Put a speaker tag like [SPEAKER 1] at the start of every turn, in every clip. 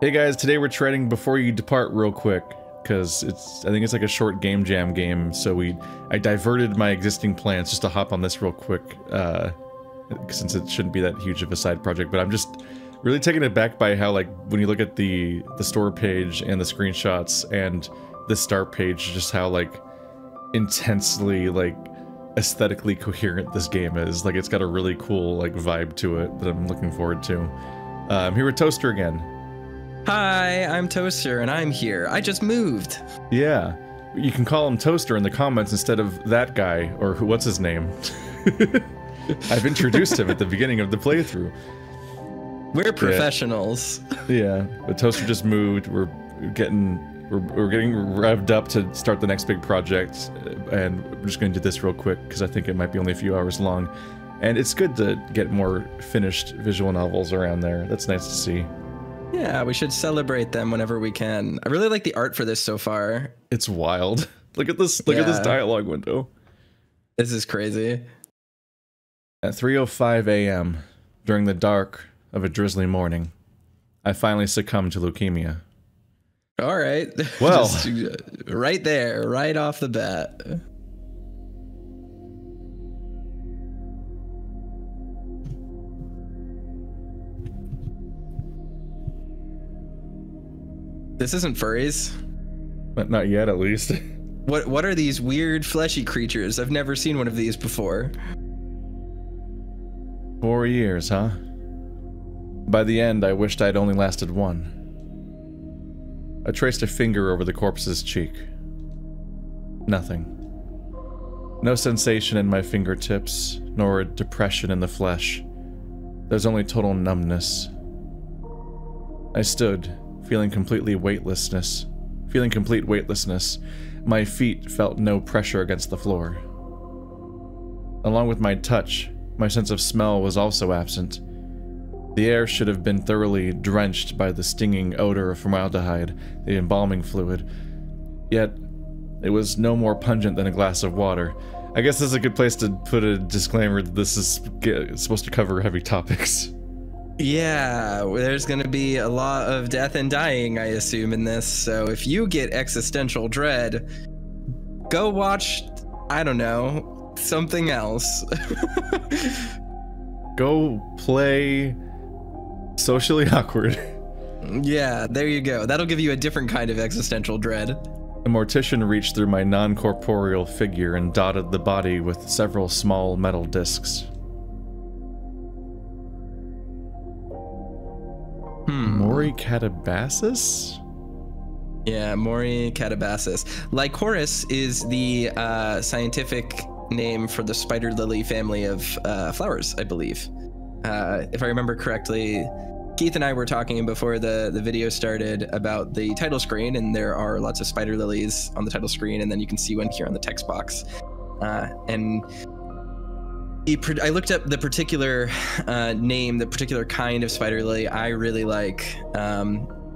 [SPEAKER 1] Hey guys, today we're trading before you depart real quick, because I think it's like a short game jam game, so I diverted my existing plans just to hop on this real quick, since it shouldn't be that huge of a side project, but I'm just really taken aback by how, like, when you look at the store page and the screenshots and the start page, just how, like, intensely, like, aesthetically coherent this game is. Like, it's got a really cool, like, vibe to it that I'm looking forward to. I'm here with Toaster again.
[SPEAKER 2] Hi, I'm Toaster, and I'm here. I just moved.
[SPEAKER 1] Yeah, you can call him Toaster in the comments instead of that guy, or what's his name? I've introduced him at the beginning of the playthrough.
[SPEAKER 2] We're professionals.
[SPEAKER 1] Yeah, but Toaster just moved. We're getting revved up to start the next big project, and we're just going to do this real quick because I think it might be only a few hours long. And it's good to get more finished visual novels around there. That's nice to see.
[SPEAKER 2] Yeah, we should celebrate them whenever we can. I really like the art for this so far.
[SPEAKER 1] It's wild. Look at this. Look at this dialogue window.
[SPEAKER 2] This is crazy.
[SPEAKER 1] At 3:05 a.m., during the dark of a drizzly morning, I finally succumbed to leukemia.
[SPEAKER 2] All right.
[SPEAKER 1] Well,
[SPEAKER 2] just right there, right off the bat. This isn't furries.
[SPEAKER 1] Not yet, at least.
[SPEAKER 2] What are these weird fleshy creatures? I've never seen one of these before.
[SPEAKER 1] 4 years, huh? By the end, I wished I'd only lasted one. I traced a finger over the corpse's cheek. Nothing. No sensation in my fingertips, nor a depression in the flesh. There's only total numbness. I stood, feeling complete weightlessness. My feet felt no pressure against the floor. Along with my touch, my sense of smell was also absent. The air should have been thoroughly drenched by the stinging odor of formaldehyde, the embalming fluid. Yet, it was no more pungent than a glass of water. I guess this is a good place to put a disclaimer that this is supposed to cover heavy topics.
[SPEAKER 2] Yeah, there's gonna be a lot of death and dying, I assume, in this, so if you get existential dread, go watch, I don't know, something else.
[SPEAKER 1] Go play Socially Awkward.
[SPEAKER 2] Yeah, there you go. That'll give you a different kind of existential dread.
[SPEAKER 1] The mortician reached through my non-corporeal figure and dotted the body with several small metal discs. Mori catabasis?
[SPEAKER 2] Yeah, Mori catabasis. Lycoris is the scientific name for the spider lily family of flowers, I believe. If I remember correctly, Keith and I were talking before the video started about the title screen, and there are lots of spider lilies on the title screen, and then you can see one here on the text box. I looked up the particular name, the particular kind of spider lily I really like,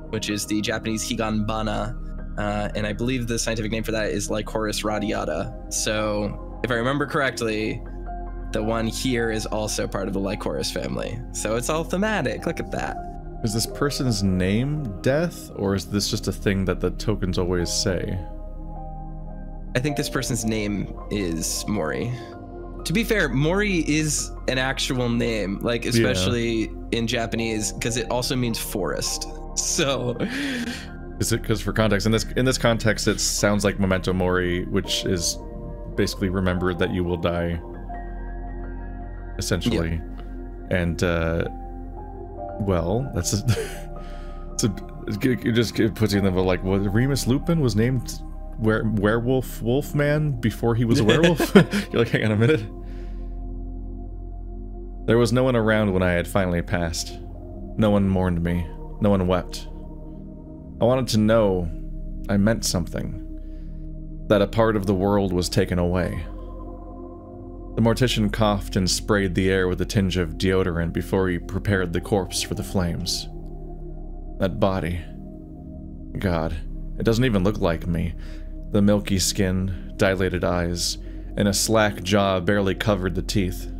[SPEAKER 2] which is the Japanese Higanbana, and I believe the scientific name for that is Lycoris radiata. So, if I remember correctly, the one here is also part of the Lycoris family. So it's all thematic. Look at that.
[SPEAKER 1] Is this person's name Death, or is this just a thing that the tokens always say?
[SPEAKER 2] I think this person's name is Mori. To be fair, Mori is an actual name, like, especially in Japanese, because it also means forest. So,
[SPEAKER 1] is it because, for context, in this context, it sounds like Memento Mori, which is basically remember that you will die, essentially. Yeah. And well, that's it puts you in the, like, what, Remus Lupin was named werewolf Wolfman before he was a werewolf. You're like, hang on a minute. There was no one around when I had finally passed. No one mourned me. No one wept. I wanted to know I meant something. That a part of the world was taken away. The mortician coughed and sprayed the air with a tinge of deodorant before he prepared the corpse for the flames. That body. God, it doesn't even look like me. The milky skin, dilated eyes, and a slack jaw barely covering the teeth.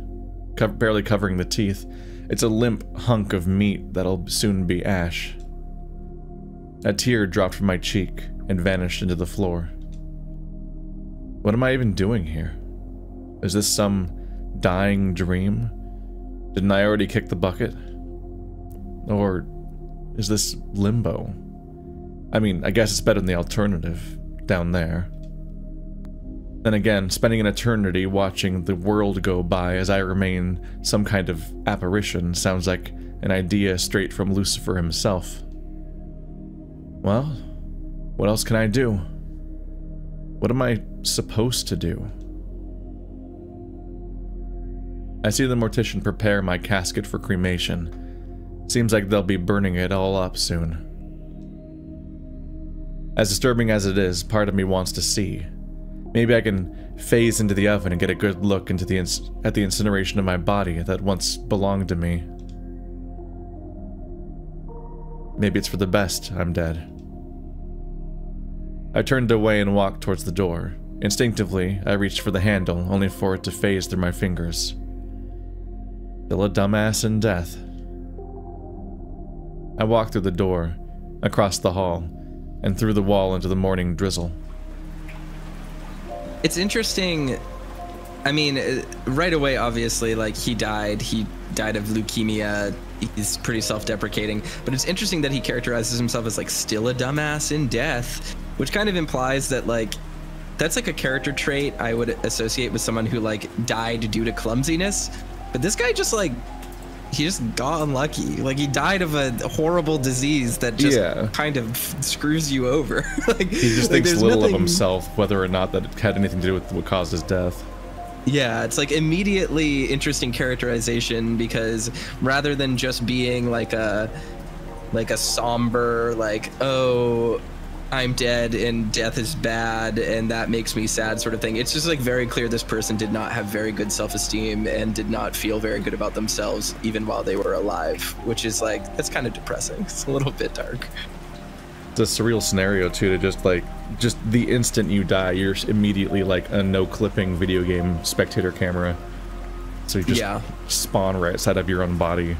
[SPEAKER 1] It's a limp hunk of meat that'll soon be ash. A tear dropped from my cheek and vanished into the floor. What am I even doing here? Is this some dying dream? Didn't I already kick the bucket? Or is this limbo? I mean, I guess it's better than the alternative, down there. Then again, spending an eternity watching the world go by as I remain some kind of apparition sounds like an idea straight from Lucifer himself. Well, what else can I do? What am I supposed to do? I see the mortician prepare my casket for cremation. Seems like they'll be burning it all up soon. As disturbing as it is, part of me wants to see. Maybe I can phase into the oven and get a good look into at the incineration of my body that once belonged to me. Maybe it's for the best I'm dead. I turned away and walked towards the door. Instinctively, I reached for the handle, only for it to phase through my fingers. Still a dumbass in death. I walked through the door, across the hall, and through the wall into the morning drizzle.
[SPEAKER 2] It's interesting. I mean, right away, obviously, like, he died of leukemia. He's pretty self-deprecating, but it's interesting that he characterizes himself as, like, still a dumbass in death, which kind of implies that, like, that's like a character trait I would associate with someone who, like, died due to clumsiness. But this guy just, like, he just got unlucky. Like, he died of a horrible disease that just kind of screws you over. Like,
[SPEAKER 1] he just thinks little of himself, whether or not that it had anything to do with what caused his death.
[SPEAKER 2] Yeah, it's like immediately interesting characterization, because rather than just being like a somber, like, oh, I'm dead and death is bad and that makes me sad sort of thing, it's just like very clear this person did not have very good self-esteem and did not feel very good about themselves even while they were alive, which is like, that's kind of depressing. It's a little bit dark.
[SPEAKER 1] It's a surreal scenario too, to just the instant you die, you're immediately like a no-clipping video game spectator camera. So you just spawn right outside of your own body.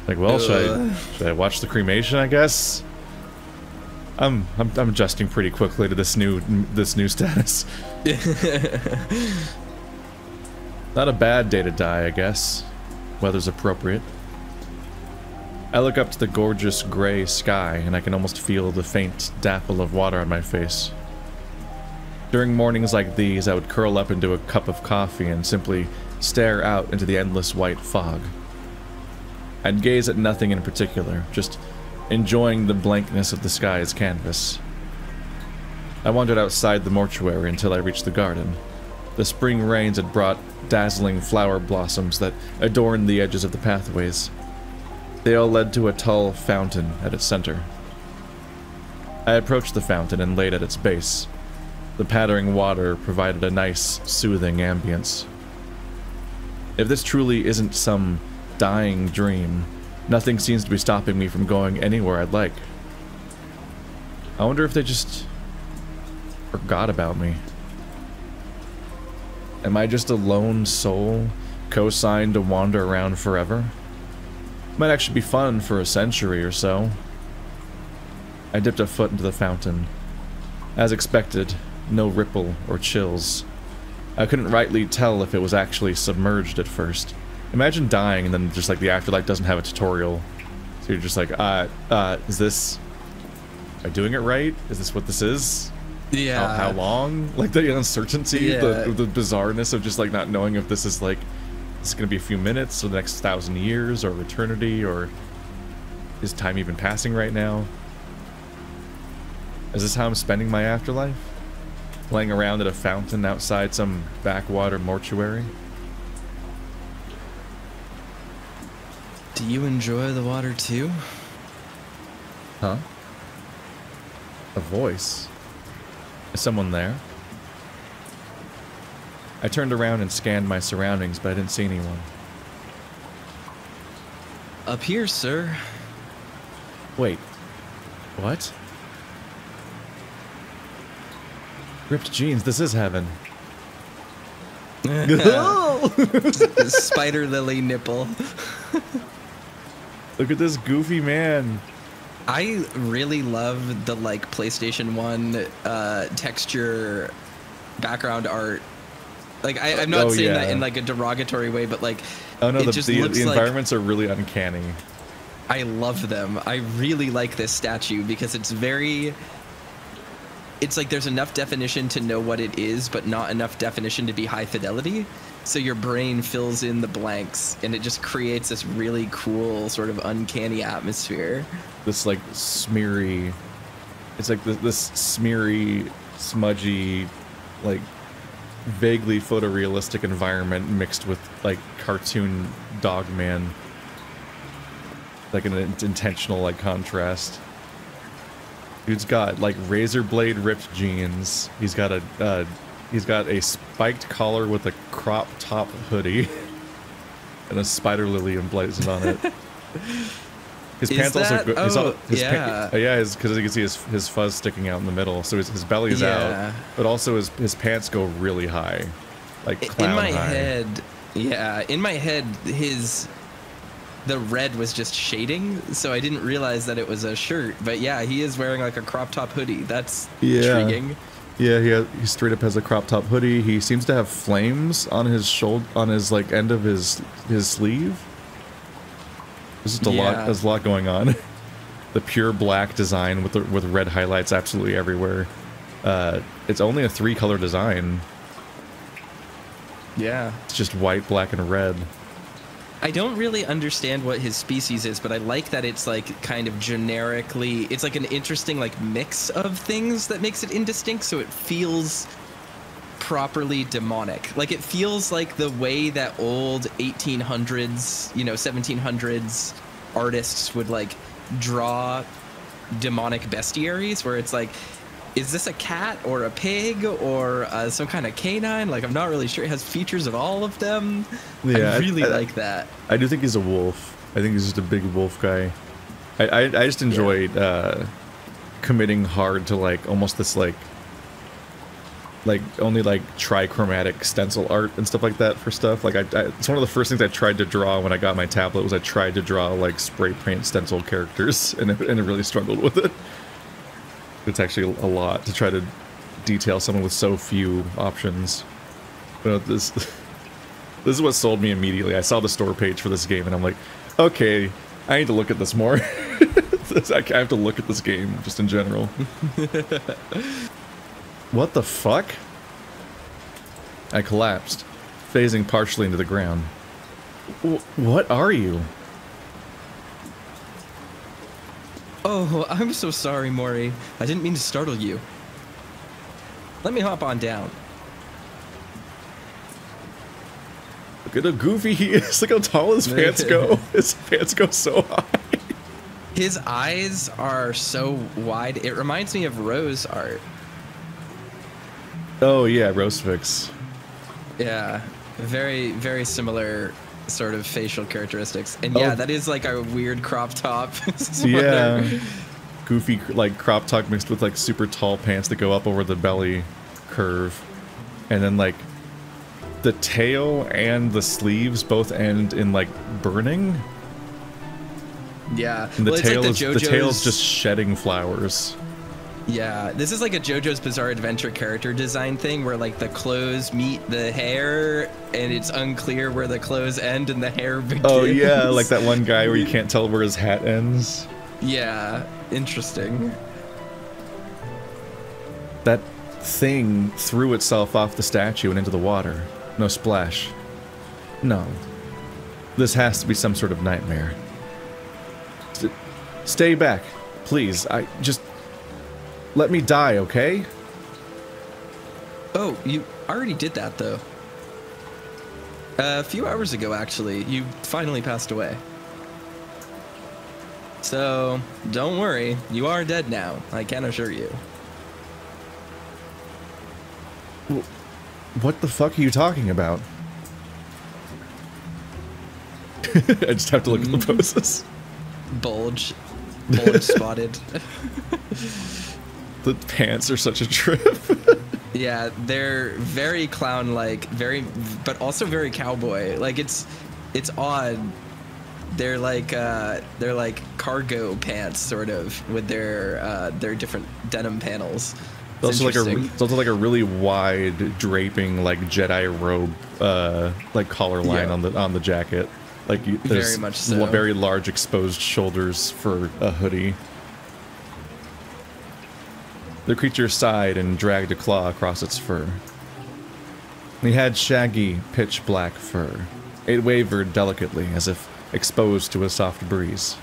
[SPEAKER 1] Like, well, should I watch the cremation, I guess? I'm adjusting pretty quickly to this new status. Not a bad day to die, I guess. Weather's appropriate. I look up to the gorgeous gray sky, and I can almost feel the faint dapple of water on my face. During mornings like these, I would curl up into a cup of coffee and simply stare out into the endless white fog. I'd gaze at nothing in particular, just enjoying the blankness of the sky's canvas. I wandered outside the mortuary until I reached the garden. The spring rains had brought dazzling flower blossoms that adorned the edges of the pathways. They all led to a tall fountain at its center. I approached the fountain and laid at its base. The pattering water provided a nice, soothing ambience. If this truly isn't some dying dream, nothing seems to be stopping me from going anywhere I'd like. I wonder if they just forgot about me. Am I just a lone soul, co-signed to wander around forever? Might actually be fun for a century or so. I dipped a foot into the fountain. As expected, no ripple or chills. I couldn't rightly tell if it was actually submerged at first. Imagine dying and then just like the afterlife doesn't have a tutorial. So you're just like, is this... Am I doing it right? Is this what this is?
[SPEAKER 2] Yeah.
[SPEAKER 1] How long? Like the uncertainty, the bizarreness of just like not knowing if this is like, it's gonna be a few minutes or the next 1,000 years or eternity, or is time even passing right now? Is this how I'm spending my afterlife? Laying around at a fountain outside some backwater mortuary?
[SPEAKER 2] Do you enjoy the water too?
[SPEAKER 1] Huh? A voice? Is someone there? I turned around and scanned my surroundings, but I didn't see anyone.
[SPEAKER 2] Up here, sir.
[SPEAKER 1] Wait. What? Ripped jeans, this is heaven.
[SPEAKER 2] Spider lily nipple.
[SPEAKER 1] Look at this goofy man.
[SPEAKER 2] I really love the like PlayStation 1 texture background art. Like I'm not saying that in like a derogatory way, but like
[SPEAKER 1] oh no,
[SPEAKER 2] it just looks
[SPEAKER 1] the
[SPEAKER 2] like,
[SPEAKER 1] environments are really uncanny.
[SPEAKER 2] I love them. I really like this statue because it's like there's enough definition to know what it is, but not enough definition to be high fidelity. So your brain fills in the blanks, and it just creates this really cool sort of uncanny atmosphere.
[SPEAKER 1] This like smeary, it's like this smeary, smudgy, like vaguely photorealistic environment mixed with like cartoon Dogman, like an intentional like contrast. Dude's got like razor blade ripped jeans. He's got a spiked collar with a crop top hoodie and a spider lily emblazoned on it. His pants also go, yeah, because you can see his fuzz sticking out in the middle, so his belly is out, but also his pants go really high, like clown high.
[SPEAKER 2] In my head, the red was just shading, so I didn't realize that it was a shirt. But yeah, he is wearing like a crop top hoodie. That's intriguing.
[SPEAKER 1] Yeah, he straight up has a crop top hoodie. He seems to have flames on his shoulder, on his like end of his sleeve. There's just a lot. There's a lot going on. The pure black design with red highlights absolutely everywhere. It's only a 3-color design.
[SPEAKER 2] Yeah,
[SPEAKER 1] it's just white, black, and red.
[SPEAKER 2] I don't really understand what his species is, but I like that it's like kind of generically, it's like an interesting like mix of things that makes it indistinct, so it feels properly demonic. Like it feels like the way that old 1800s, 1700s artists would like draw demonic bestiaries, where it's like, is this a cat or a pig or some kind of canine? Like, I'm not really sure. It has features of all of them. Yeah, I really like that.
[SPEAKER 1] I do think he's a wolf. I think he's just a big wolf guy. I just enjoyed committing hard to like almost this like only like trichromatic stencil art and stuff like that for stuff. Like it's one of the first things I tried to draw when I got my tablet was I tried to draw like spray paint stencil characters, and it really struggled with it. It's actually a lot to try to detail someone with so few options. But this is what sold me immediately. I saw the store page for this game, and I'm like, okay, I need to look at this more. I have to look at this game, just in general. What the fuck? I collapsed, phasing partially into the ground. What are you?
[SPEAKER 2] Oh, I'm so sorry, Mori. I didn't mean to startle you. Let me hop on down.
[SPEAKER 1] Look at how goofy he is. Look how tall his pants go. His pants go so high.
[SPEAKER 2] His eyes are so wide. It reminds me of Rose art.
[SPEAKER 1] Oh yeah, Rosefix.
[SPEAKER 2] Yeah, very, very similar sort of facial characteristics, and yeah, that is like a weird crop top.
[SPEAKER 1] Yeah, goofy like crop top mixed with like super tall pants that go up over the belly curve, and then like the tail and the sleeves both end in like burning.
[SPEAKER 2] Yeah,
[SPEAKER 1] and the tail's just shedding flowers.
[SPEAKER 2] Yeah, this is like a JoJo's Bizarre Adventure character design thing where like the clothes meet the hair and it's unclear where the clothes end and the hair begins.
[SPEAKER 1] Oh yeah, like that one guy where you can't tell where his hat ends.
[SPEAKER 2] Yeah, interesting.
[SPEAKER 1] That thing threw itself off the statue and into the water. No splash. No. This has to be some sort of nightmare. Stay back, please. Let me die, okay?
[SPEAKER 2] Oh, you already did that, though. A few hours ago, actually. You finally passed away. So, don't worry. You are dead now, I can assure you.
[SPEAKER 1] What the fuck are you talking about? I just have to look at the poses.
[SPEAKER 2] Bulge spotted.
[SPEAKER 1] The pants are such a trip.
[SPEAKER 2] Yeah, they're very clown-like, but also very cowboy. Like it's odd They're like cargo pants, sort of, with their different denim panels.
[SPEAKER 1] It's also like a really wide draping like Jedi robe like collar line on the jacket. Like there's
[SPEAKER 2] very much so.
[SPEAKER 1] Very large exposed shoulders for a hoodie. The creature sighed and dragged a claw across its fur. He had shaggy, pitch black fur. It wavered delicately as if exposed to a soft breeze.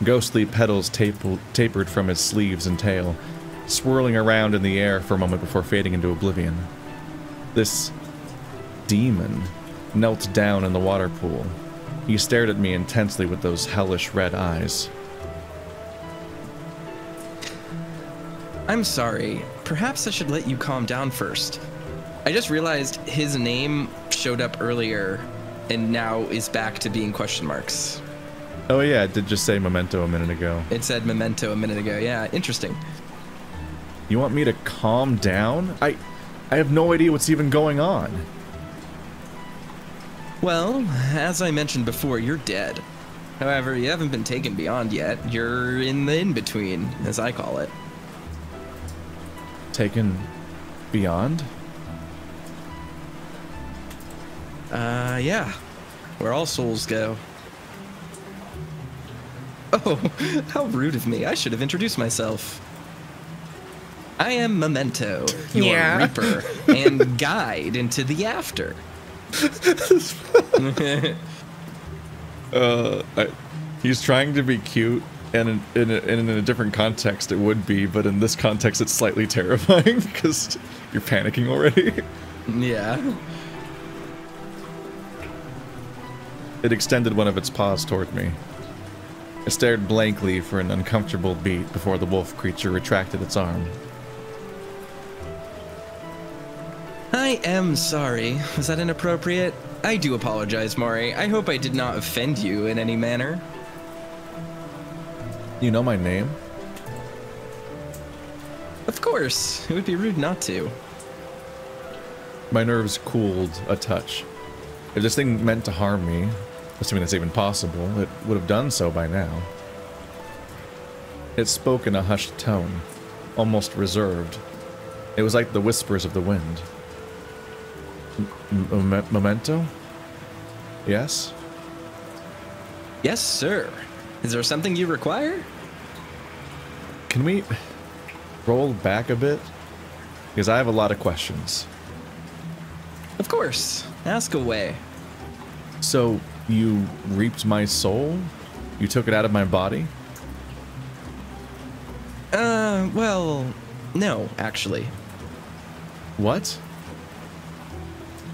[SPEAKER 1] Ghostly petals tapered from his sleeves and tail, swirling around in the air for a moment before fading into oblivion. This demon knelt down in the water pool. He stared at me intensely with those hellish red eyes.
[SPEAKER 2] I'm sorry. Perhaps I should let you calm down first. I just realized his name showed up earlier and now is back to being question marks.
[SPEAKER 1] Oh yeah, it did just say Memento a minute ago.
[SPEAKER 2] It said Memento a minute ago. Yeah, interesting.
[SPEAKER 1] You want me to calm down? I have no idea what's even going on.
[SPEAKER 2] Well, as I mentioned before, you're dead. However, you haven't been taken beyond yet. You're in the in-between, as I call it.
[SPEAKER 1] Taken beyond?
[SPEAKER 2] Yeah. Where all souls go. Oh, how rude of me. I should have introduced myself. I am Memento, your Reaper, and guide into the after.
[SPEAKER 1] He's trying to be cute, and in a different context it would be, but in this context it's slightly terrifying because you're panicking already.
[SPEAKER 2] Yeah.
[SPEAKER 1] It extended one of its paws toward me. It stared blankly for an uncomfortable beat before the wolf creature retracted its arm.
[SPEAKER 2] I am sorry. Was that inappropriate? I do apologize, Mori. I hope I did not offend you in any manner.
[SPEAKER 1] You know my name?
[SPEAKER 2] Of course. It would be rude not to.
[SPEAKER 1] My nerves cooled a touch. If this thing meant to harm me, assuming that's even possible, it would have done so by now. It spoke in a hushed tone, almost reserved. It was like the whispers of the wind. Memento? Yes?
[SPEAKER 2] Yes, sir. Is there something you require?
[SPEAKER 1] Can we roll back a bit? Because I have a lot of questions.
[SPEAKER 2] Of course. Ask away.
[SPEAKER 1] So, you reaped my soul? You took it out of my body?
[SPEAKER 2] Well, no, actually.
[SPEAKER 1] What?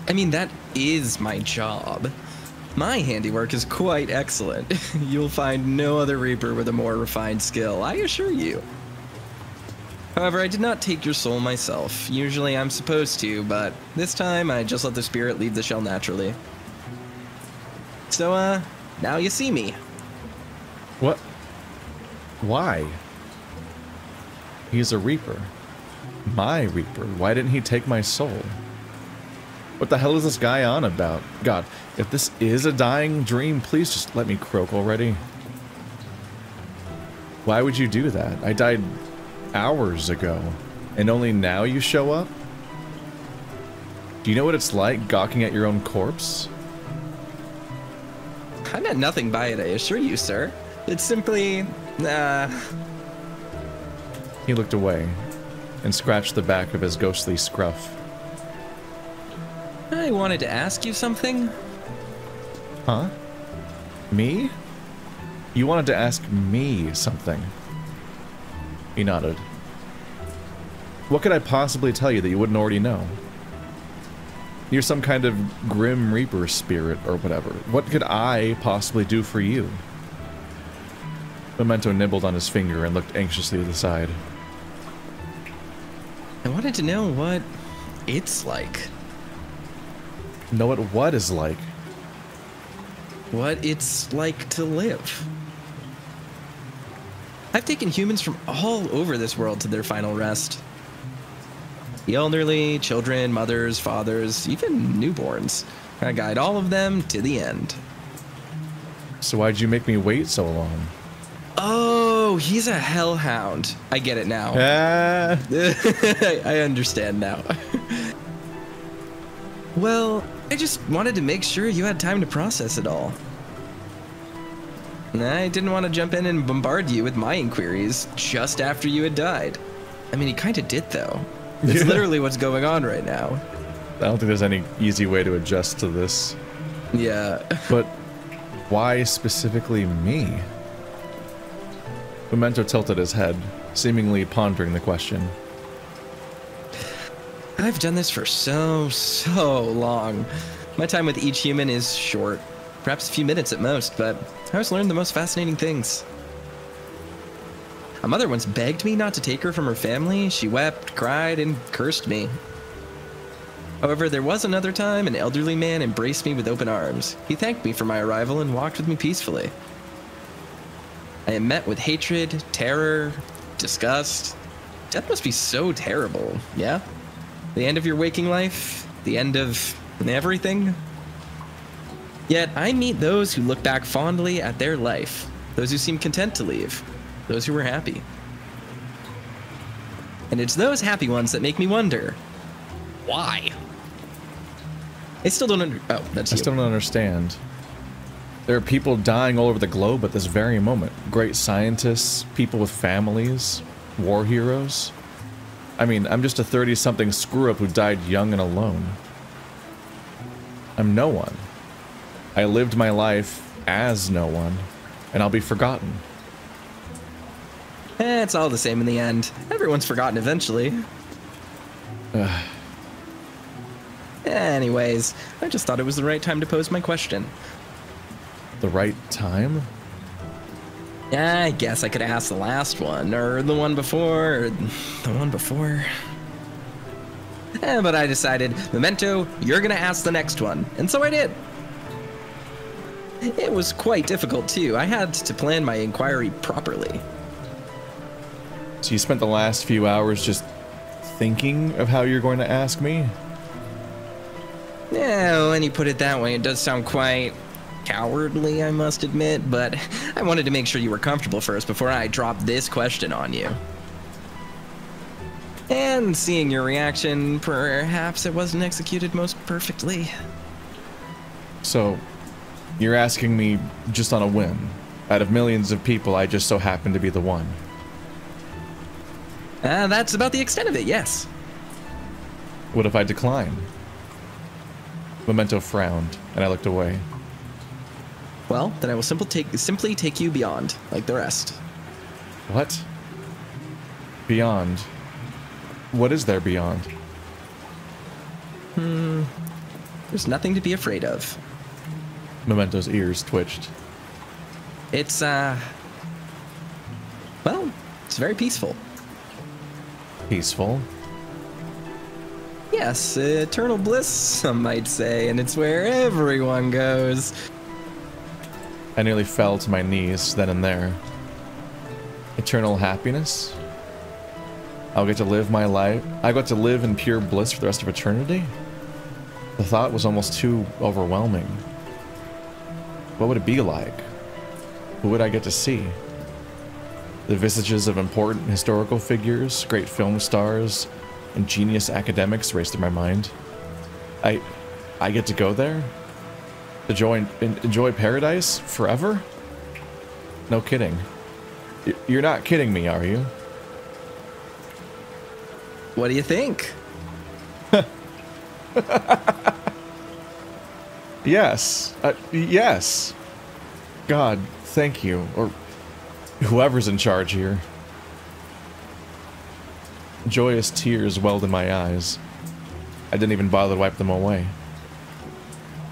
[SPEAKER 2] I mean, that is my job. My handiwork is quite excellent. You'll find no other Reaper with a more refined skill, I assure you. However, I did not take your soul myself. Usually I'm supposed to, but this time I just let the spirit leave the shell naturally. So, now you see me.
[SPEAKER 1] What? Why? He's a Reaper. My Reaper. Why didn't he take my soul? What the hell is this guy on about? God, if this is a dying dream, please just let me croak already. Why would you do that? I died hours ago, and only now you show up? Do you know what it's like gawking at your own corpse?
[SPEAKER 2] I meant nothing by it, I assure you, sir. It's simply,
[SPEAKER 1] He looked away and scratched the back of his ghostly scruff.
[SPEAKER 2] I wanted to ask you something.
[SPEAKER 1] Huh? Me? You wanted to ask me something. He nodded. What could I possibly tell you that you wouldn't already know? You're some kind of grim reaper spirit or whatever. What could I possibly do for you? Memento nibbled on his finger and looked anxiously to the side.
[SPEAKER 2] I wanted to know what it's like.
[SPEAKER 1] Know what is like?
[SPEAKER 2] What it's like to live. I've taken humans from all over this world to their final rest. The elderly, children, mothers, fathers, even newborns. I guide all of them to the end.
[SPEAKER 1] So why'd you make me wait so long?
[SPEAKER 2] Oh, he's a hellhound. I get it now. I understand now. Well, I just wanted to make sure you had time to process it all. I didn't want to jump in and bombard you with my inquiries just after you had died. I mean, he kind of did, though. It's literally what's going on right now.
[SPEAKER 1] I don't think there's any easy way to adjust to this.
[SPEAKER 2] Yeah.
[SPEAKER 1] But why specifically me? Memento tilted his head, seemingly pondering the question.
[SPEAKER 2] I've done this for so long. My time with each human is short. Perhaps a few minutes at most, but I always learned the most fascinating things. A mother once begged me not to take her from her family. She wept, cried, and cursed me. However, there was another time an elderly man embraced me with open arms. He thanked me for my arrival and walked with me peacefully. I am met with hatred, terror, disgust. Death must be so terrible, yeah? The end of your waking life? The end of everything? Yet I meet those who look back fondly at their life, those who seem content to leave, those who were happy. And it's those happy ones that make me wonder, why? I still don't that's
[SPEAKER 1] I
[SPEAKER 2] you.
[SPEAKER 1] still don't understand. There are people dying all over the globe at this very moment. Great scientists, people with families, war heroes. I mean, I'm just a 30-something screw-up who died young and alone. I'm no one. I lived my life as no one, and I'll be forgotten.
[SPEAKER 2] It's all the same in the end. Everyone's forgotten eventually. Anyways, I just thought it was the right time to pose my question.
[SPEAKER 1] The right time?
[SPEAKER 2] I guess I could ask the last one, or the one before, or the one before. But I decided, Memento, you're gonna ask the next one, and so I did. It was quite difficult, too. I had to plan my inquiry properly.
[SPEAKER 1] So you spent the last few hours just thinking of how you're going to ask me?
[SPEAKER 2] Yeah, when you put it that way, it does sound quite cowardly, I must admit, but I wanted to make sure you were comfortable first before I dropped this question on you. And seeing your reaction, perhaps it wasn't executed most perfectly.
[SPEAKER 1] So, you're asking me just on a whim. Out of millions of people, I just so happen to be the one.
[SPEAKER 2] That's about the extent of it, yes.
[SPEAKER 1] What if I decline? Memento frowned, and I looked away.
[SPEAKER 2] Well, then I will simply take you beyond, like the rest.
[SPEAKER 1] What? Beyond? What is there beyond?
[SPEAKER 2] There's nothing to be afraid of.
[SPEAKER 1] Memento's ears twitched.
[SPEAKER 2] It's, well, it's very peaceful.
[SPEAKER 1] Peaceful?
[SPEAKER 2] Yes, eternal bliss, some might say, and it's where everyone goes.
[SPEAKER 1] I nearly fell to my knees then and there. Eternal happiness? I'll get to live my life. I got to live in pure bliss for the rest of eternity? The thought was almost too overwhelming. What would it be like? Who would I get to see? The visages of important historical figures, great film stars, and genius academics raced through my mind. I get to go there? Enjoy paradise forever? No kidding. You're not kidding me, are you?
[SPEAKER 2] What do you think?
[SPEAKER 1] Yes. Yes. God, thank you. Or whoever's in charge here. Joyous tears welled in my eyes. I didn't even bother to wipe them away.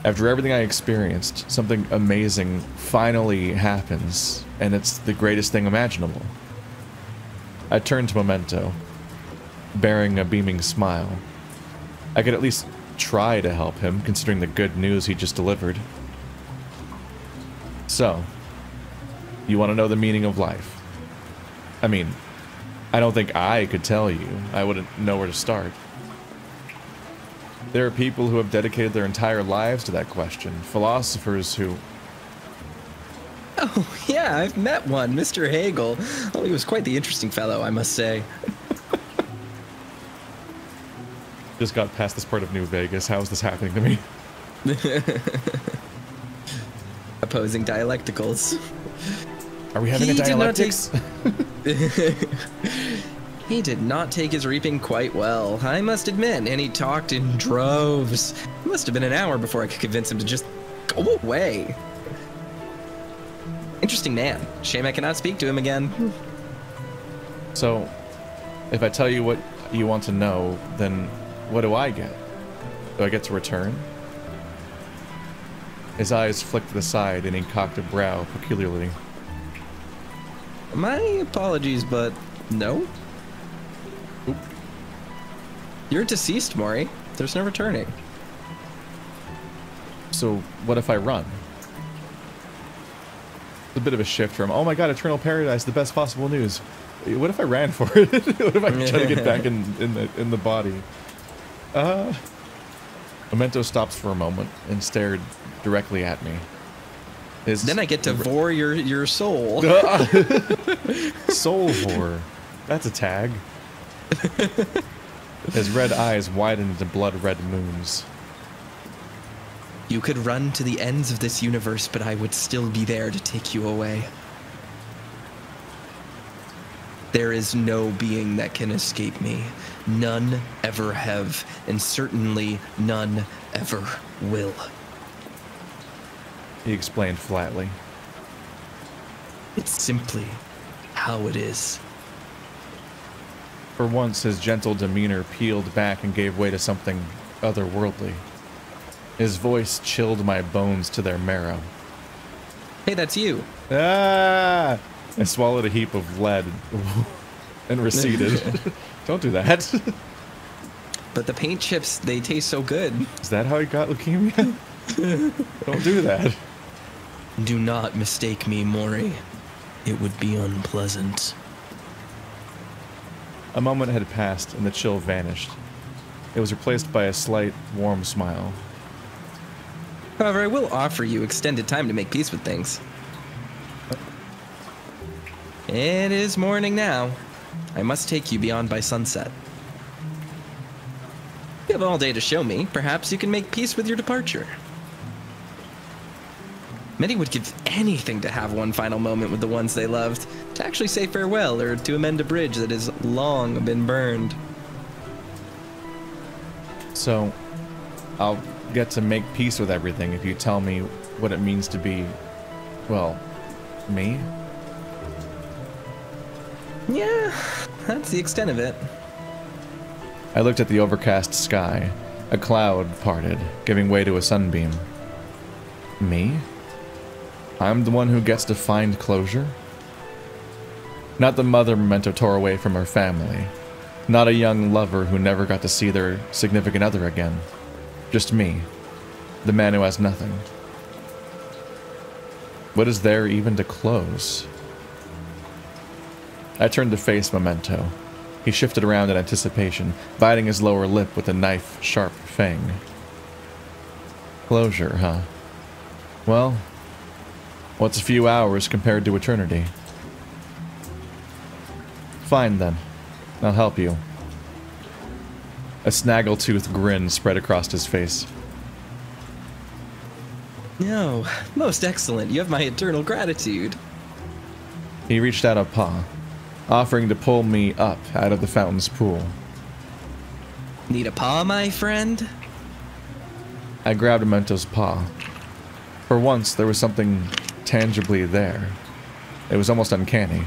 [SPEAKER 1] After everything I experienced, something amazing finally happens, and it's the greatest thing imaginable. I turned to Memento, bearing a beaming smile. I could at least try to help him, considering the good news he just delivered. So, you want to know the meaning of life? I mean, I don't think I could tell you. I wouldn't know where to start. There are people who have dedicated their entire lives to that question. Philosophers who...
[SPEAKER 2] Oh, yeah, I've met one, Mr. Hagel. Oh, he was quite the interesting fellow, I must say.
[SPEAKER 1] Just got past this part of New Vegas. How is this happening to me?
[SPEAKER 2] Opposing dialecticals.
[SPEAKER 1] Are we having a dialectics?
[SPEAKER 2] He did not take his reaping quite well, I must admit, and he talked in droves. It must have been an hour before I could convince him to just go away. Interesting man. Shame I cannot speak to him again.
[SPEAKER 1] So, if I tell you what you want to know, then what do I get? Do I get to return? His eyes flicked to the side and he cocked a brow peculiarly.
[SPEAKER 2] My apologies, but no.
[SPEAKER 1] Oop.
[SPEAKER 2] You're deceased, Mori. There's no returning.
[SPEAKER 1] So, what if I run? It's a bit of a shift from, oh my god, Eternal Paradise, the best possible news. What if I ran for it? What if I try to get back in the body? Memento stops for a moment and stared directly at me.
[SPEAKER 2] Then I get to vor your soul.
[SPEAKER 1] Soul vor. That's a tag. His red eyes widened into blood-red moons.
[SPEAKER 2] You could run to the ends of this universe, but I would still be there to take you away. There is no being that can escape me. None ever have, and certainly none ever will.
[SPEAKER 1] He explained flatly.
[SPEAKER 2] It's simply how it is.
[SPEAKER 1] For once, his gentle demeanor peeled back and gave way to something otherworldly. His voice chilled my bones to their marrow.
[SPEAKER 2] Hey, that's you.
[SPEAKER 1] Ah! I swallowed a heap of lead and receded. Don't do that.
[SPEAKER 2] But the paint chips, they taste so good.
[SPEAKER 1] Is that how he got leukemia? Don't do that.
[SPEAKER 2] Do not mistake me, Mori. It would be unpleasant.
[SPEAKER 1] A moment had passed and the chill vanished. It was replaced by a slight, warm smile.
[SPEAKER 2] However, I will offer you extended time to make peace with things. It is morning now. I must take you beyond by sunset. You have all day to show me. Perhaps you can make peace with your departure. Many would give anything to have one final moment with the ones they loved, to actually say farewell or to amend a bridge that has long been burned.
[SPEAKER 1] So, I'll get to make peace with everything if you tell me what it means to be, well, me?
[SPEAKER 2] Yeah, that's the extent of it.
[SPEAKER 1] I looked at the overcast sky. A cloud parted, giving way to a sunbeam. Me? I'm the one who gets to find closure? Not the mother Memento tore away from her family. Not a young lover who never got to see their significant other again. Just me, the man who has nothing. What is there even to close? I turned to face Memento. He shifted around in anticipation, biting his lower lip with a knife-sharp fang. Closure, huh? Well, what's a few hours compared to eternity? Fine then. I'll help you. A snaggletooth grin spread across his face.
[SPEAKER 2] No, most excellent. You have my eternal gratitude.
[SPEAKER 1] He reached out a paw, offering to pull me up out of the fountain's pool.
[SPEAKER 2] Need a paw, my friend?
[SPEAKER 1] I grabbed Memento's paw. For once, there was something tangibly there. It was almost uncanny.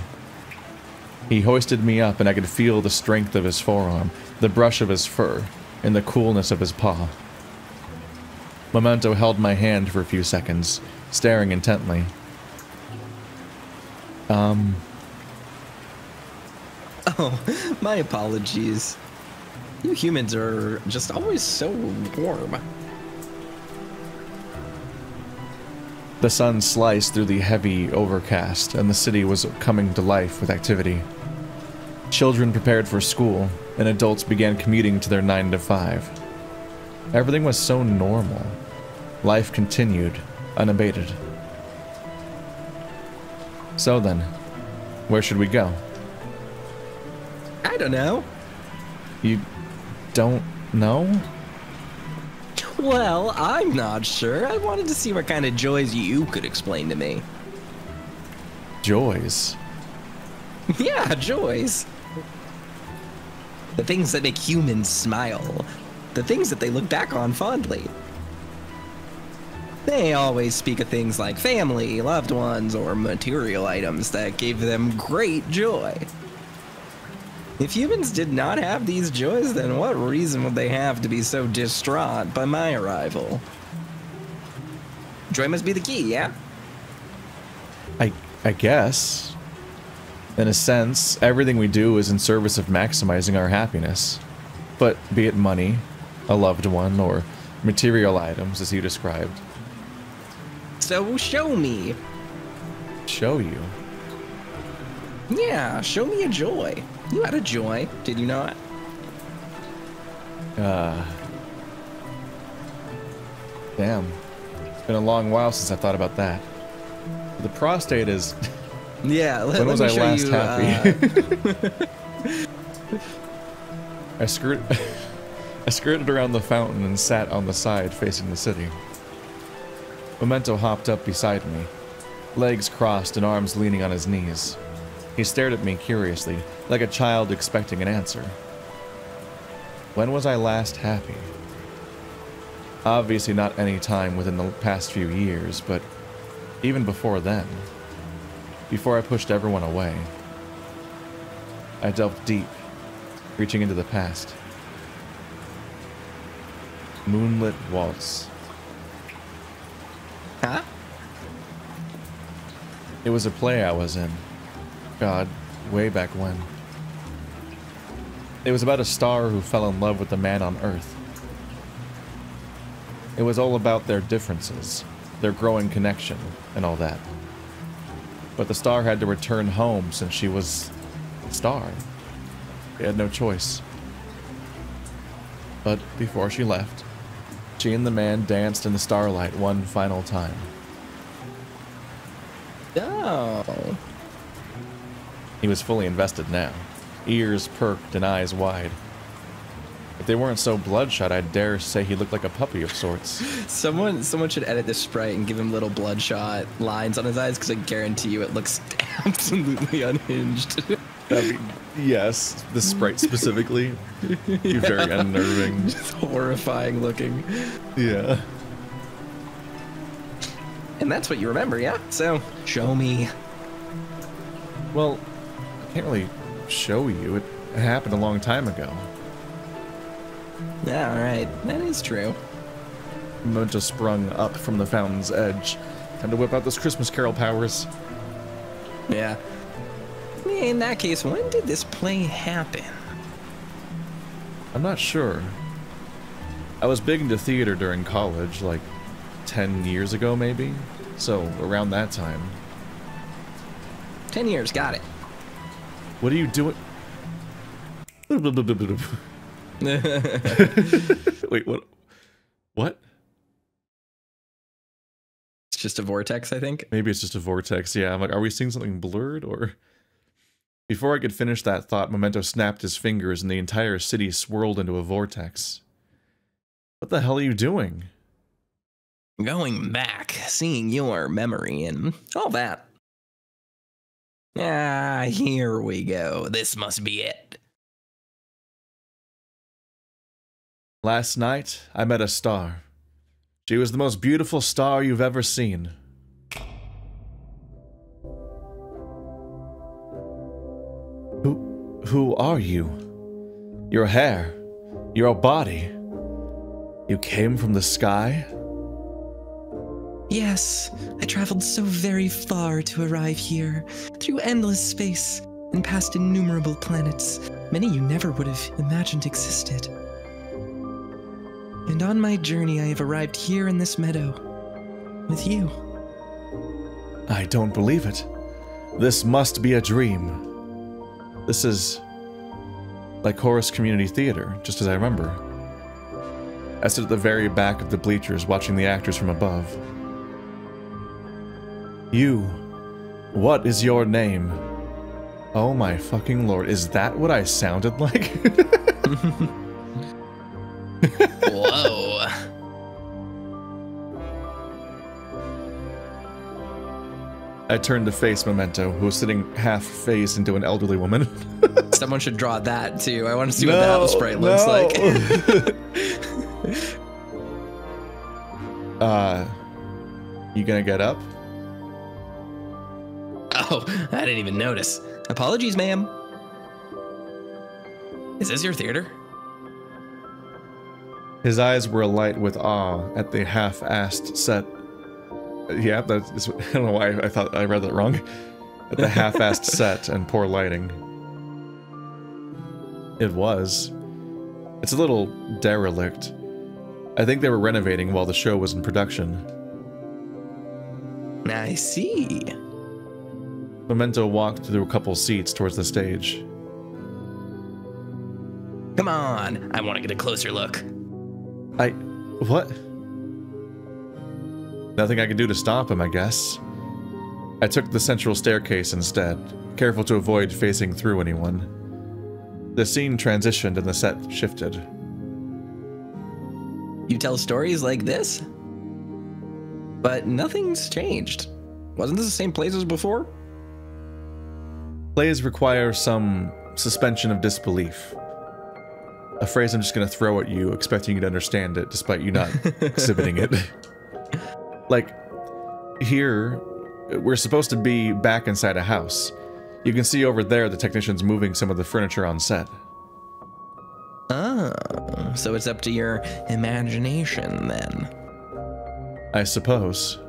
[SPEAKER 1] He hoisted me up and I could feel the strength of his forearm, the brush of his fur, and the coolness of his paw. Memento held my hand for a few seconds, staring intently.
[SPEAKER 2] Oh, my apologies. You humans are just always so warm.
[SPEAKER 1] The sun sliced through the heavy overcast, and the city was coming to life with activity. Children prepared for school, and adults began commuting to their 9 to 5. Everything was so normal. Life continued, unabated. So then, where should we go?
[SPEAKER 2] I don't know.
[SPEAKER 1] You don't know?
[SPEAKER 2] Well, I'm not sure. I wanted to see what kind of joys you could explain to me.
[SPEAKER 1] Joys?
[SPEAKER 2] Yeah, joys. The things that make humans smile. The things that they look back on fondly. They always speak of things like family, loved ones, or material items that gave them great joy. If humans did not have these joys, then what reason would they have to be so distraught by my arrival? Joy must be the key, yeah?
[SPEAKER 1] I guess. In a sense, everything we do is in service of maximizing our happiness. But be it money, a loved one, or material items, as you described.
[SPEAKER 2] So show me.
[SPEAKER 1] Show you?
[SPEAKER 2] Yeah, show me a joy. You had a joy, did you not?
[SPEAKER 1] Damn. It's been a long while since I thought about that. The prostate is...
[SPEAKER 2] Yeah,
[SPEAKER 1] when was I last happy? I skirted around the fountain and sat on the side facing the city. Memento hopped up beside me, legs crossed and arms leaning on his knees. He stared at me curiously, like a child expecting an answer. When was I last happy? Obviously not any time within the past few years, but even before then. Before I pushed everyone away. I delved deep, reaching into the past. Moonlit Waltz.
[SPEAKER 2] Huh?
[SPEAKER 1] It was a play I was in. God, way back when. It was about a star who fell in love with a man on Earth. It was all about their differences, their growing connection, and all that. But the star had to return home since she was a star. They had no choice. But before she left, she and the man danced in the starlight one final time.
[SPEAKER 2] Oh.
[SPEAKER 1] He was fully invested now, ears perked and eyes wide. If they weren't so bloodshot, I'd dare say he looked like a puppy of sorts.
[SPEAKER 2] Someone should edit this sprite and give him little bloodshot lines on his eyes, because I guarantee you it looks absolutely unhinged.
[SPEAKER 1] I mean, yes, the sprite specifically. You're very unnerving.
[SPEAKER 2] Just horrifying looking.
[SPEAKER 1] Yeah.
[SPEAKER 2] And that's what you remember, yeah? So, show me.
[SPEAKER 1] Well, I can't really show you. It happened a long time ago.
[SPEAKER 2] Yeah, alright. That is true.
[SPEAKER 1] Memento sprung up from the fountain's edge. Time to whip out those Christmas Carol powers.
[SPEAKER 2] Yeah. In that case, when did this play happen?
[SPEAKER 1] I'm not sure. I was big into theater during college, like 10 years ago maybe? So, around that time.
[SPEAKER 2] 10 years, got it.
[SPEAKER 1] What are you doing? Wait, what? What?
[SPEAKER 2] It's just a vortex, I think.
[SPEAKER 1] Maybe it's just a vortex, yeah. I'm like, are we seeing something blurred, or...? Before I could finish that thought, Memento snapped his fingers and the entire city swirled into a vortex. What the hell are you doing?
[SPEAKER 2] Going back, seeing your memory and all that. Ah, here we go. This must be it.
[SPEAKER 1] Last night, I met a star. She was the most beautiful star you've ever seen. Who are you? Your hair, your body. You came from the sky?
[SPEAKER 2] Yes, I traveled so very far to arrive here, through endless space and past innumerable planets, many you never would have imagined existed. And on my journey, I have arrived here in this meadow, with you.
[SPEAKER 1] I don't believe it. This must be a dream. This is like Horace Community Theater, just as I remember. I stood at the very back of the bleachers watching the actors from above. You What is your name? Oh my fucking lord, is that what I sounded like?
[SPEAKER 2] Whoa.
[SPEAKER 1] I turned to face Memento, who was sitting half-faced into an elderly woman.
[SPEAKER 2] Someone should draw that too. I want to see what the apple sprite looks like.
[SPEAKER 1] You gonna get up?
[SPEAKER 2] Oh, I didn't even notice. Apologies, ma'am. Is this your theater?
[SPEAKER 1] His eyes were alight with awe at the half-assed set. Yeah, that's, I don't know why I thought I read that wrong. At the half-assed set and poor lighting. It was. It's a little derelict. I think they were renovating while the show was in production.
[SPEAKER 2] I see.
[SPEAKER 1] Memento walked through a couple seats towards the stage.
[SPEAKER 2] Come on, I want to get a closer look.
[SPEAKER 1] What? Nothing I could do to stop him, I guess. I took the central staircase instead, careful to avoid facing through anyone. The scene transitioned and the set shifted.
[SPEAKER 2] You tell stories like this? But nothing's changed. Wasn't this the same place as before?
[SPEAKER 1] Plays require some suspension of disbelief. A phrase I'm just gonna throw at you, expecting you to understand it, despite you not exhibiting it. Like, here, we're supposed to be back inside a house. You can see over there the technicians moving some of the furniture on set.
[SPEAKER 2] Oh, so it's up to your imagination then.
[SPEAKER 1] I suppose.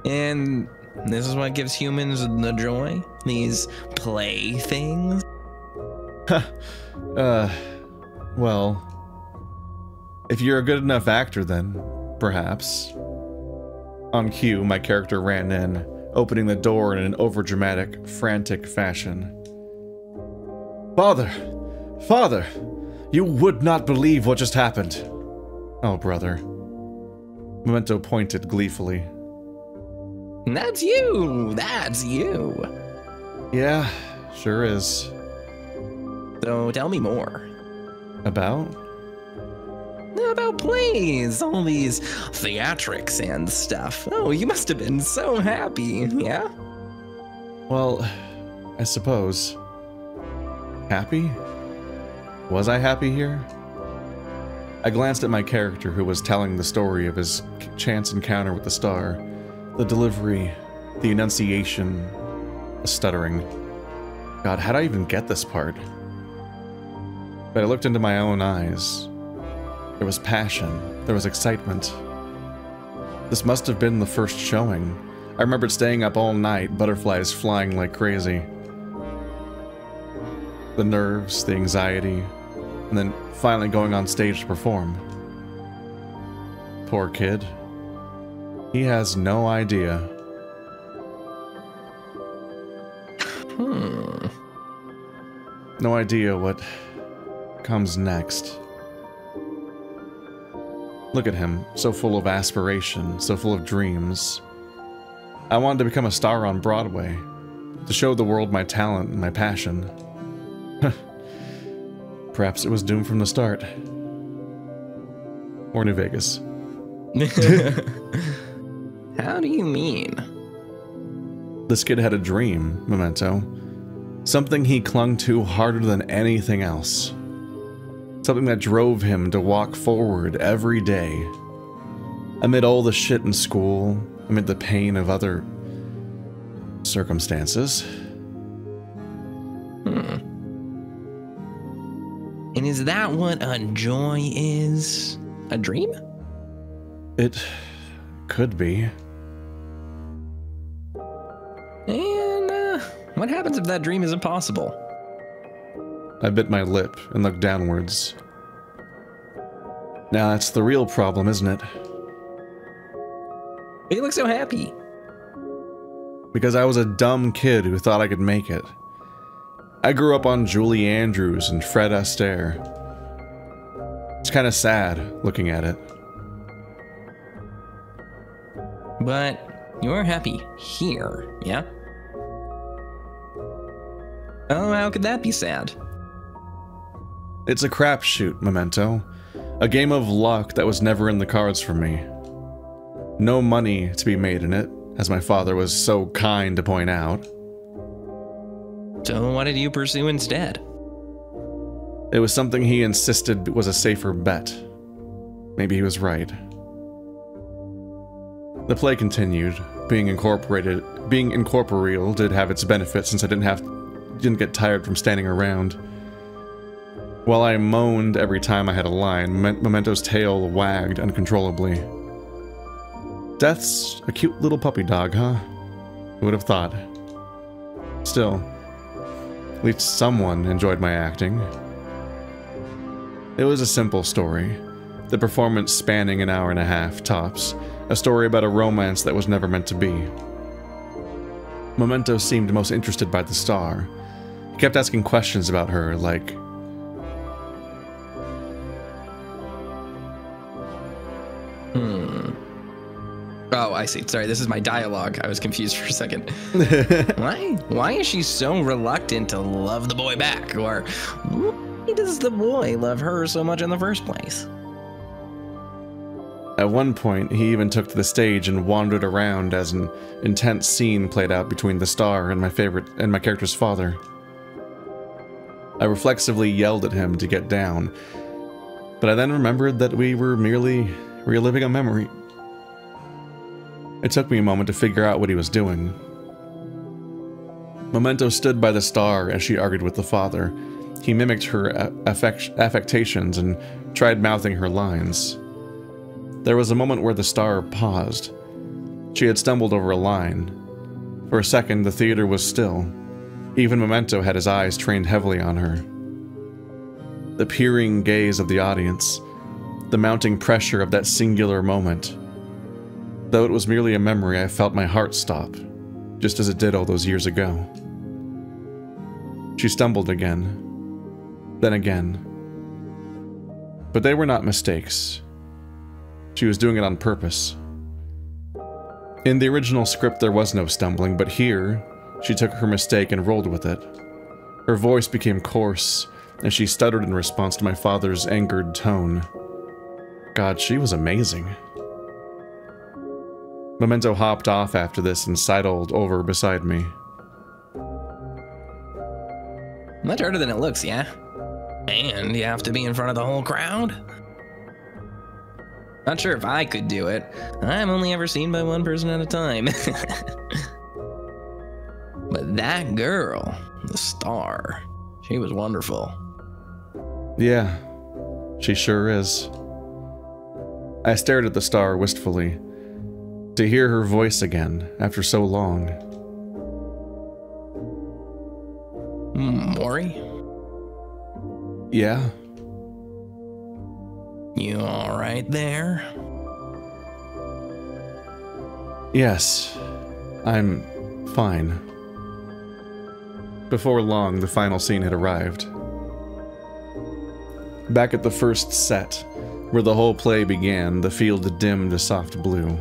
[SPEAKER 2] And this is what gives humans the joy? These playthings?
[SPEAKER 1] Well, if you're a good enough actor then, perhaps. On cue, my character ran in, opening the door in an overdramatic, frantic fashion. Father! Father! You would not believe what just happened! Oh, brother. Memento pointed gleefully.
[SPEAKER 2] That's you! That's you!
[SPEAKER 1] Yeah, sure is.
[SPEAKER 2] So tell me more.
[SPEAKER 1] About?
[SPEAKER 2] About plays, all these theatrics and stuff. Oh, you must have been so happy, yeah?
[SPEAKER 1] Well, I suppose. Happy? Was I happy here? I glanced at my character who was telling the story of his chance encounter with the star. The delivery, the enunciation, the stuttering. God, how'd I even get this part? But I looked into my own eyes. There was passion. There was excitement. This must have been the first showing. I remembered staying up all night, butterflies flying like crazy. The nerves, the anxiety, and then finally going on stage to perform. Poor kid. He has no idea. No idea what comes next. Look at him, so full of aspiration, so full of dreams. I wanted to become a star on Broadway, to show the world my talent and my passion. Perhaps it was doomed from the start. Or New Vegas.
[SPEAKER 2] How do you mean?
[SPEAKER 1] This kid had a dream, Memento. Something he clung to harder than anything else. Something that drove him to walk forward every day. Amid all the shit in school, amid the pain of other circumstances.
[SPEAKER 2] And is that what a joy is? A dream?
[SPEAKER 1] It could be.
[SPEAKER 2] And what happens if that dream is impossible?
[SPEAKER 1] I bit my lip and looked downwards. Now that's the real problem, isn't it?
[SPEAKER 2] You look so happy.
[SPEAKER 1] Because I was a dumb kid who thought I could make it. I grew up on Julie Andrews and Fred Astaire. It's kind of sad looking at it.
[SPEAKER 2] But You're happy here, yeah? Oh, how could that be sad?
[SPEAKER 1] It's a crapshoot, Memento. A game of luck that was never in the cards for me. No money to be made in it, as my father was so kind to point out.
[SPEAKER 2] So what did you pursue instead?
[SPEAKER 1] It was something he insisted was a safer bet. Maybe he was right. The play continued. Being incorporeal did have its benefits since I didn't get tired from standing around. While I moaned every time I had a line, Memento's tail wagged uncontrollably. Death's a cute little puppy dog, huh? Who would have thought? Still, at least someone enjoyed my acting. It was a simple story. The performance spanning an hour and a half, tops. A story about a romance that was never meant to be. Memento seemed most interested by the star. He kept asking questions about her, like...
[SPEAKER 2] Oh, I see. Sorry, this is my dialogue. I was confused for a second. Why is she so reluctant to love the boy back? Or why does the boy love her so much in the first place?
[SPEAKER 1] At one point, he even took to the stage and wandered around as an intense scene played out between the star and my character's father. I reflexively yelled at him to get down, but I then remembered that we were merely reliving a memory. It took me a moment to figure out what he was doing. Memento stood by the star as she argued with the father. He mimicked her affectations and tried mouthing her lines. There was a moment where the star paused. She had stumbled over a line. For a second, the theater was still. Even Memento had his eyes trained heavily on her. The peering gaze of the audience, the mounting pressure of that singular moment. Though it was merely a memory, I felt my heart stop, just as it did all those years ago. She stumbled again, then again. But they were not mistakes. She was doing it on purpose. In the original script, there was no stumbling, but here, she took her mistake and rolled with it. Her voice became coarse, and she stuttered in response to my father's angered tone. God, she was amazing. Memento hopped off after this and sidled over beside me.
[SPEAKER 2] Much harder than it looks, yeah? And you have to be in front of the whole crowd? Not sure if I could do it. I'm only ever seen by one person at a time. But that girl, the star, she was wonderful.
[SPEAKER 1] Yeah, she sure is. I stared at the star wistfully. To hear her voice again, after so long.
[SPEAKER 2] Mori?
[SPEAKER 1] Yeah?
[SPEAKER 2] You alright there?
[SPEAKER 1] Yes, I'm fine. Before long, the final scene had arrived. Back at the first set, where the whole play began, the field dimmed to soft blue.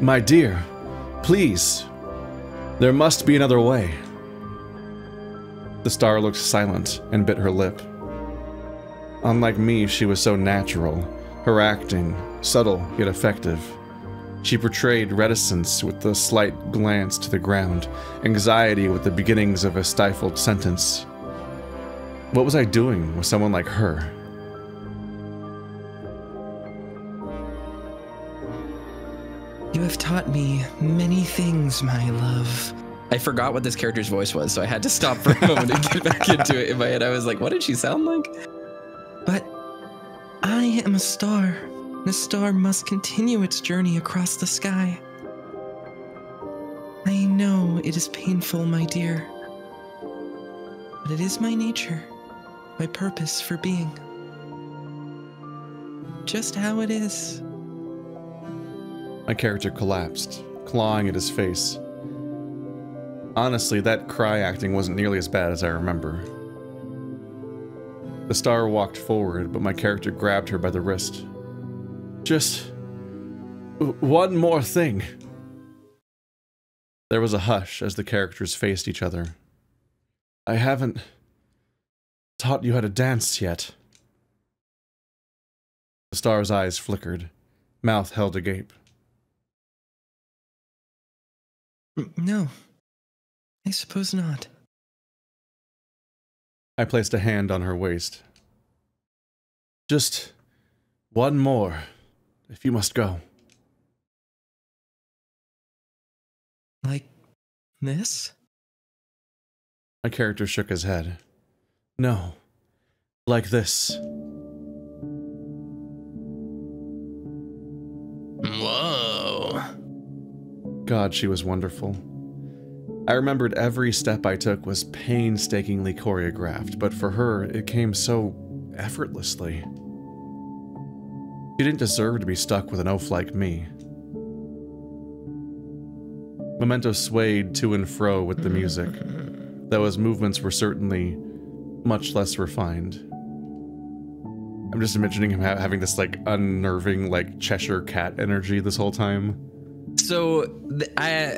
[SPEAKER 1] My dear, please. There must be another way. The star looked silent and bit her lip. Unlike me, she was so natural, her acting subtle yet effective. She portrayed reticence with a slight glance to the ground, anxiety with the beginnings of a stifled sentence. What was I doing with someone like her?
[SPEAKER 2] You have taught me many things, my love. I forgot what this character's voice was, so I had to stop for a moment and get back into it in my head. I was like, what did she sound like? But I am a star. The star must continue its journey across the sky. I know it is painful, my dear. But it is my nature, my purpose for being. Just how it is.
[SPEAKER 1] My character collapsed, clawing at his face. Honestly, that cry acting wasn't nearly as bad as I remember. The star walked forward, but my character grabbed her by the wrist. Just One more thing. There was a hush as the characters faced each other. I haven't taught you how to dance yet. The star's eyes flickered, mouth held agape.
[SPEAKER 2] No, I suppose not.
[SPEAKER 1] I placed a hand on her waist. Just one more, if you must go.
[SPEAKER 2] Like this?
[SPEAKER 1] My character shook his head. No, like this.
[SPEAKER 2] Whoa.
[SPEAKER 1] God, she was wonderful. I remembered every step I took was painstakingly choreographed, but for her, it came so effortlessly. She didn't deserve to be stuck with an oaf like me. Memento swayed to and fro with the music, though his movements were certainly much less refined. I'm just imagining him having this, like, unnerving, like, Cheshire Cat energy this whole time.
[SPEAKER 2] So,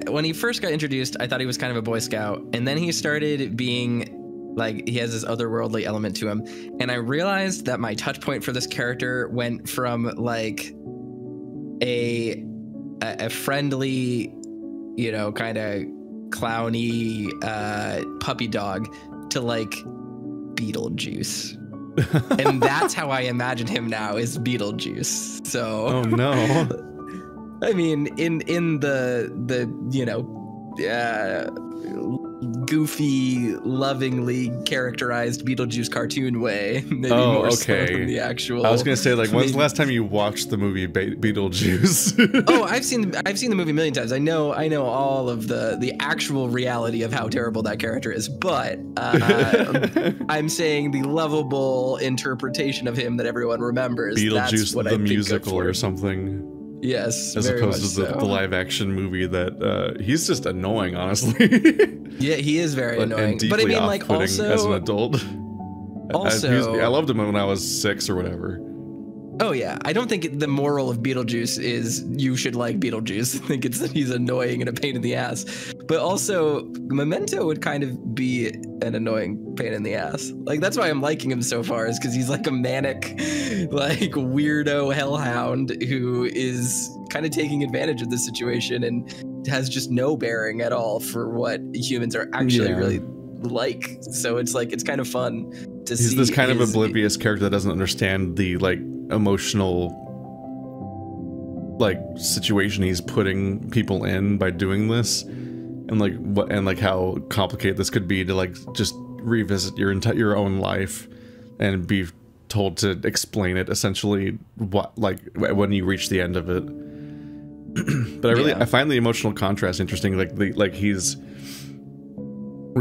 [SPEAKER 2] when he first got introduced, I thought he was kind of a Boy Scout, and then he started being, like, he has this otherworldly element to him, and I realized that my touch point for this character went from, like, a friendly, you know, kind of clowny puppy dog to, like, Beetlejuice. And that's how I imagine him now, is Beetlejuice. So,
[SPEAKER 1] oh no.
[SPEAKER 2] I mean, in the you know, goofy, lovingly characterized Beetlejuice cartoon way, maybe more so than the actual.
[SPEAKER 1] I was gonna say, like, when's the last time you watched the movie Beetlejuice?
[SPEAKER 2] Oh, I've seen the movie a million times. I know all of the actual reality of how terrible that character is, but I'm saying the lovable interpretation of him that everyone remembers.
[SPEAKER 1] Beetlejuice the musical or something.
[SPEAKER 2] Yes,
[SPEAKER 1] as opposed to the live action movie that he's just annoying, honestly.
[SPEAKER 2] Yeah, he is very annoying.
[SPEAKER 1] But I mean, like, also as an adult.
[SPEAKER 2] Also,
[SPEAKER 1] I loved him when I was 6 or whatever.
[SPEAKER 2] Oh yeah, I don't think the moral of Beetlejuice is you should like Beetlejuice. I think it's that he's annoying and a pain in the ass. But also, Memento would kind of be an annoying pain in the ass. Like, that's why I'm liking him so far, is because he's like a manic, like, weirdo hellhound who is kind of taking advantage of the situation and has just no bearing at all for what humans are actually really like. So it's like, it's kind of fun to see.
[SPEAKER 1] He's this kind of oblivious character that doesn't understand the, like, emotional, like, situation he's putting people in by doing this, and like what, and like how complicated this could be to, like, just revisit your own life and be told to explain it, essentially, what, like, when you reach the end of it. But I find the emotional contrast interesting. Like, we're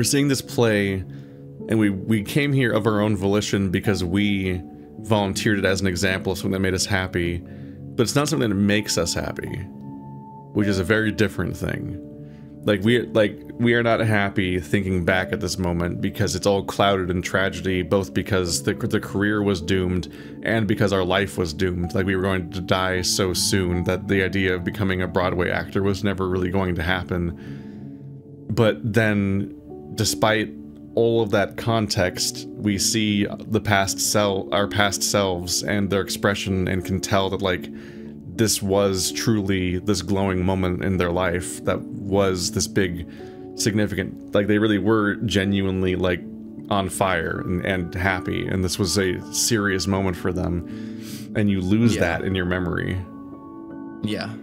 [SPEAKER 1] seeing this play, and we came here of our own volition because we volunteered it as an example of something that made us happy, but it's not something that makes us happy, which is a very different thing. Like, we are not happy thinking back at this moment because it's all clouded in tragedy, both because the career was doomed and because our life was doomed. Like, we were going to die so soon that the idea of becoming a Broadway actor was never really going to happen. But then, despite all of that context, we see our past selves and their expression, and can tell that, like, this was truly this glowing moment in their life that was this big, significant, like, they really were genuinely, like, on fire and happy, and this was a serious moment for them, and you lose that in your memory.
[SPEAKER 2] Yeah.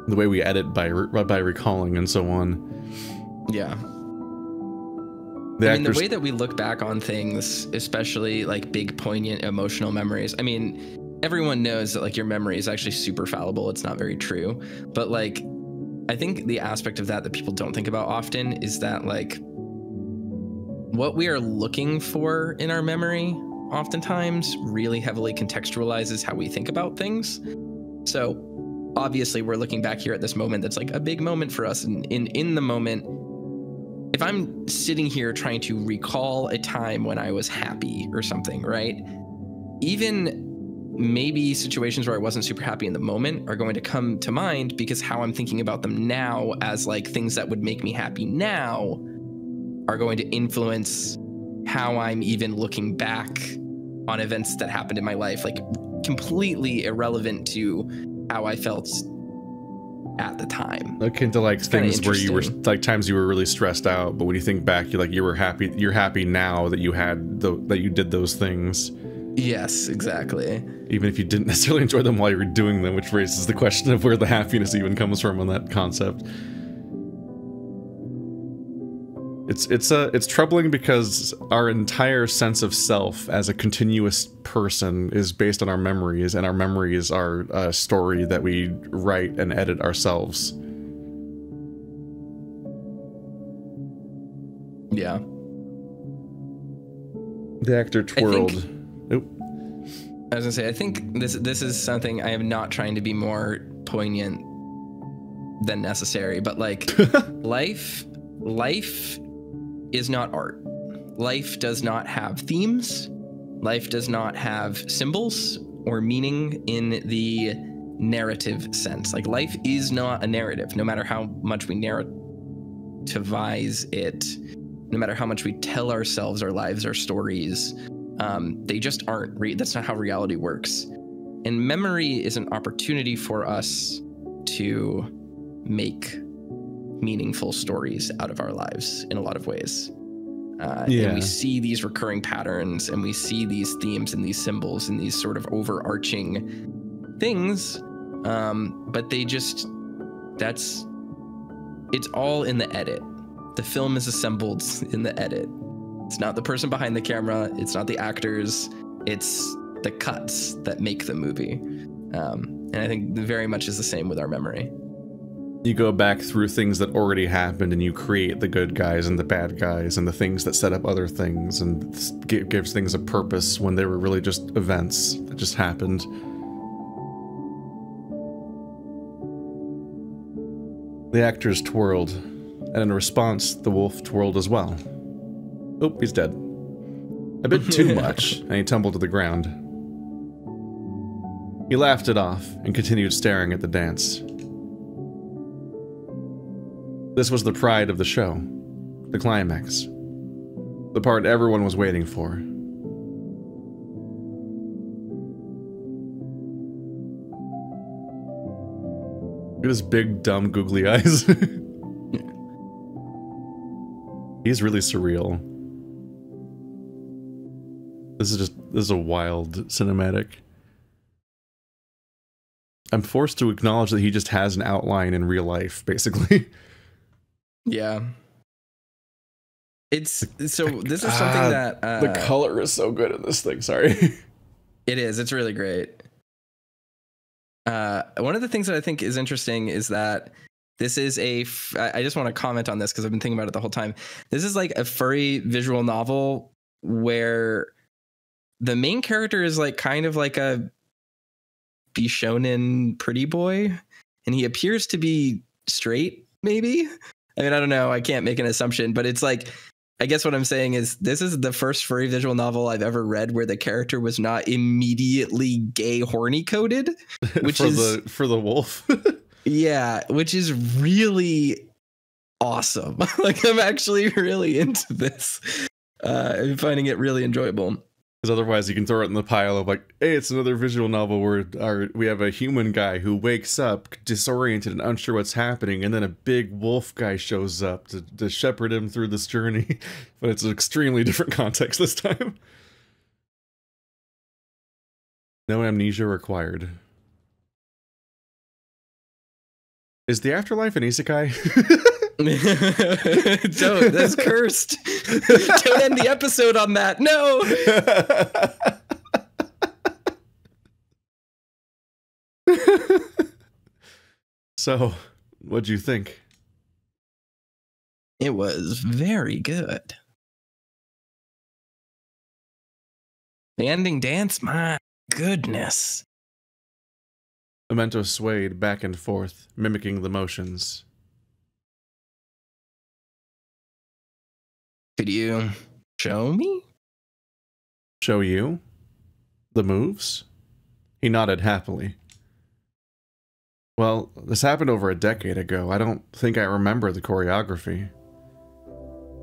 [SPEAKER 1] The way we edit by recalling and so on.
[SPEAKER 2] Yeah. I mean, the way that we look back on things, especially, like, big, poignant, emotional memories. I mean, everyone knows that, like, your memory is actually super fallible. It's not very true. But, like, I think the aspect of that people don't think about often is that, like, what we are looking for in our memory oftentimes really heavily contextualizes how we think about things. So, obviously, we're looking back here at this moment that's, like, a big moment for us. And in the moment, if I'm sitting here trying to recall a time when I was happy or something, right? Even maybe situations where I wasn't super happy in the moment are going to come to mind because how I'm thinking about them now as like things that would make me happy now are going to influence how I'm even looking back on events that happened in my life, like completely irrelevant to how I felt at the time.
[SPEAKER 1] Akin to like things where you were like times you were really stressed out, but when you think back, you're happy. You're happy now that you did those things.
[SPEAKER 2] Yes, exactly.
[SPEAKER 1] Even if you didn't necessarily enjoy them while you were doing them, which raises the question of where the happiness even comes from on that concept. It's troubling because our entire sense of self as a continuous person is based on our memories, and our memories are a story that we write and edit ourselves.
[SPEAKER 2] Yeah.
[SPEAKER 1] The actor twirled.
[SPEAKER 2] I was gonna say, I think this is something I am not trying to be more poignant than necessary, but like life is not art. Life does not have themes. Life does not have symbols or meaning in the narrative sense. Like life is not a narrative, no matter how much we narrativize it, no matter how much we tell ourselves our lives, our stories. They just aren't. That's not how reality works. And memory is an opportunity for us to make meaningful stories out of our lives in a lot of ways. And we see these recurring patterns, and we see these themes and these symbols and these sort of overarching things. But it's all in the edit. The film is assembled in the edit. It's not the person behind the camera. It's not the actors. It's the cuts that make the movie. And I think very much is the same with our memory.
[SPEAKER 1] You go back through things that already happened, and you create the good guys and the bad guys and the things that set up other things, and gives things a purpose when they were really just events that just happened. The actors twirled, and in response, the wolf twirled as well. Oh, he's dead. A bit too much, and he tumbled to the ground. He laughed it off and continued staring at the dance. This was the pride of the show, the climax, the part everyone was waiting for. Look at his big, dumb, googly eyes. He's really surreal. This is a wild cinematic. I'm forced to acknowledge that he just has an outline in real life, basically.
[SPEAKER 2] Yeah. This is something that
[SPEAKER 1] the color is so good in this thing. Sorry.
[SPEAKER 2] It is. It's really great. One of the things that I think is interesting is that this is I just want to comment on this because I've been thinking about it the whole time. This is like a furry visual novel where the main character is like kind of like a Bishonen pretty boy, and he appears to be straight, maybe. I mean, I don't know. I can't make an assumption, but it's like, I guess what I'm saying is this is the first furry visual novel I've ever read where the character was not immediately gay horny coded, which
[SPEAKER 1] for the wolf.
[SPEAKER 2] Yeah, which is really awesome. Like, I'm actually really into this. I'm finding it really enjoyable.
[SPEAKER 1] Because otherwise you can throw it in the pile of like, hey, it's another visual novel where we have a human guy who wakes up disoriented and unsure what's happening, and then a big wolf guy shows up to shepherd him through this journey. But it's an extremely different context this time. No amnesia required. Is the afterlife an isekai?
[SPEAKER 2] Don't, that's cursed. Don't end the episode on that. No.
[SPEAKER 1] So, what'd you think?
[SPEAKER 2] It was very good. The ending dance, my goodness.
[SPEAKER 1] Memento swayed back and forth, mimicking the motions.
[SPEAKER 2] Could you show me?
[SPEAKER 1] Show you? The moves? He nodded happily. Well, this happened over a decade ago. I don't think I remember the choreography.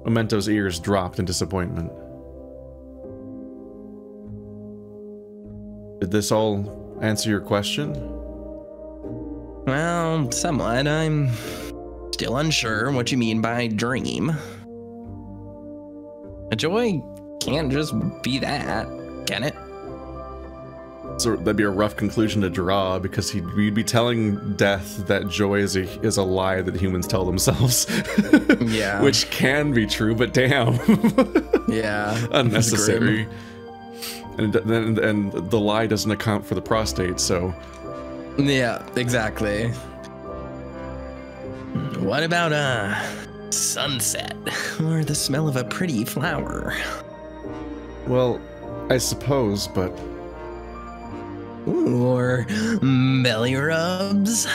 [SPEAKER 1] Memento's ears dropped in disappointment. Did this all answer your question?
[SPEAKER 2] Well, somewhat. I'm still unsure what you mean by dream. A joy can't just be that, can it?
[SPEAKER 1] So that'd be a rough conclusion to draw, because we'd be telling Death that joy is a lie that humans tell themselves.
[SPEAKER 2] Yeah.
[SPEAKER 1] Which can be true, but damn.
[SPEAKER 2] Yeah.
[SPEAKER 1] Unnecessary. And the lie doesn't account for the prostate, so...
[SPEAKER 2] Yeah, exactly. What about sunset, or the smell of a pretty flower?
[SPEAKER 1] Well, I suppose, but...
[SPEAKER 2] Ooh, or belly rubs?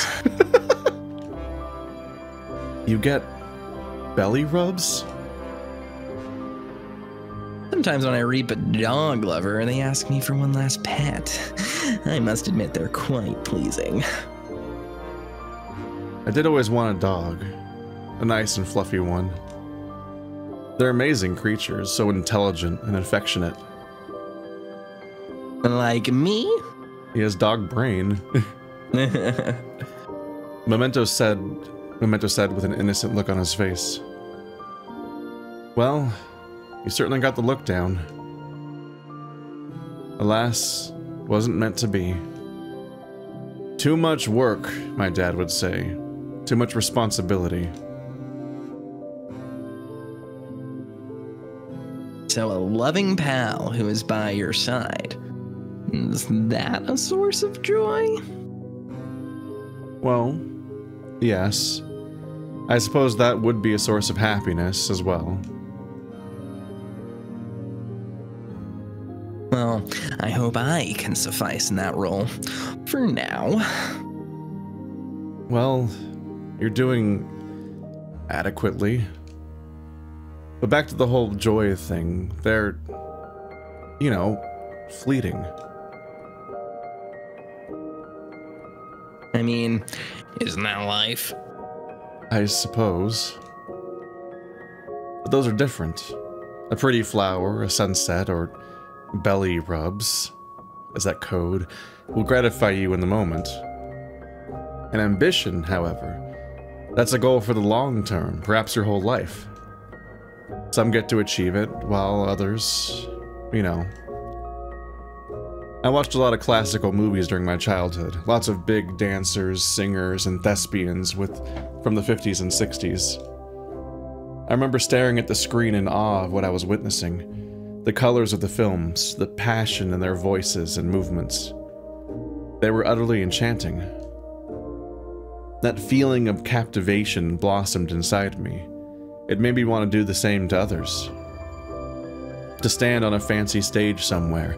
[SPEAKER 1] You get belly rubs?
[SPEAKER 2] Sometimes when I reap a dog lover, they ask me for one last pet. I must admit they're quite pleasing.
[SPEAKER 1] I did always want a dog. A nice and fluffy one. They're amazing creatures, so intelligent and affectionate.
[SPEAKER 2] Like me?
[SPEAKER 1] He has dog brain. Memento said with an innocent look on his face. Well, you certainly got the look down. Alas, wasn't meant to be. Too much work, my dad would say. Too much responsibility.
[SPEAKER 2] So a loving pal who is by your side. Is that a source of joy?
[SPEAKER 1] Well, yes. I suppose that would be a source of happiness as well.
[SPEAKER 2] Well, I hope I can suffice in that role. For now.
[SPEAKER 1] Well, you're doing adequately. But back to the whole joy thing. They're, you know, fleeting.
[SPEAKER 2] I mean, isn't that life?
[SPEAKER 1] I suppose. But those are different. A pretty flower, a sunset, or belly rubs, as that code, will gratify you in the moment. An ambition, however, that's a goal for the long term, perhaps your whole life. Some get to achieve it, while others, you know. I watched a lot of classical movies during my childhood. Lots of big dancers, singers, and thespians from the 50s and 60s. I remember staring at the screen in awe of what I was witnessing. The colors of the films, the passion in their voices and movements. They were utterly enchanting. That feeling of captivation blossomed inside me. It made me want to do the same to others. To stand on a fancy stage somewhere,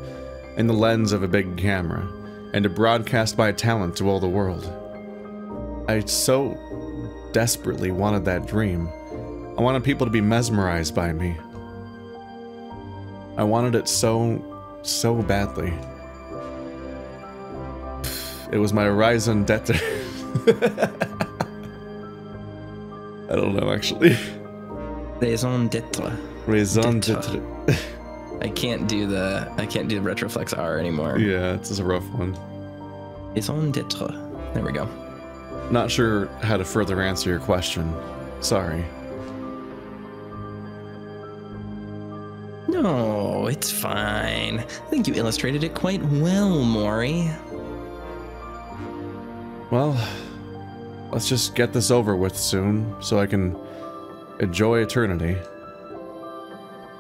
[SPEAKER 1] in the lens of a big camera, and to broadcast my talent to all the world. I so desperately wanted that dream. I wanted people to be mesmerized by me. I wanted it so badly. It was my raison d'etre. I don't know, actually.
[SPEAKER 2] Raison d'etre.
[SPEAKER 1] Raison d'etre.
[SPEAKER 2] I can't do the retroflex R anymore.
[SPEAKER 1] Yeah, it's a rough one.
[SPEAKER 2] Raison d'etre. There we go.
[SPEAKER 1] Not sure how to further answer your question. Sorry.
[SPEAKER 2] No, it's fine. I think you illustrated it quite well, Mori.
[SPEAKER 1] Well, let's just get this over with soon, so I can enjoy eternity.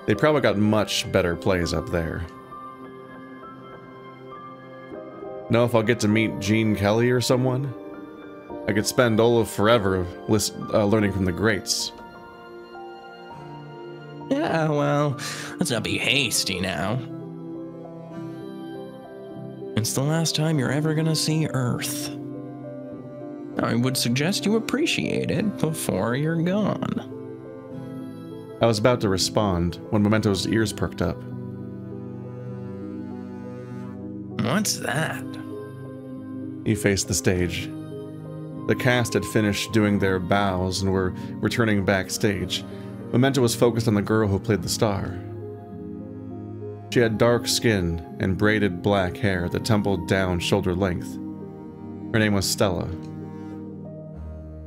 [SPEAKER 1] They probably got much better plays up there. Know if I'll get to meet Gene Kelly or someone? I could spend all of forever learning from the greats.
[SPEAKER 2] Yeah, well, let's not be hasty now. It's the last time you're ever gonna see Earth. I would suggest you appreciate it before you're gone.
[SPEAKER 1] I was about to respond when Memento's ears perked up.
[SPEAKER 2] What's that?
[SPEAKER 1] He faced the stage. The cast had finished doing their bows and were returning backstage. Memento was focused on the girl who played the star. She had dark skin and braided black hair that tumbled down shoulder length. Her name was Stella.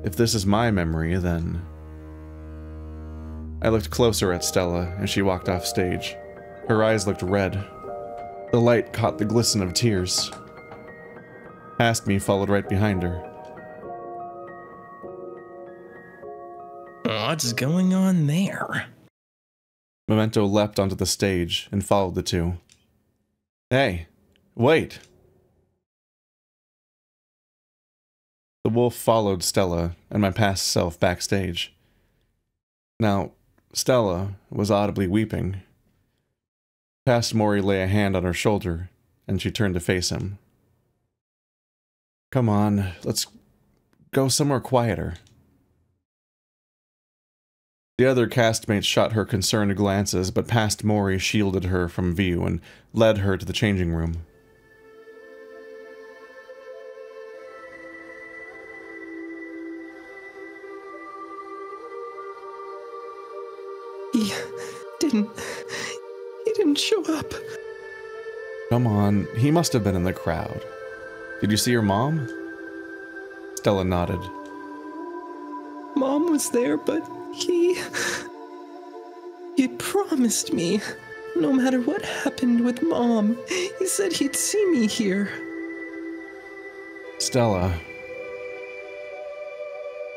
[SPEAKER 1] If this is my memory, then... I looked closer at Stella as she walked off stage. Her eyes looked red. The light caught the glisten of tears. Past me followed right behind her.
[SPEAKER 2] What's going on there?
[SPEAKER 1] Memento leapt onto the stage and followed the two. Hey, wait! The wolf followed Stella and my past self backstage. Now, Stella was audibly weeping. Past Mori lay a hand on her shoulder, and she turned to face him. Come on, let's go somewhere quieter. The other castmates shot her concerned glances, but past Mori shielded her from view and led her to the changing room.
[SPEAKER 2] He didn't show up.
[SPEAKER 1] Come on, he must have been in the crowd. Did you see your mom? Stella nodded.
[SPEAKER 2] Mom was there, but he promised me, no matter what happened with Mom, he said he'd see me here.
[SPEAKER 1] Stella.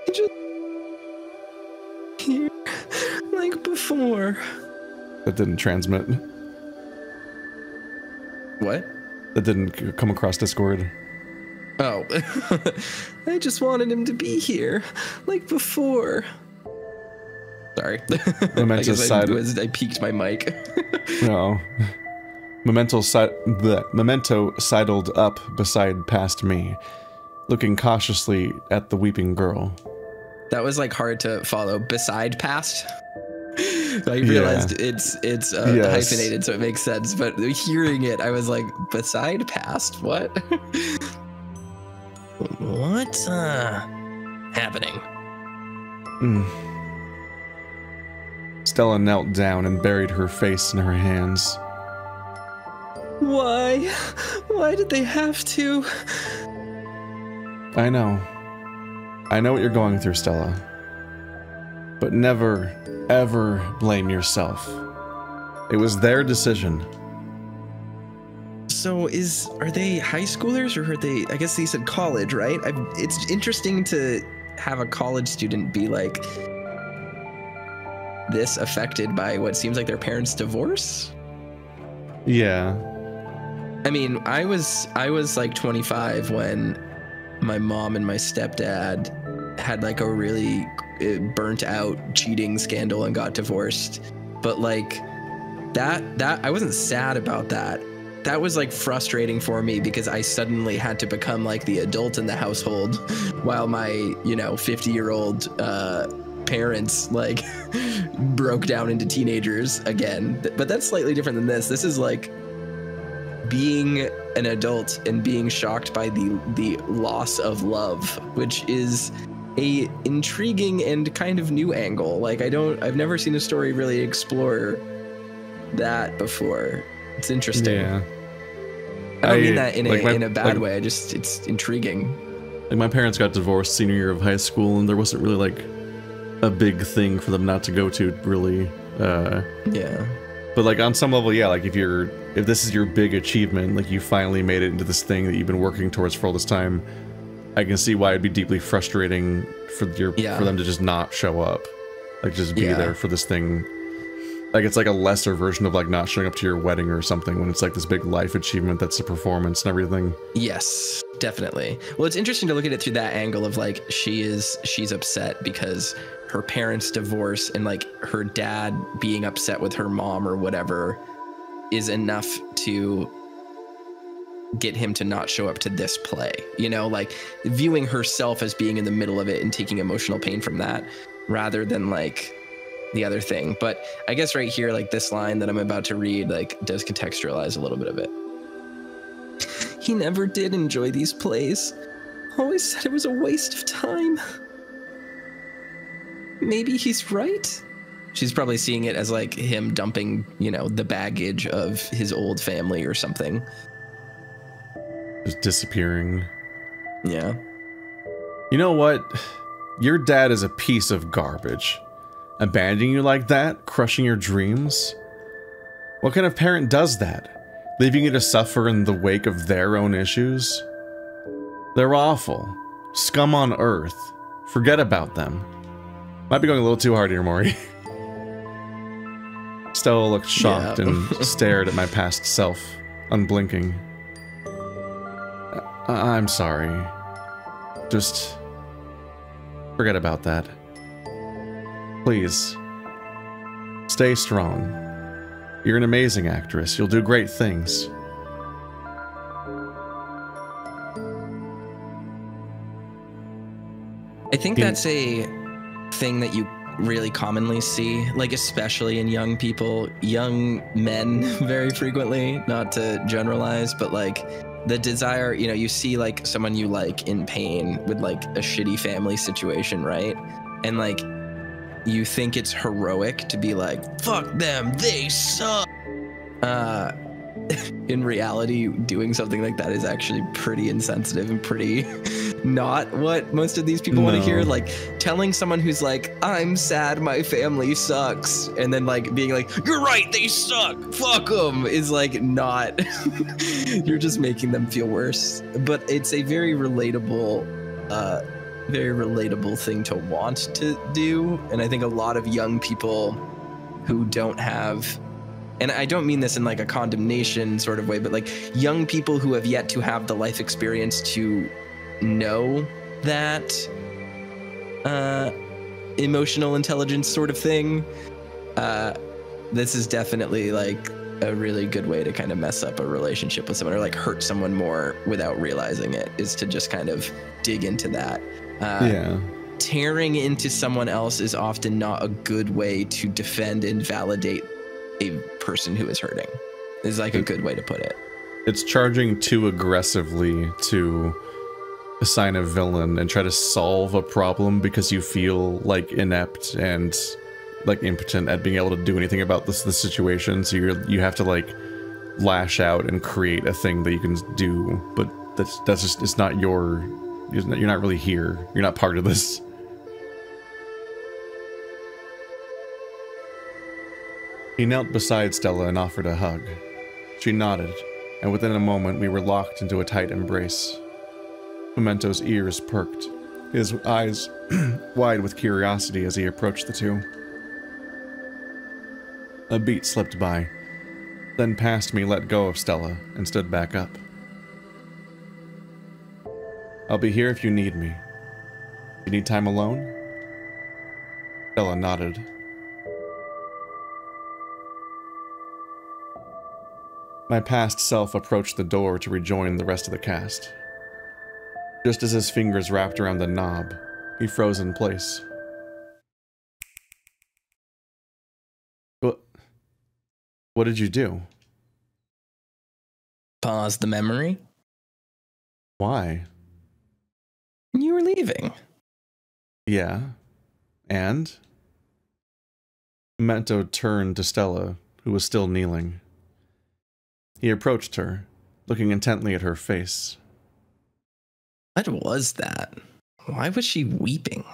[SPEAKER 2] Just here, like before.
[SPEAKER 1] That didn't transmit.
[SPEAKER 2] What?
[SPEAKER 1] That didn't come across Discord.
[SPEAKER 2] Oh. I just wanted him to be here, like before. Sorry. I peaked my mic.
[SPEAKER 1] No. Memento sidled up beside past me, looking cautiously at the weeping girl.
[SPEAKER 2] That was like hard to follow. Beside past? I realized it's hyphenated, so it makes sense. But hearing it, I was like, beside past? What? What's happening?
[SPEAKER 1] Stella knelt down and buried her face in her hands.
[SPEAKER 2] Why? Why did they have to?
[SPEAKER 1] I know. I know what you're going through, Stella. But never, ever blame yourself. It was their decision.
[SPEAKER 2] So are they high schoolers, or are they, I guess they said college, right? It's interesting to have a college student be like this affected by what seems like their parents' divorce.
[SPEAKER 1] Yeah.
[SPEAKER 2] I mean, I was like 25 when my mom and my stepdad had like a really burnt out cheating scandal and got divorced. But like that I wasn't sad about that. That was like frustrating for me because I suddenly had to become like the adult in the household while my, 50-year-old parents like broke down into teenagers again. But that's slightly different than this. This is like being an adult and being shocked by the loss of love, which is a intriguing and kind of new angle. Like I've never seen a story really explore that before. It's interesting.
[SPEAKER 1] Yeah.
[SPEAKER 2] I don't mean that in a bad way. It's intriguing.
[SPEAKER 1] Like my parents got divorced senior year of high school, and there wasn't really like a big thing for them not to go to, really.
[SPEAKER 2] Yeah.
[SPEAKER 1] But like on some level, yeah, like if this is your big achievement, like you finally made it into this thing that you've been working towards for all this time, I can see why it'd be deeply frustrating for them to just not show up. Like just be there for this thing. Like it's like a lesser version of like not showing up to your wedding or something when it's like this big life achievement that's a performance and everything.
[SPEAKER 2] Yes, definitely. Well, it's interesting to look at it through that angle of like she's upset because her parents divorce and like her dad being upset with her mom or whatever is enough to get him to not show up to this play, like viewing herself as being in the middle of it and taking emotional pain from that rather than like the other thing. But I guess right here, like this line that I'm about to read, like does contextualize a little bit of it. He never did enjoy these plays. Always said it was a waste of time. Maybe he's right? She's probably seeing it as like him dumping, you know, the baggage of his old family or something.
[SPEAKER 1] Just disappearing.
[SPEAKER 2] Yeah.
[SPEAKER 1] You know what? Your dad is a piece of garbage. Abandoning you like that? Crushing your dreams? What kind of parent does that? Leaving you to suffer in the wake of their own issues? They're awful. Scum on earth. Forget about them. Might be going a little too hard here, Mori. Stella looked shocked and stared at my past self, unblinking. I'm sorry. Just forget about that. Please. Stay strong. You're an amazing actress. You'll do great things.
[SPEAKER 2] I think that's a thing that you really commonly see, like especially in young people, young men very frequently, not to generalize, but like the desire, you know, you see like someone you like in pain with like a shitty family situation, right? And like you think it's heroic to be like, fuck them, they suck. In reality, doing something like that is actually pretty insensitive and pretty not what most of these people want to hear. Like telling someone who's like, I'm sad, my family sucks, and then like being like, you're right, they suck, fuck them, is like not, you're just making them feel worse. But it's a very relatable thing to want to do. And I think a lot of young people who don't have, and I don't mean this in like a condemnation sort of way, but like young people who have yet to have the life experience to know that emotional intelligence sort of thing, this is definitely like a really good way to kind of mess up a relationship with someone or like hurt someone more without realizing it, is to just kind of dig into that. Tearing into someone else is often not a good way to defend and validate a person who is hurting, is like a good way to put it.
[SPEAKER 1] It's charging too aggressively to assign a villain and try to solve a problem because you feel like inept and like impotent at being able to do anything about the situation. So you have to like lash out and create a thing that you can do, but that's just, it's not you're not really here. You're not part of this. He knelt beside Stella and offered a hug. She nodded, and within a moment we were locked into a tight embrace. Memento's ears perked, his eyes wide with curiosity as he approached the two. A beat slipped by, then past me let go of Stella and stood back up. I'll be here if you need me. You need time alone? Stella nodded. My past self approached the door to rejoin the rest of the cast. Just as his fingers wrapped around the knob, he froze in place. What did you do?
[SPEAKER 2] Pause the memory.
[SPEAKER 1] Why?
[SPEAKER 2] You were leaving.
[SPEAKER 1] Yeah. And? Memento turned to Stella, who was still kneeling. He approached her, looking intently at her face.
[SPEAKER 2] What was that? Why was she weeping?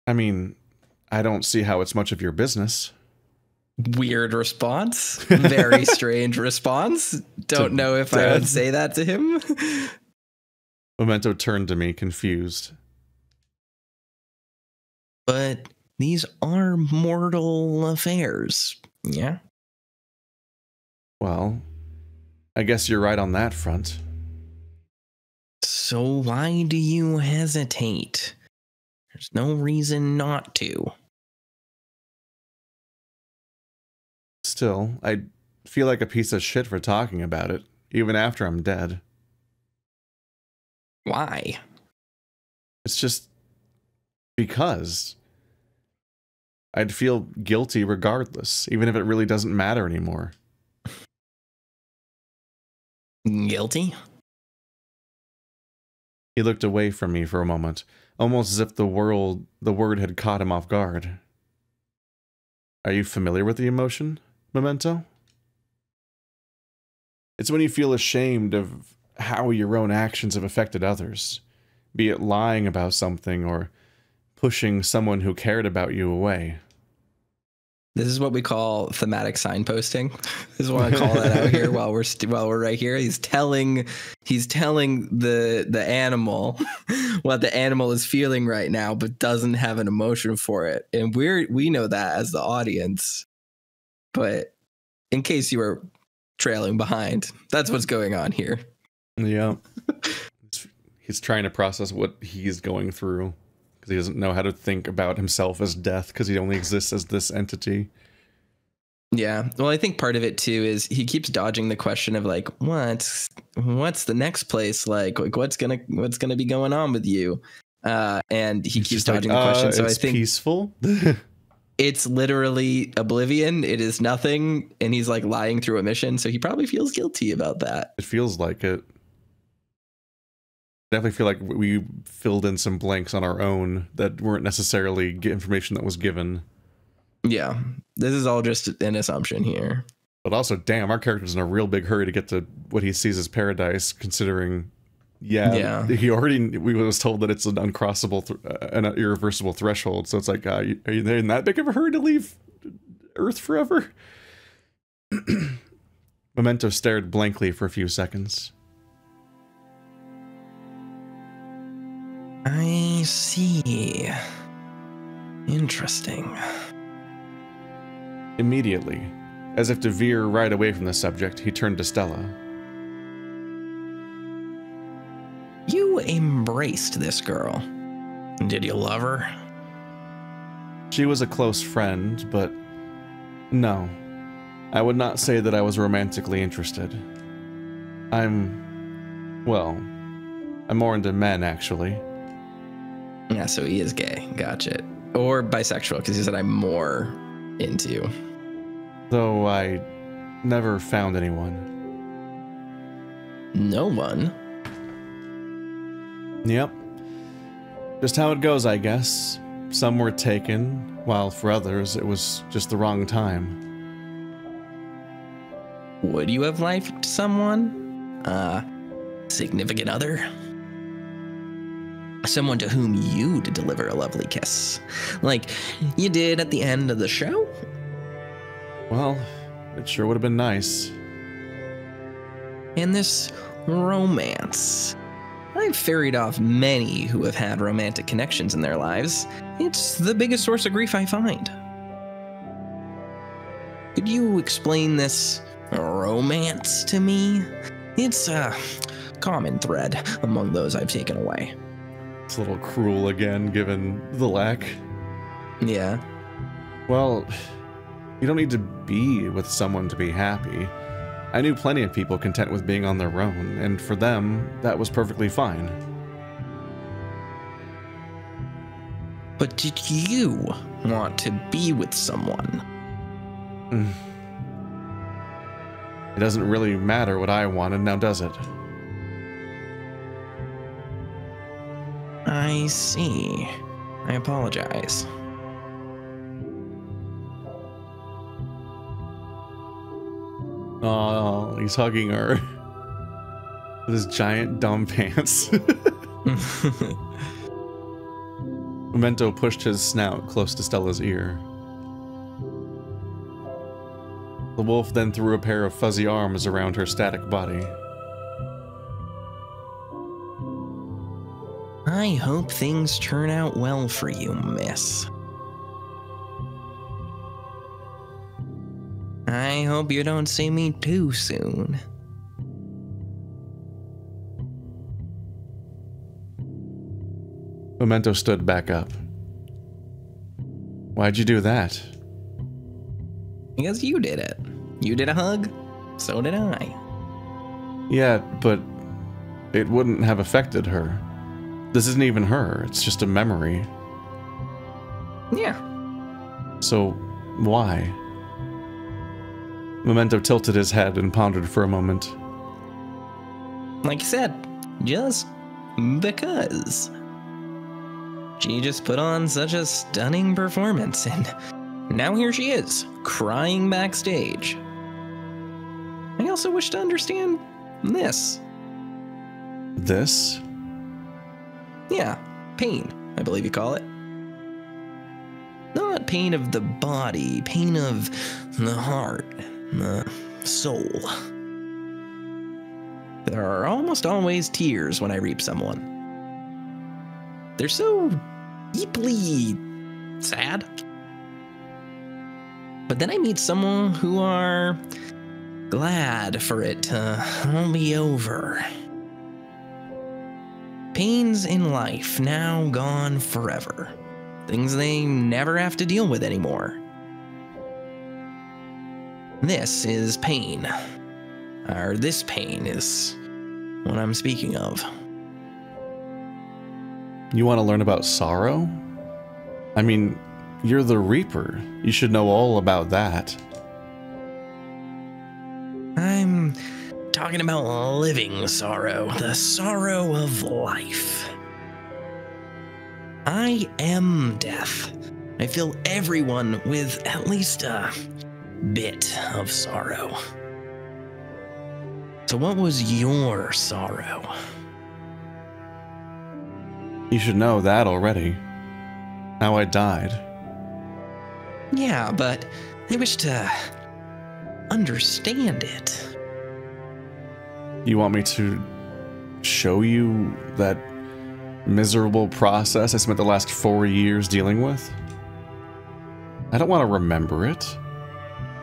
[SPEAKER 1] I mean, I don't see how it's much of your business.
[SPEAKER 2] Weird response. Very strange response. Don't know if I would say that to him.
[SPEAKER 1] Memento turned to me, confused.
[SPEAKER 2] But these are mortal affairs, yeah?
[SPEAKER 1] Well, I guess you're right on that front.
[SPEAKER 2] So why do you hesitate? There's no reason not to.
[SPEAKER 1] Still, I feel like a piece of shit for talking about it, even after I'm dead.
[SPEAKER 2] Why?
[SPEAKER 1] It's just because I'd feel guilty regardless, even if it really doesn't matter anymore.
[SPEAKER 2] Guilty?
[SPEAKER 1] He looked away from me for a moment, almost as if the word had caught him off guard. Are you familiar with the emotion, Memento? It's when you feel ashamed of how your own actions have affected others, be it lying about something or pushing someone who cared about you away.
[SPEAKER 2] This is what we call thematic signposting. This is what I call that out here while we're right here. He's telling the animal what the animal is feeling right now, but doesn't have an emotion for it. And we know that as the audience. But in case you were trailing behind, that's what's going on here.
[SPEAKER 1] Yeah. He's trying to process what he's going through. He doesn't know how to think about himself as death because he only exists as this entity.
[SPEAKER 2] Yeah. Well, I think part of it too is he keeps dodging the question of like, what's the next place like what's gonna be going on with you? And he keeps dodging the question. So I think
[SPEAKER 1] peaceful.
[SPEAKER 2] It's literally oblivion. It is nothing, and he's like lying through a mission. So he probably feels guilty about that.
[SPEAKER 1] It feels like it. Definitely feel like we filled in some blanks on our own that weren't necessarily information that was given.
[SPEAKER 2] Yeah, this is all just an assumption here.
[SPEAKER 1] But also, damn, our character's in a real big hurry to get to what he sees as paradise, considering, we was told that it's an uncrossable, an irreversible threshold. So it's like, are you in that big of a hurry to leave Earth forever? Memento stared blankly for a few seconds.
[SPEAKER 2] I see. Interesting.
[SPEAKER 1] Immediately, as if to veer right away from the subject, he turned to Stella.
[SPEAKER 2] You embraced this girl. Did you love her?
[SPEAKER 1] She was a close friend, but no. I would not say that I was romantically interested. I'm more into men, actually.
[SPEAKER 2] Yeah, so he is gay. Gotcha. Or bisexual, because he said I'm more into.
[SPEAKER 1] Though I never found anyone.
[SPEAKER 2] No one?
[SPEAKER 1] Yep. Just how it goes, I guess. Some were taken, while for others it was just the wrong time.
[SPEAKER 2] Would you have liked someone? Significant other? Someone to whom you'd deliver a lovely kiss. Like you did at the end of the show?
[SPEAKER 1] Well, it sure would have been nice.
[SPEAKER 2] And this romance. I've ferried off many who have had romantic connections in their lives. It's the biggest source of grief I find. Could you explain this romance to me? It's a common thread among those I've taken away.
[SPEAKER 1] It's a little cruel again, given the lack.
[SPEAKER 2] Yeah.
[SPEAKER 1] Well, you don't need to be with someone to be happy. I knew plenty of people content with being on their own, and for them, that was perfectly fine.
[SPEAKER 2] But did you want to be with someone?
[SPEAKER 1] It doesn't really matter what I wanted, now does it?
[SPEAKER 2] I see. I apologize.
[SPEAKER 1] Oh, he's hugging her with his giant dumb pants. Memento pushed his snout close to Stella's ear. The wolf then threw a pair of fuzzy arms around her static body.
[SPEAKER 2] I hope things turn out well for you, miss. I hope you don't see me too soon.
[SPEAKER 1] Memento stood back up. Why'd you do that?
[SPEAKER 2] Because you did it. You did a hug, so did I.
[SPEAKER 1] Yeah, but it wouldn't have affected her. This isn't even her, it's just a memory.
[SPEAKER 2] Yeah.
[SPEAKER 1] So, why? Memento tilted his head and pondered for a moment.
[SPEAKER 2] Like you said, just because. She just put on such a stunning performance, and now here she is, crying backstage. I also wish to understand this.
[SPEAKER 1] This?
[SPEAKER 2] Yeah, pain, I believe you call it. Not pain of the body, pain of the heart, the soul. There are almost always tears when I reap someone. They're so deeply sad. But then I meet someone who are glad for it to all be over. Pains in life now gone forever. Things they never have to deal with anymore. This is pain. Or this pain is what I'm speaking of.
[SPEAKER 1] You want to learn about sorrow? I mean, you're the Reaper. You should know all about that.
[SPEAKER 2] I'm talking about living sorrow, the sorrow of life. I am death. I fill everyone with at least a bit of sorrow. So what was your sorrow?
[SPEAKER 1] You should know that already. How I died.
[SPEAKER 2] Yeah, but I wish to understand it.
[SPEAKER 1] You want me to show you that miserable process I spent the last 4 years dealing with? I don't want to remember it.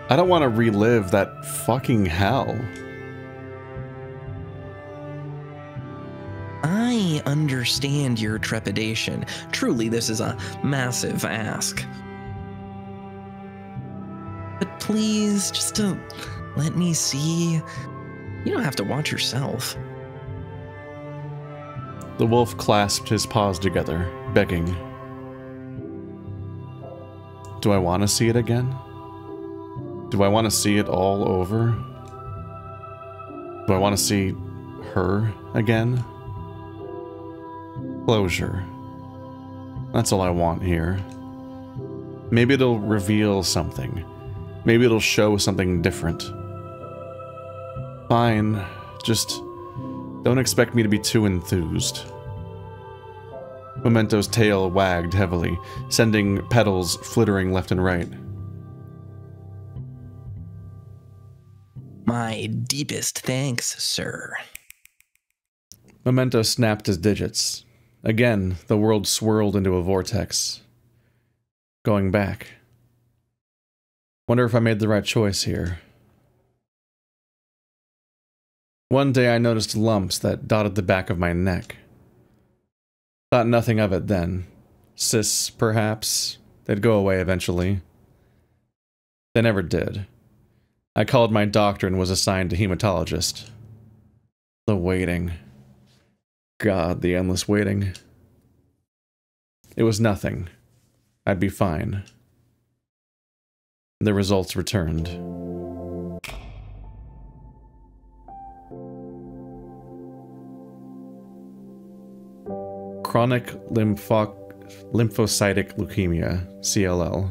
[SPEAKER 1] I don't want to relive that fucking hell.
[SPEAKER 2] I understand your trepidation. Truly, this is a massive ask. But please, just to let me see. You don't have to watch yourself.
[SPEAKER 1] The wolf clasped his paws together, begging. Do I want to see it again? Do I want to see it all over? Do I want to see her again? Closure. That's all I want here. Maybe it'll reveal something. Maybe it'll show something different. Fine, just don't expect me to be too enthused. Memento's tail wagged heavily, sending petals flittering left and right.
[SPEAKER 2] My deepest thanks, sir.
[SPEAKER 1] Memento snapped his digits. Again, the world swirled into a vortex. Going back. Wonder if I made the right choice here. One day I noticed lumps that dotted the back of my neck. Thought nothing of it then. Cysts, perhaps. They'd go away eventually. They never did. I called my doctor and was assigned a hematologist. The waiting. God, the endless waiting. It was nothing. I'd be fine. The results returned. Chronic lymphocytic leukemia, CLL.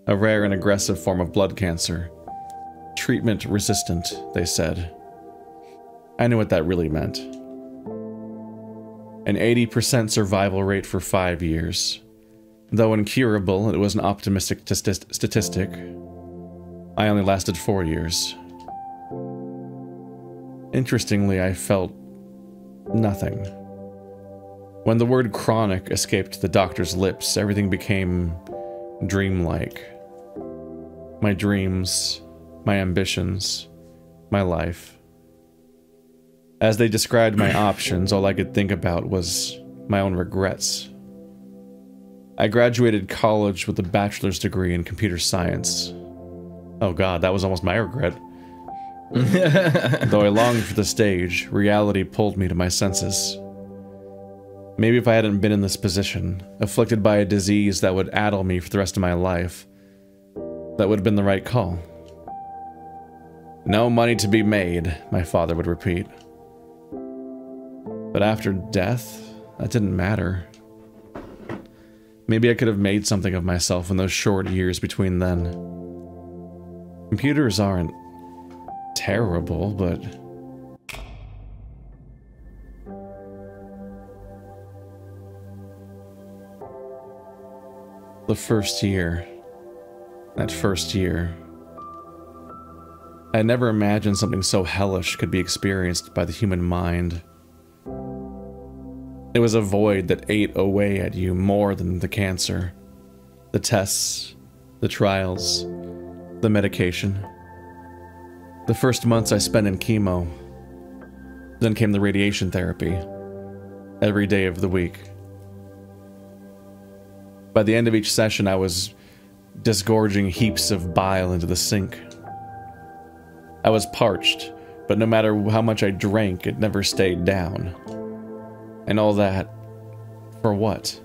[SPEAKER 1] A rare and aggressive form of blood cancer. Treatment resistant, they said. I knew what that really meant. An 80% survival rate for 5 years. Though incurable, it was an optimistic statistic. I only lasted 4 years. Interestingly, I felt nothing. When the word chronic escaped the doctor's lips, everything became dreamlike. My dreams, my ambitions, my life. As they described my options, all I could think about was my own regrets. I graduated college with a bachelor's degree in computer science. Oh god, that was almost my regret. Though I longed for the stage, reality pulled me to my senses. Maybe if I hadn't been in this position, afflicted by a disease that would addle me for the rest of my life, that would have been the right call. No money to be made, my father would repeat. But after death, that didn't matter. Maybe I could have made something of myself in those short years between then. Computers aren't terrible, but... The first year. That first year. I never imagined something so hellish could be experienced by the human mind. It was a void that ate away at you more than the cancer, the tests, the trials, the medication. The first months I spent in chemo. Then came the radiation therapy, every day of the week. By the end of each session, I was disgorging heaps of bile into the sink. I was parched, but no matter how much I drank, it never stayed down. And all that, for what?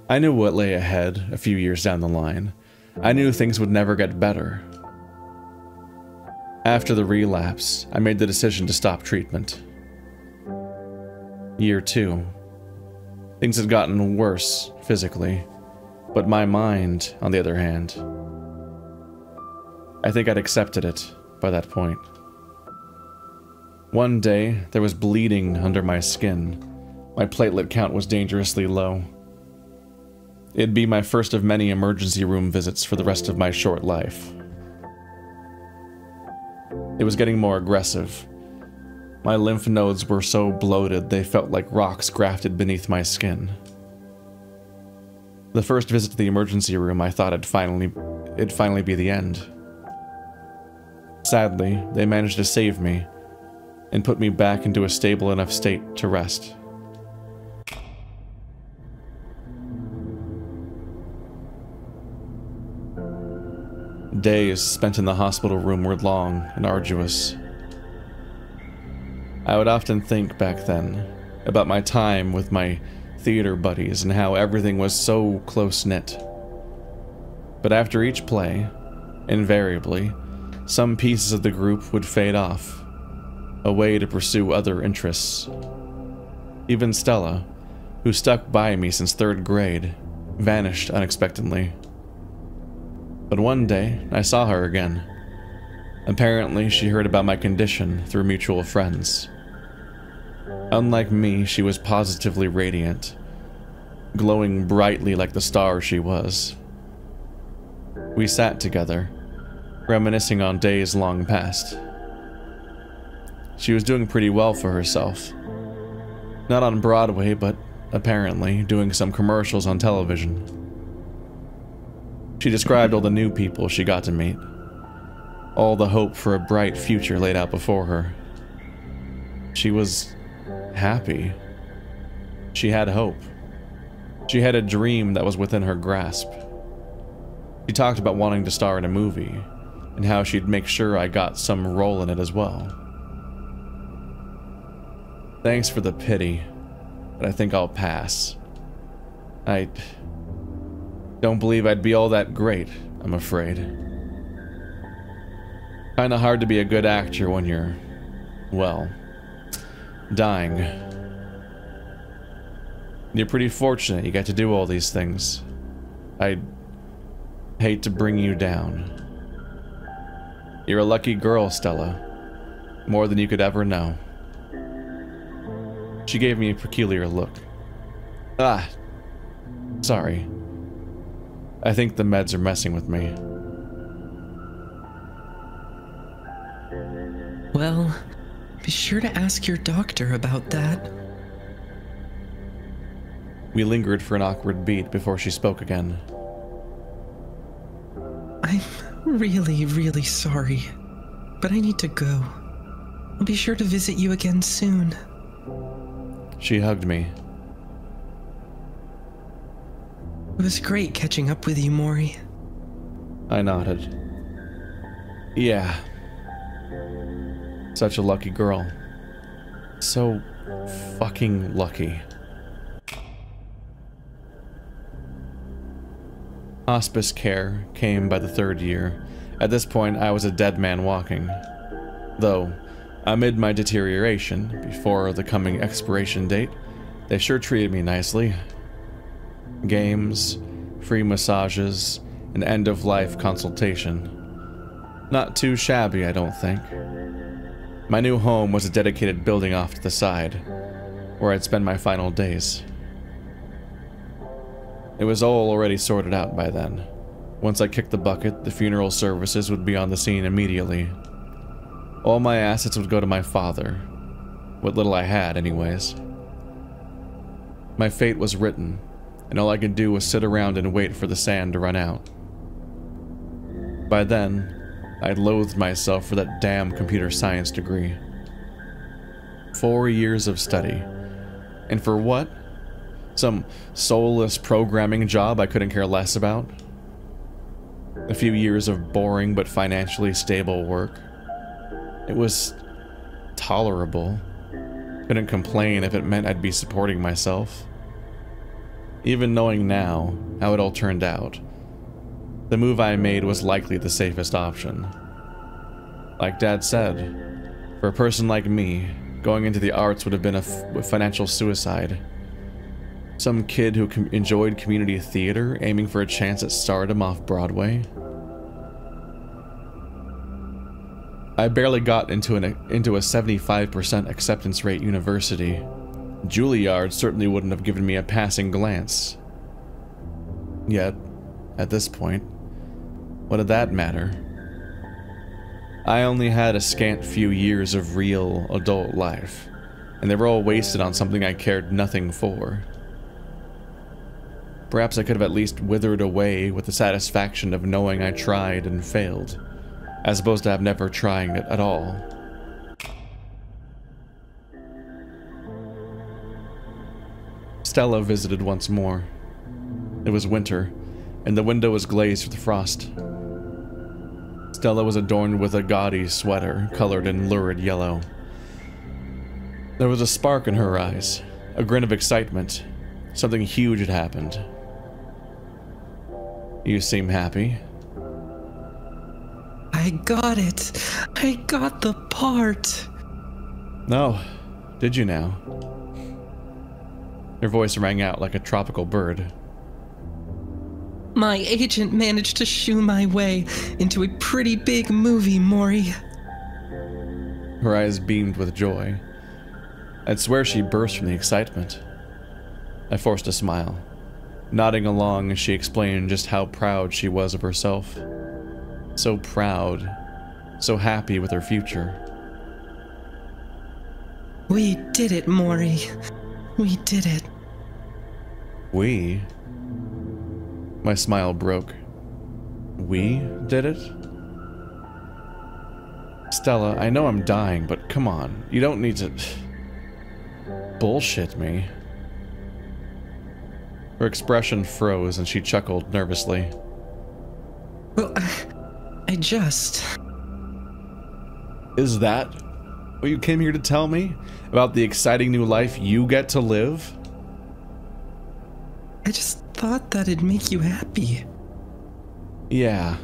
[SPEAKER 1] I knew what lay ahead a few years down the line. I knew things would never get better. After the relapse, I made the decision to stop treatment. Year 2. Things had gotten worse physically, but my mind, on the other hand, I think I'd accepted it by that point. One day, there was bleeding under my skin. My platelet count was dangerously low. It'd be my first of many emergency room visits for the rest of my short life. It was getting more aggressive. My lymph nodes were so bloated they felt like rocks grafted beneath my skin. The first visit to the emergency room, I thought it'd finally be the end. Sadly, they managed to save me and put me back into a stable enough state to rest. Days spent in the hospital room were long and arduous. I would often think back then about my time with my theater buddies and how everything was so close-knit. But after each play, invariably, some pieces of the group would fade off, away to pursue other interests. Even Stella, who stuck by me since 3rd grade, vanished unexpectedly. But one day, I saw her again. Apparently, she heard about my condition through mutual friends. Unlike me, she was positively radiant, glowing brightly like the star she was. We sat together, reminiscing on days long past. She was doing pretty well for herself. Not on Broadway, but apparently doing some commercials on television. She described all the new people she got to meet, all the hope for a bright future laid out before her. She was happy. She had hope. She had a dream that was within her grasp. She talked about wanting to star in a movie, and how she'd make sure I got some role in it as well. Thanks for the pity, but I think I'll pass. I don't believe I'd be all that great, I'm afraid. Kinda hard to be a good actor when you're, well, dying. You're pretty fortunate you get to do all these things. I'd hate to bring you down. You're a lucky girl, Stella. More than you could ever know. She gave me a peculiar look. Ah, sorry. I think the meds are messing with me.
[SPEAKER 2] Well, be sure to ask your doctor about that.
[SPEAKER 1] We lingered for an awkward beat before she spoke again.
[SPEAKER 2] I'm really, really sorry, but I need to go. I'll be sure to visit you again soon.
[SPEAKER 1] She hugged me.
[SPEAKER 2] It was great catching up with you, Mori.
[SPEAKER 1] I nodded. Yeah. Such a lucky girl. So fucking lucky. Hospice care came by the 3rd year, At this point, I was a dead man walking. Though, amid my deterioration, before the coming expiration date, they sure treated me nicely. Games, free massages, an end-of-life consultation. Not too shabby, I don't think. My new home was a dedicated building off to the side, where I'd spend my final days. It was all already sorted out by then. Once I kicked the bucket, the funeral services would be on the scene immediately. All my assets would go to my father. What little I had, anyways. My fate was written, and all I could do was sit around and wait for the sand to run out. By then, I'd loathed myself for that damn computer science degree. 4 years of study. And for what? Some soulless programming job I couldn't care less about? A few years of boring but financially stable work. It was tolerable. Couldn't complain if it meant I'd be supporting myself. Even knowing now how it all turned out, the move I made was likely the safest option. Like Dad said, for a person like me, going into the arts would have been a financial suicide. Some kid who enjoyed community theater aiming for a chance at stardom off Broadway. I barely got into a 75% acceptance rate university. Juilliard certainly wouldn't have given me a passing glance. Yet, at this point, what did that matter? I only had a scant few years of real adult life, and they were all wasted on something I cared nothing for. Perhaps I could have at least withered away with the satisfaction of knowing I tried and failed, as opposed to have never trying it at all. Stella visited once more. It was winter, and the window was glazed with frost. Stella was adorned with a gaudy sweater colored in lurid yellow. There was a spark in her eyes, a grin of excitement. Something huge had happened. You seem happy.
[SPEAKER 2] I got it. I got the part.
[SPEAKER 1] No, did you now? Her voice rang out like a tropical bird.
[SPEAKER 2] My agent managed to shoo my way into a pretty big movie, Mori.
[SPEAKER 1] Her eyes beamed with joy. I'd swear she burst from the excitement. I forced a smile, nodding along as she explained just how proud she was of herself. So proud, so happy with her future.
[SPEAKER 2] We did it, Mori. We did it.
[SPEAKER 1] We? My smile broke. We did it? Stella, I know I'm dying, but come on. You don't need to bullshit me. Her expression froze and she chuckled nervously.
[SPEAKER 2] Well, I just...
[SPEAKER 1] Is that what you came here to tell me? About the exciting new life you get to live?
[SPEAKER 2] I just thought that'd make you happy.
[SPEAKER 1] Yeah.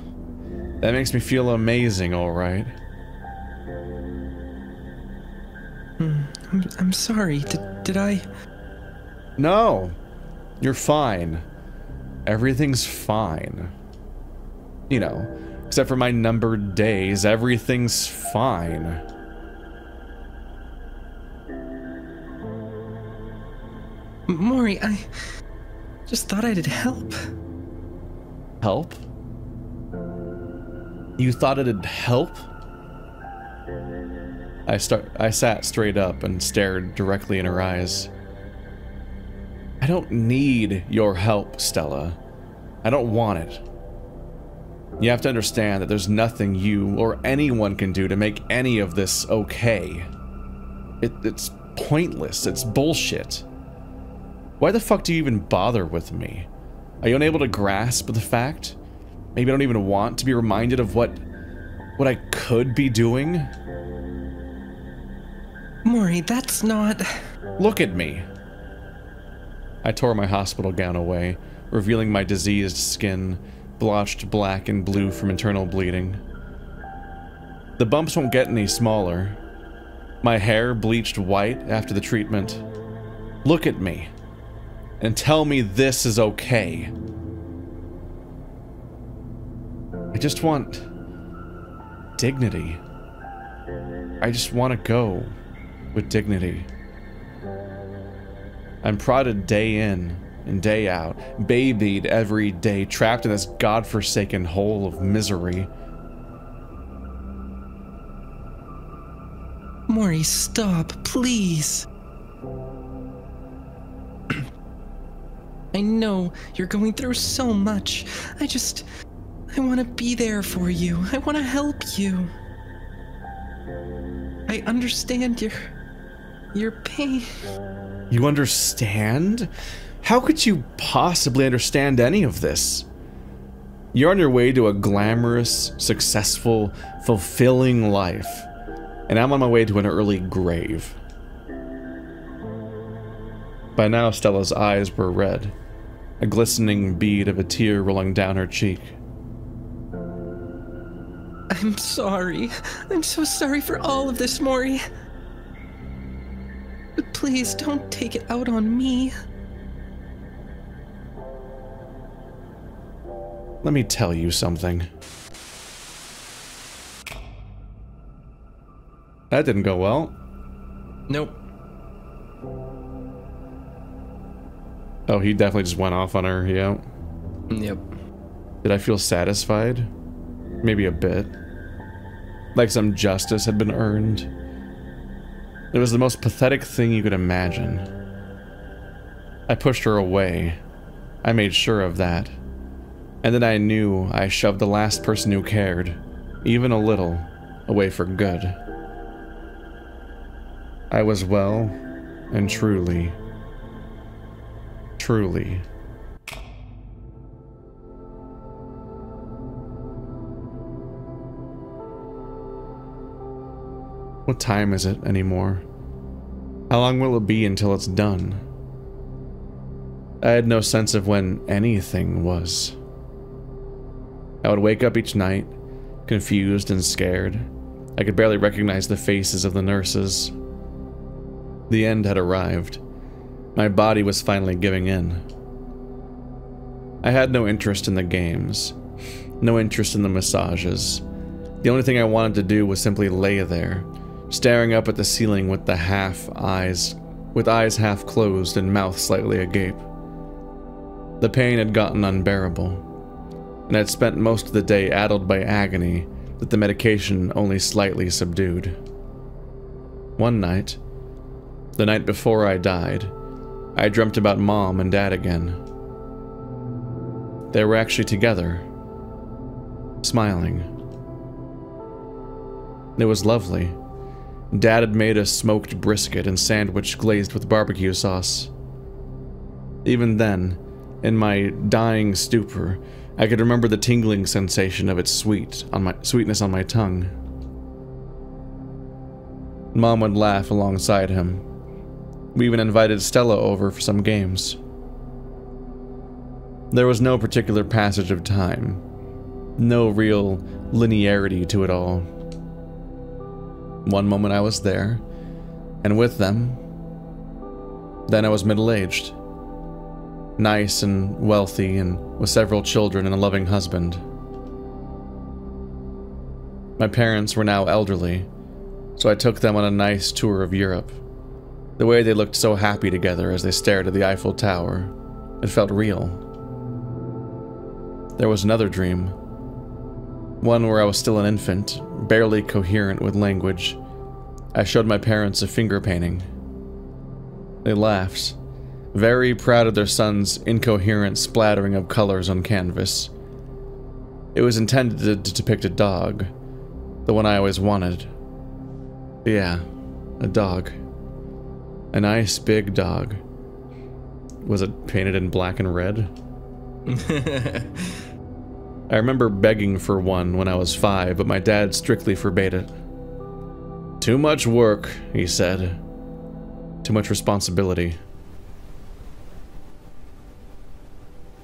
[SPEAKER 1] That makes me feel amazing, alright.
[SPEAKER 2] I'm sorry. Did I...
[SPEAKER 1] No. You're fine. Everything's fine. You know, except for my numbered days, everything's fine.
[SPEAKER 2] Mori, I just thought I'd help.
[SPEAKER 1] Help? You thought it'd help? I sat straight up and stared directly in her eyes. I don't need your help, Stella. I don't want it. You have to understand that there's nothing you or anyone can do to make any of this okay. It's pointless. It's bullshit. Why the fuck do you even bother with me? Are you unable to grasp the fact? Maybe I don't even want to be reminded of what I could be doing?
[SPEAKER 2] Mori, that's not...
[SPEAKER 1] Look at me. I tore my hospital gown away, revealing my diseased skin, blotched black and blue from internal bleeding. The bumps won't get any smaller. My hair bleached white after the treatment. Look at me and tell me this is okay. I just want dignity. I just want to go with dignity. I'm prodded day in and day out, babied every day, trapped in this godforsaken hole of misery.
[SPEAKER 2] Mori, stop, please. I know you're going through so much. I want to be there for you. I want to help you. I understand your pain.
[SPEAKER 1] You understand? How could you possibly understand any of this? You're on your way to a glamorous, successful, fulfilling life, and I'm on my way to an early grave. By now, Stella's eyes were red, a glistening bead of a tear rolling down her cheek.
[SPEAKER 2] I'm sorry. I'm so sorry for all of this, Mori. But please don't take it out on me.
[SPEAKER 1] Let me tell you something. That didn't go well.
[SPEAKER 2] Nope.
[SPEAKER 1] Oh, he definitely just went off on her, yeah.
[SPEAKER 2] Yep.
[SPEAKER 1] Did I feel satisfied? Maybe a bit. Like some justice had been earned. It was the most pathetic thing you could imagine. I pushed her away. I made sure of that. And then I knew I shoved the last person who cared, even a little, away for good. I was well and truly What time is it anymore? How long will it be until it's done? I had no sense of when anything was. I would wake up each night, confused and scared. I could barely recognize the faces of the nurses. The end had arrived. My body was finally giving in. I had no interest in the games, no interest in the massages. The only thing I wanted to do was simply lay there, staring up at the ceiling with eyes half closed and mouth slightly agape. The pain had gotten unbearable, and I'd spent most of the day addled by agony that the medication only slightly subdued. One night, the night before I died, I dreamt about Mom and Dad again. They were actually together, smiling. It was lovely. Dad had made a smoked brisket and sandwich glazed with barbecue sauce. Even then, in my dying stupor, I could remember the tingling sensation of its sweetness on my tongue. Mom would laugh alongside him. We even invited Stella over for some games. There was no particular passage of time, no real linearity to it all. One moment I was there, and with them. Then I was middle-aged, nice and wealthy, and with several children and a loving husband. My parents were now elderly, so I took them on a nice tour of Europe. The way they looked so happy together as they stared at the Eiffel Tower, it felt real. There was another dream. One where I was still an infant, barely coherent with language. I showed my parents a finger painting. They laughed, very proud of their son's incoherent splattering of colors on canvas. It was intended to depict a dog, the one I always wanted. Yeah, a dog. A nice big dog. Was it painted in black and red? I remember begging for one when I was 5, but my dad strictly forbade it. Too much work, he said. Too much responsibility.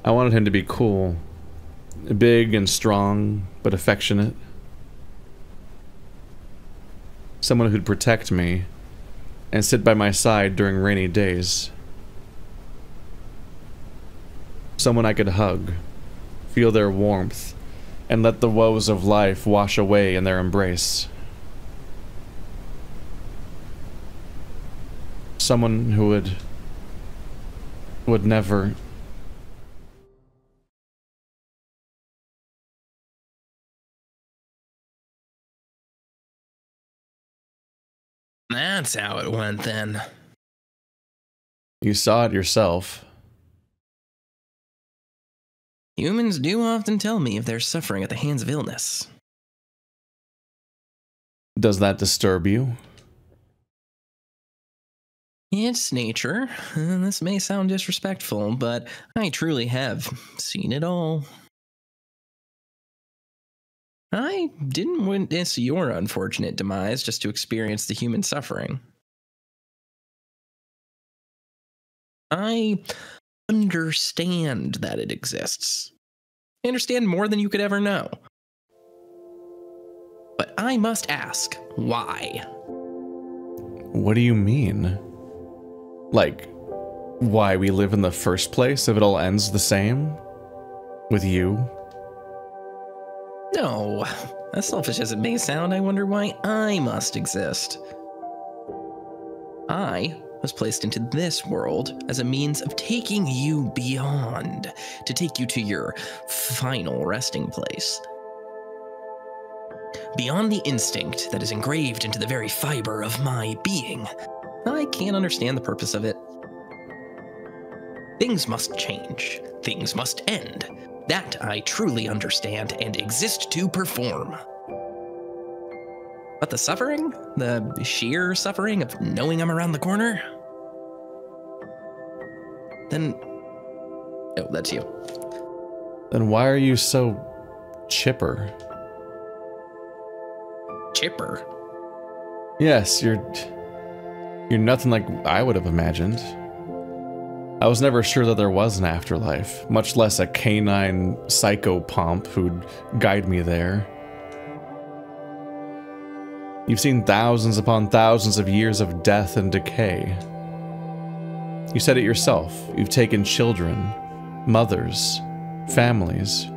[SPEAKER 1] I wanted him to be cool, Big and strong, but affectionate. Someone who'd protect me and sit by my side during rainy days. Someone I could hug, feel their warmth, and let the woes of life wash away in their embrace. Someone who would never...
[SPEAKER 2] That's how it went then.
[SPEAKER 1] You saw it yourself.
[SPEAKER 2] Humans do often tell me if they're suffering at the hands of illness.
[SPEAKER 1] Does that disturb you?
[SPEAKER 2] It's nature. This may sound disrespectful, but I truly have seen it all. I didn't witness your unfortunate demise just to experience the human suffering. I understand that it exists. I understand more than you could ever know. But I must ask, why?
[SPEAKER 1] What do you mean? Like, why we live in the first place if it all ends the same? With you?
[SPEAKER 2] No, as selfish as it may sound, I wonder why I must exist. I was placed into this world as a means of taking you beyond, to take you to your final resting place. Beyond the instinct that is engraved into the very fiber of my being, I can't understand the purpose of it. Things must change. Things must end. That I truly understand and exist to perform. But the suffering? The sheer suffering of knowing I'm around the corner? Then... Oh, that's you.
[SPEAKER 1] Then why are you so... chipper?
[SPEAKER 2] Chipper?
[SPEAKER 1] Yes, you're nothing like I would have imagined. I was never sure that there was an afterlife, much less a canine psychopomp who'd guide me there. You've seen thousands upon thousands of years of death and decay. You said it yourself, you've taken children, mothers, families.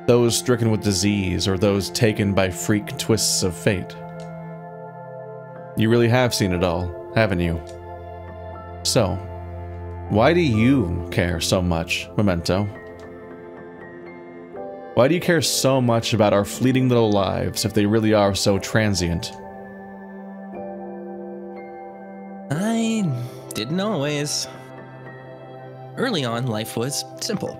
[SPEAKER 1] Those stricken with disease or those taken by freak twists of fate. You really have seen it all, haven't you? So, why do you care so much, Memento? Why do you care so much about our fleeting little lives if they really are so transient?
[SPEAKER 2] I didn't always. Early on, life was simple.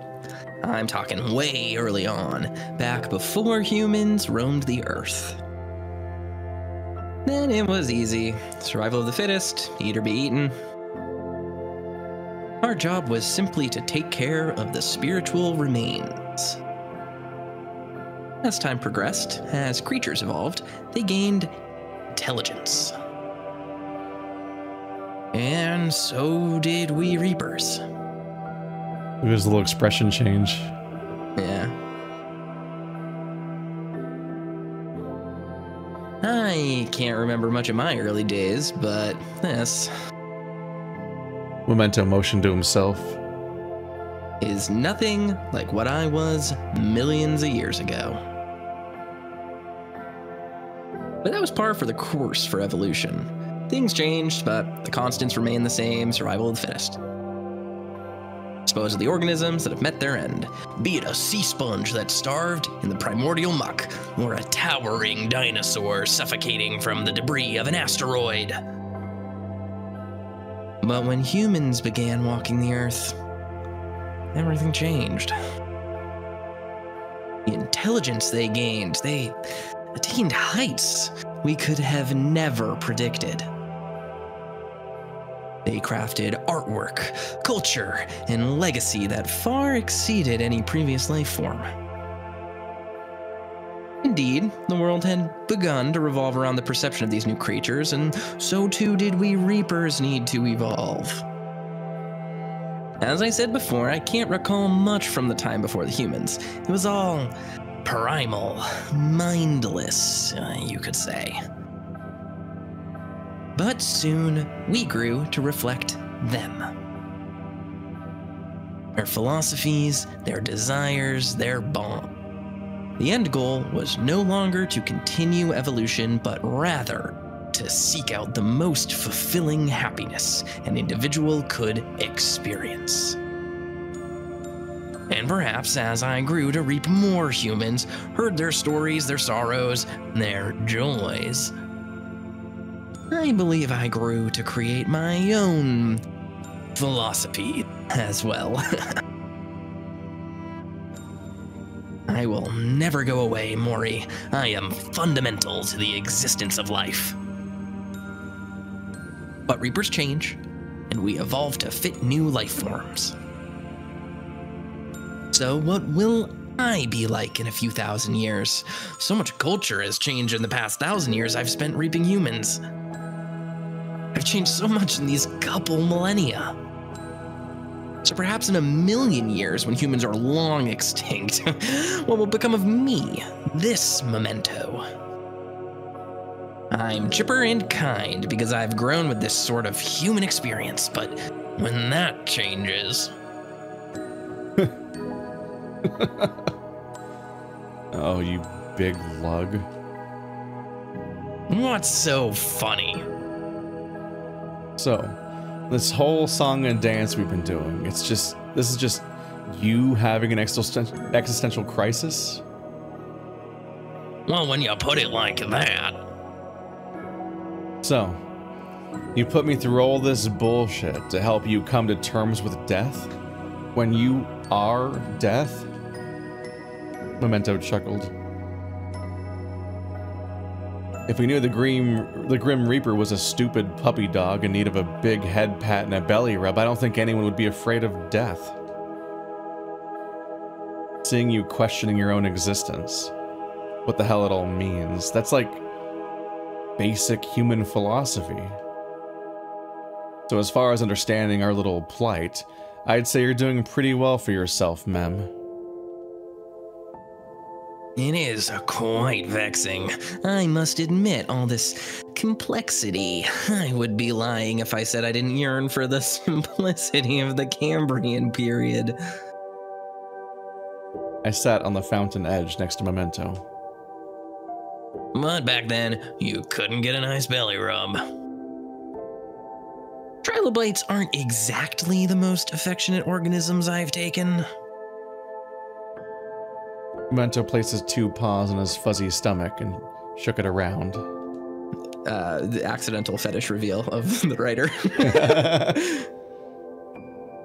[SPEAKER 2] I'm talking way early on, back before humans roamed the earth. Then it was easy. Survival of the fittest, eat or be eaten. Our job was simply to take care of the spiritual remains. As time progressed, as creatures evolved, they gained intelligence. And so did we Reapers.
[SPEAKER 1] There's a little expression change.
[SPEAKER 2] Yeah. I can't remember much of my early days, but this
[SPEAKER 1] Memento motioned to himself.
[SPEAKER 2] is nothing like what I was millions of years ago. But that was par for the course for evolution. Things changed, but the constants remain the same, survival of the fittest. Dispose of the organisms that have met their end, be it a sea sponge that starved in the primordial muck, or a towering dinosaur suffocating from the debris of an asteroid. But when humans began walking the earth, everything changed. The intelligence they gained, they attained heights we could have never predicted. They crafted artwork, culture, and legacy that far exceeded any previous life form. Indeed, the world had begun to revolve around the perception of these new creatures, and so too did we Reapers need to evolve. As I said before, I can't recall much from the time before the humans. It was all primal, mindless, you could say. But soon, we grew to reflect them. Their philosophies, their desires, their bond. The end goal was no longer to continue evolution, but rather to seek out the most fulfilling happiness an individual could experience. And perhaps as I grew to reap more humans, heard their stories, their sorrows, their joys, I believe I grew to create my own philosophy as well. I will never go away, Mori. I am fundamental to the existence of life. But Reapers change, and we evolve to fit new life forms. So what will I be like in a few thousand years? So much culture has changed in the past 1,000 years I've spent reaping humans. I've changed so much in these couple millennia. So perhaps in 1,000,000 years, when humans are long extinct, what will become of me, this Memento? I'm chipper and kind because I've grown with this sort of human experience, but when that changes...
[SPEAKER 1] Oh, you big lug.
[SPEAKER 2] What's so funny?
[SPEAKER 1] So, this whole song and dance we've been doing, this is just you having an existential crisis?
[SPEAKER 2] Well, when you put it like that.
[SPEAKER 1] So, you put me through all this bullshit to help you come to terms with death? When you are death? Memento chuckled. If we knew the Grim Reaper was a stupid puppy dog in need of a big head pat and a belly rub, I don't think anyone would be afraid of death. Seeing you questioning your own existence, what the hell it all means, that's like basic human philosophy. So as far as understanding our little plight, I'd say you're doing pretty well for yourself, Mem.
[SPEAKER 2] It is quite vexing. I must admit, all this complexity. I would be lying if I said I didn't yearn for the simplicity of the Cambrian period.
[SPEAKER 1] I sat on the fountain edge next to Memento.
[SPEAKER 2] But back then, you couldn't get a nice belly rub. Trilobites aren't exactly the most affectionate organisms I've taken.
[SPEAKER 1] Memento placed his 2 paws on his fuzzy stomach and shook it around.
[SPEAKER 2] The accidental fetish reveal of the writer.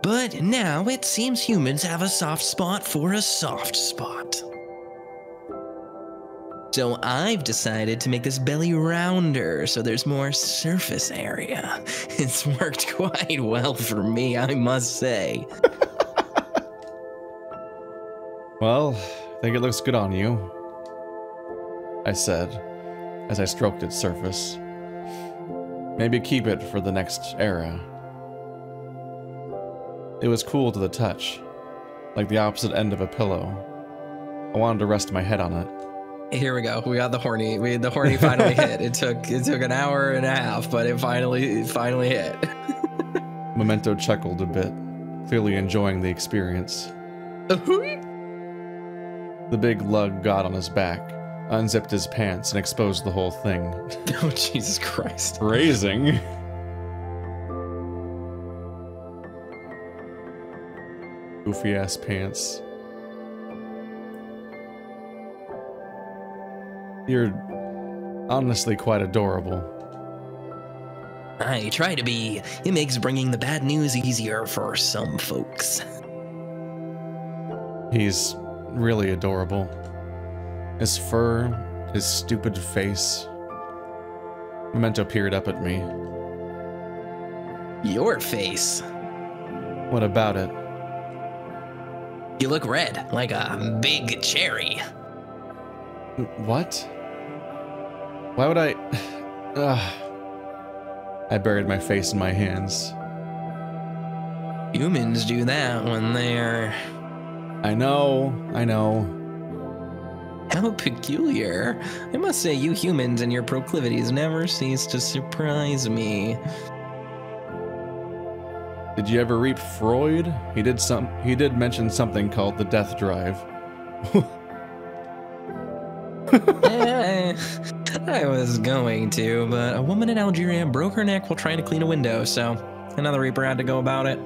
[SPEAKER 2] But now it seems humans have a soft spot for a soft spot. So I've decided to make this belly rounder so there's more surface area. It's worked quite well for me, I must say.
[SPEAKER 1] Well, I think it looks good on you, I said, as I stroked its surface. Maybe keep it for the next era. It was cool to the touch, like the opposite end of a pillow. I wanted to rest my head on it.
[SPEAKER 2] Here we go. We got the horny. The horny finally hit. It took an hour and a half, but it finally hit.
[SPEAKER 1] Memento chuckled a bit, clearly enjoying the experience. The big lug got on his back, unzipped his pants, and exposed the whole thing.
[SPEAKER 2] Oh, Jesus Christ.
[SPEAKER 1] Raising. Goofy ass pants. You're honestly quite adorable.
[SPEAKER 2] I try to be. It makes bringing the bad news easier for some folks.
[SPEAKER 1] He's really adorable. His fur, his stupid face. Memento peered up at me.
[SPEAKER 2] Your face.
[SPEAKER 1] What about it?
[SPEAKER 2] You look red, like a big cherry.
[SPEAKER 1] What? Why would I... I buried my face in my hands.
[SPEAKER 2] Humans do that when they're...
[SPEAKER 1] I know.
[SPEAKER 2] How peculiar. I must say, you humans and your proclivities never cease to surprise me.
[SPEAKER 1] Did you ever reap Freud? He did mention something called the death drive.
[SPEAKER 2] I was going to, but a woman in Algeria broke her neck while trying to clean a window, so another Reaper had to go about it.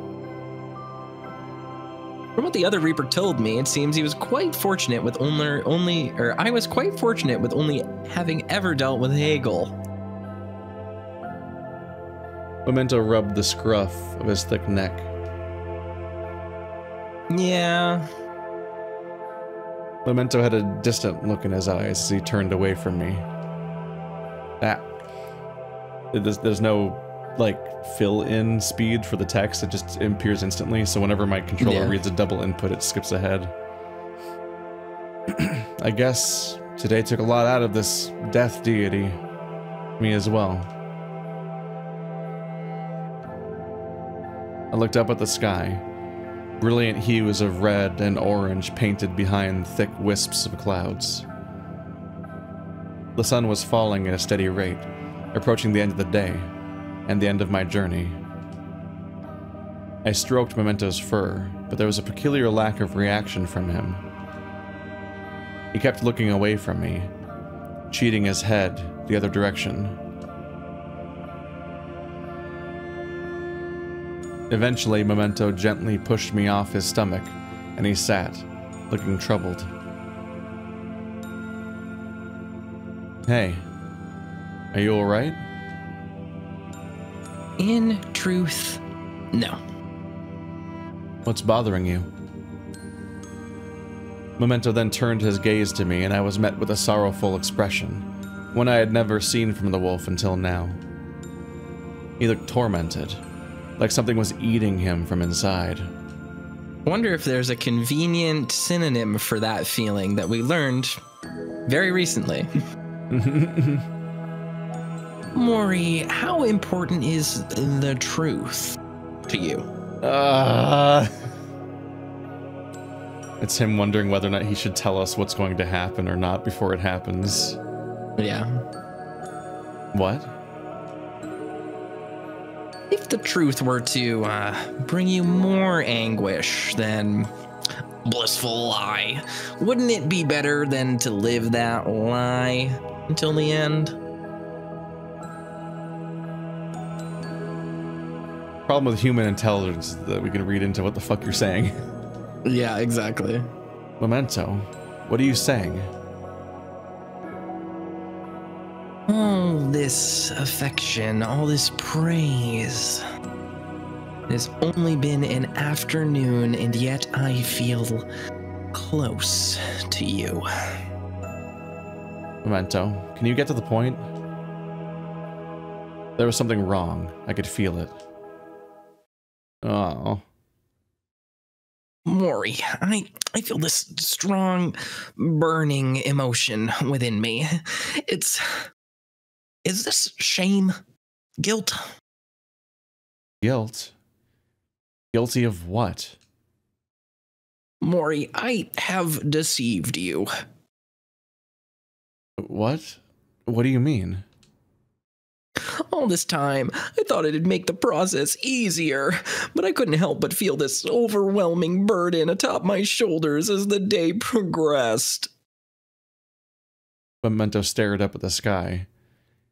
[SPEAKER 2] From what the other Reaper told me, it seems he was quite fortunate with I was quite fortunate with only having ever dealt with Hegel.
[SPEAKER 1] Memento rubbed the scruff of his thick neck.
[SPEAKER 2] Yeah.
[SPEAKER 1] Memento had a distant look in his eyes as he turned away from me. There's no, like, fill-in speed for the text. It just appears instantly, so whenever my controller reads a double input, it skips ahead. I guess today took a lot out of this death deity. Me as well. I looked up at the sky. Brilliant hues of red and orange painted behind thick wisps of clouds. The sun was falling at a steady rate, approaching the end of the day, and the end of my journey. I stroked Memento's fur, but there was a peculiar lack of reaction from him. He kept looking away from me, cheating his head the other direction. Eventually, Memento gently pushed me off his stomach, and he sat, looking troubled. Hey, are you alright?
[SPEAKER 2] In truth, no.
[SPEAKER 1] What's bothering you? Memento then turned his gaze to me, and I was met with a sorrowful expression, one I had never seen from the wolf until now. He looked tormented, like something was eating him from inside.
[SPEAKER 2] Wonder if there's a convenient synonym for that feeling that we learned very recently. Mori, how important is the truth to you?
[SPEAKER 1] It's him wondering whether or not he should tell us what's going to happen or not before it happens.
[SPEAKER 2] Yeah.
[SPEAKER 1] What?
[SPEAKER 2] If the truth were to bring you more anguish than blissful lie, wouldn't it be better than to live that lie until the end?
[SPEAKER 1] Problem with human intelligence is that we can read into what the fuck you're saying.
[SPEAKER 2] Yeah, exactly.
[SPEAKER 1] Memento, what are you saying?
[SPEAKER 2] All this affection, all this praise. It has only been an afternoon, and yet I feel close to you.
[SPEAKER 1] Memento, can you get to the point? There was something wrong. I could feel it. Oh.
[SPEAKER 2] Mori, I feel this strong, burning emotion within me. Is this shame? Guilt?
[SPEAKER 1] Guilt? Guilty of what?
[SPEAKER 2] Mori, I have deceived you.
[SPEAKER 1] What? What do you mean?
[SPEAKER 2] All this time, I thought it'd make the process easier, but I couldn't help but feel this overwhelming burden atop my shoulders as the day progressed.
[SPEAKER 1] Memento stared up at the sky,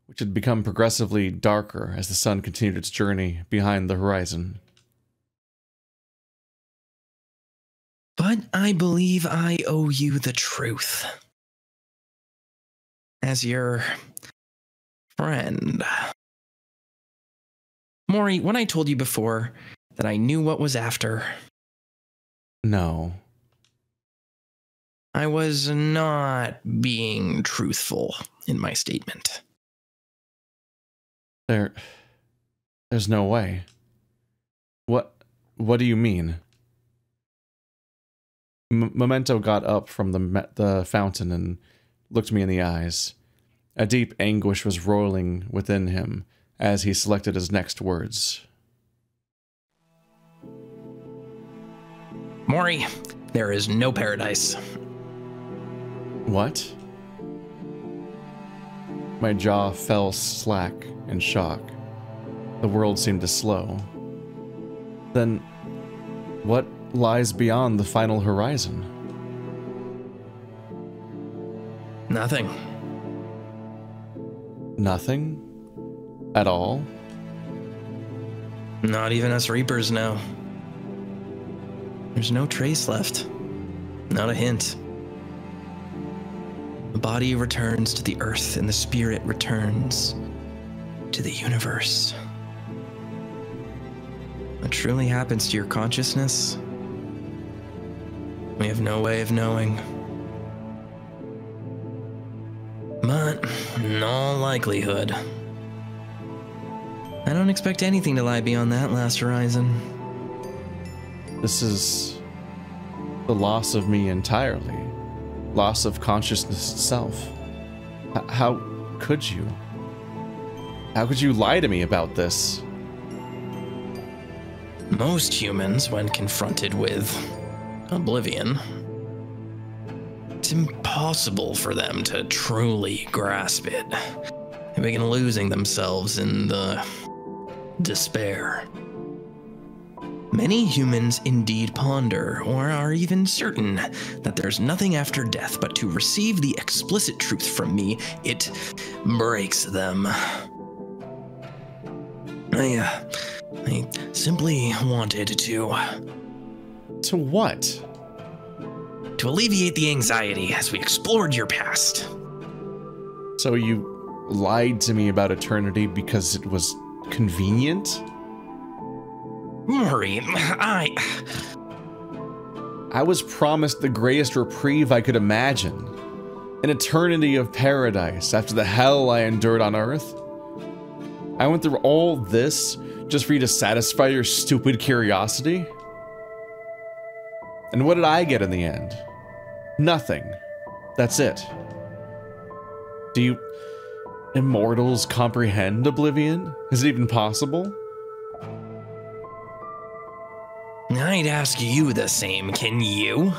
[SPEAKER 1] which had become progressively darker as the sun continued its journey behind the horizon.
[SPEAKER 2] But I believe I owe you the truth. As your friend. Mori, when I told you before that I knew what was after...
[SPEAKER 1] No.
[SPEAKER 2] I was not being truthful in my statement.
[SPEAKER 1] There's no way. What do you mean? Memento got up from the fountain and looked me in the eyes. A deep anguish was rolling within him as he selected his next words.
[SPEAKER 2] Mori, there is no paradise.
[SPEAKER 1] What? My jaw fell slack in shock. The world seemed to slow. Then, what lies beyond the final horizon?
[SPEAKER 2] Nothing.
[SPEAKER 1] Nothing? At all?
[SPEAKER 2] Not even us Reapers know. There's no trace left. Not a hint. The body returns to the earth and the spirit returns to the universe. What truly happens to your consciousness? We have no way of knowing. But in all likelihood, I don't expect anything to lie beyond that last horizon.
[SPEAKER 1] This is the loss of me entirely. Loss of consciousness itself. How could you? How could you lie to me about this?
[SPEAKER 2] Most humans, when confronted with oblivion, it's impossible for them to truly grasp it. They begin losing themselves in the despair. Many humans indeed ponder, or are even certain, that there's nothing after death, but to receive the explicit truth from me, it breaks them. I simply wanted to...
[SPEAKER 1] To what?
[SPEAKER 2] To alleviate the anxiety as we explored your past.
[SPEAKER 1] So you lied to me about eternity because it was convenient?
[SPEAKER 2] Mori, I
[SPEAKER 1] was promised the greatest reprieve I could imagine. An eternity of paradise after the hell I endured on Earth. I went through all this just for you to satisfy your stupid curiosity? And what did I get in the end? Nothing. That's it. Do you immortals comprehend oblivion? Is it even possible?
[SPEAKER 2] I'd ask you the same, can you?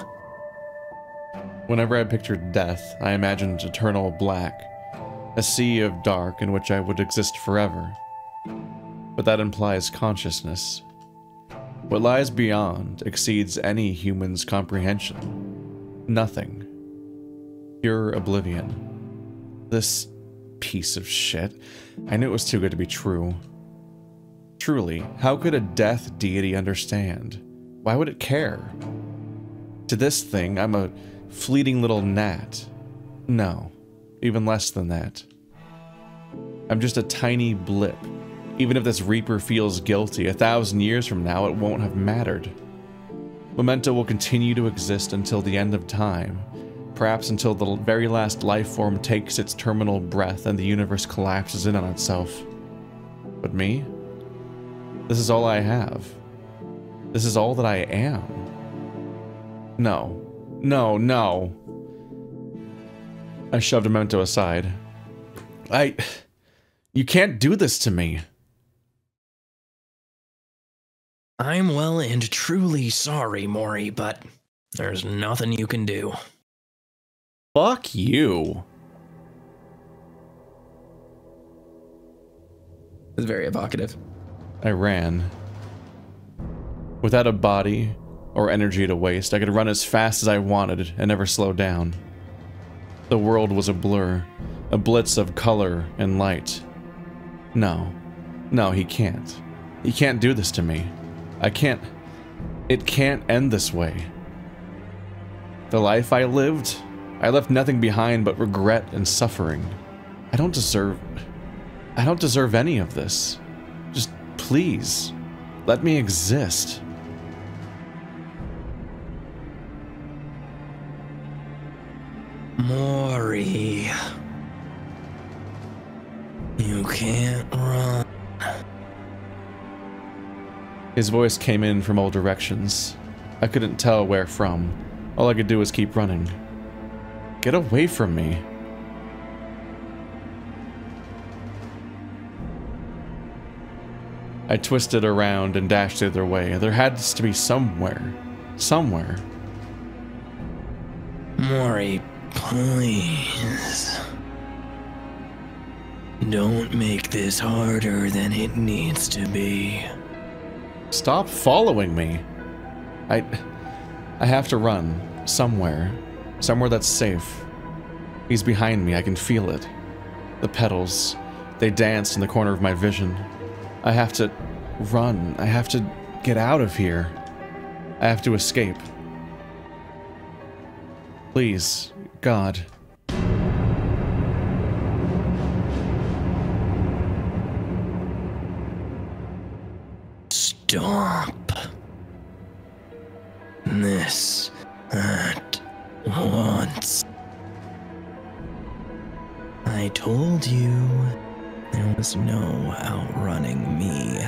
[SPEAKER 1] Whenever I pictured death, I imagined eternal black, a sea of dark in which I would exist forever. But that implies consciousness. What lies beyond exceeds any human's comprehension. Nothing. Pure oblivion. This piece of shit. I knew it was too good to be true. Truly, how could a death deity understand? Why would it care? To this thing, I'm a fleeting little gnat. No, even less than that. I'm just a tiny blip. Even if this Reaper feels guilty, 1,000 years from now, it won't have mattered. Memento will continue to exist until the end of time, perhaps until the very last life form takes its terminal breath and the universe collapses in on itself. But me? This is all I have. This is all that I am. No. No, no. I shoved Memento aside. You can't do this to me.
[SPEAKER 2] I'm well and truly sorry, Mori, but there's nothing you can do.
[SPEAKER 1] Fuck you.
[SPEAKER 2] It's very evocative.
[SPEAKER 1] I ran. Without a body or energy to waste, I could run as fast as I wanted and never slow down. The world was a blur, a blitz of color and light. No. No, he can't. He can't do this to me. I can't... It can't end this way. The life I lived, I left nothing behind but regret and suffering. I don't deserve any of this. Just please, let me exist.
[SPEAKER 2] Mori, you can't run.
[SPEAKER 1] His voice came in from all directions. I couldn't tell where from. All I could do was keep running. Get away from me. I twisted around and dashed the other way. There had to be somewhere. Somewhere.
[SPEAKER 2] Mori, please. Don't make this harder than it needs to be.
[SPEAKER 1] Stop following me. I have to run. Somewhere. Somewhere that's safe. He's behind me. I can feel it. The petals. They dance in the corner of my vision. I have to run. I have to get out of here. I have to escape. Please, God.
[SPEAKER 2] Stop. This at once. I told you there was no outrunning me.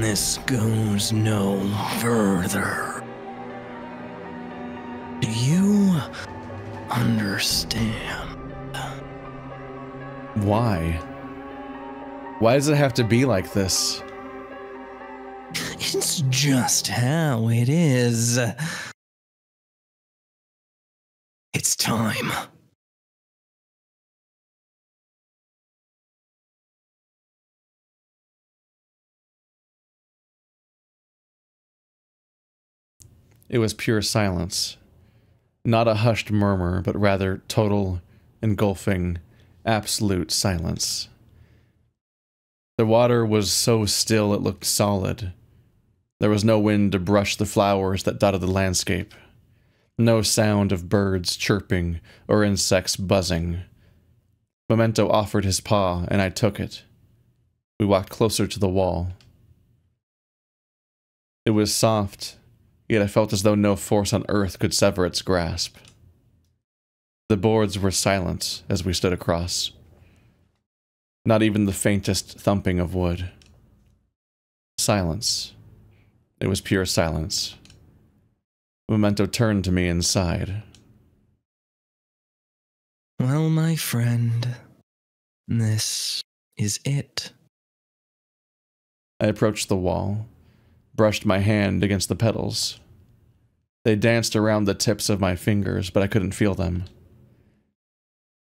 [SPEAKER 2] This goes no further. Do you understand?
[SPEAKER 1] Why? Why does it have to be like this?
[SPEAKER 2] It's just how it is. It's time.
[SPEAKER 1] It was pure silence. Not a hushed murmur, but rather total, engulfing, absolute silence. The water was so still it looked solid. There was no wind to brush the flowers that dotted the landscape. No sound of birds chirping or insects buzzing. Memento offered his paw, and I took it. We walked closer to the wall. It was soft, yet I felt as though no force on earth could sever its grasp. The boards were silent as we stood across. Not even the faintest thumping of wood. Silence. It was pure silence. Memento turned to me and sighed.
[SPEAKER 2] Well, my friend, this is it.
[SPEAKER 1] I approached the wall, brushed my hand against the petals. They danced around the tips of my fingers, but I couldn't feel them.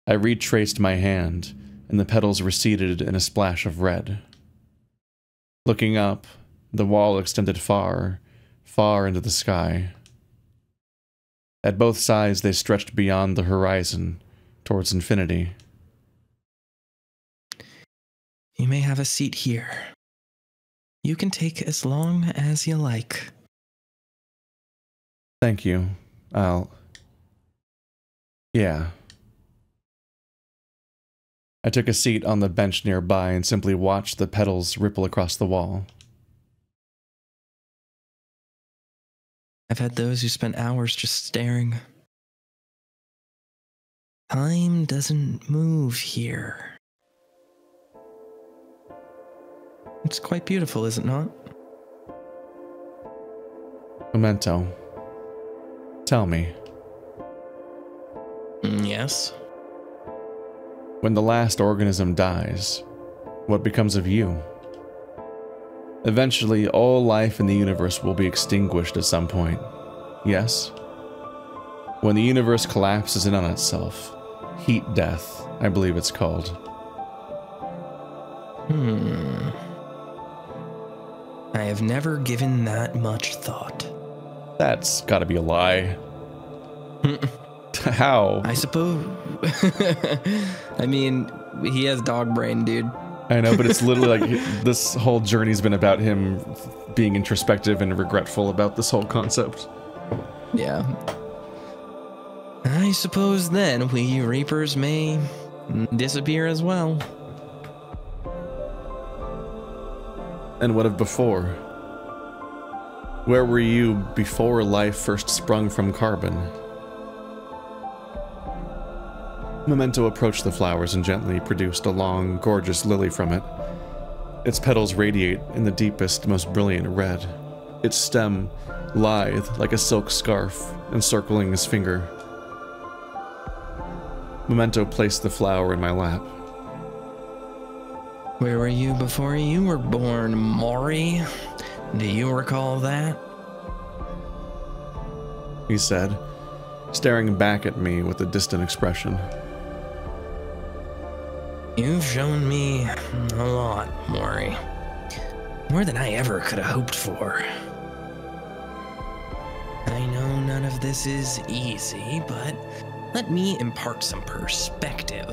[SPEAKER 1] I retraced my hand, and the petals receded in a splash of red. Looking up, the wall extended far, far into the sky. At both sides they stretched beyond the horizon, towards infinity.
[SPEAKER 2] You may have a seat here. You can take as long as you like.
[SPEAKER 1] Thank you. Yeah. I took a seat on the bench nearby and simply watched the petals ripple across the wall.
[SPEAKER 2] I've had those who spent hours just staring. Time doesn't move here. It's quite beautiful, is it not?
[SPEAKER 1] Memento. Tell me.
[SPEAKER 2] Yes.
[SPEAKER 1] When the last organism dies, what becomes of you? Eventually, all life in the universe will be extinguished at some point. Yes? When the universe collapses in on itself, heat death, I believe it's called.
[SPEAKER 2] I have never given that much thought.
[SPEAKER 1] That's gotta be a lie. How?
[SPEAKER 2] I suppose. I mean, he has dog brain, dude.
[SPEAKER 1] I know, but it's literally like this whole journey's been about him being introspective and regretful about this whole concept.
[SPEAKER 2] Yeah. I suppose then we Reapers may disappear as well.
[SPEAKER 1] And what of before? Where were you before life first sprung from carbon? Memento approached the flowers and gently produced a long, gorgeous lily from it. Its petals radiate in the deepest, most brilliant red. Its stem lithe like a silk scarf, encircling his finger. Memento placed the flower in my lap.
[SPEAKER 2] Where were you before you were born, Mori? Do you recall that?
[SPEAKER 1] He said, staring back at me with a distant expression.
[SPEAKER 2] You've shown me a lot, Mori. More than I ever could have hoped for. I know none of this is easy, but let me impart some perspective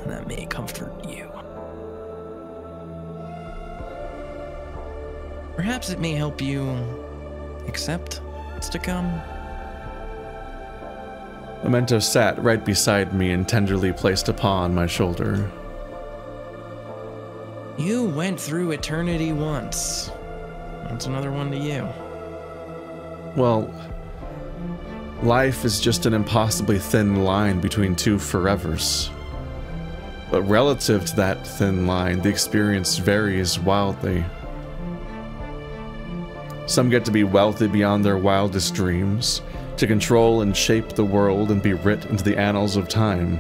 [SPEAKER 2] that may comfort you. Perhaps it may help you accept what's to come.
[SPEAKER 1] Memento sat right beside me and tenderly placed a paw on my shoulder.
[SPEAKER 2] You went through eternity once. That's another one to you.
[SPEAKER 1] Well, life is just an impossibly thin line between two forevers. But relative to that thin line, the experience varies wildly. Some get to be wealthy beyond their wildest dreams, to control and shape the world and be writ into the annals of time,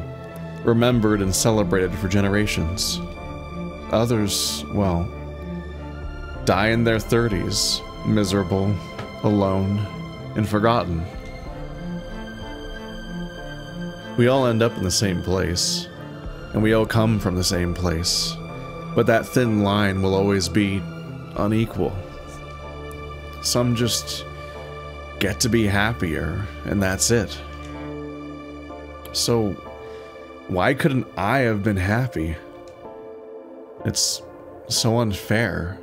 [SPEAKER 1] remembered and celebrated for generations. Others, well, die in their 30s, miserable, alone, and forgotten. We all end up in the same place, and we all come from the same place, but that thin line will always be unequal. Some just get to be happier, and that's it. So, why couldn't I have been happy? It's so unfair.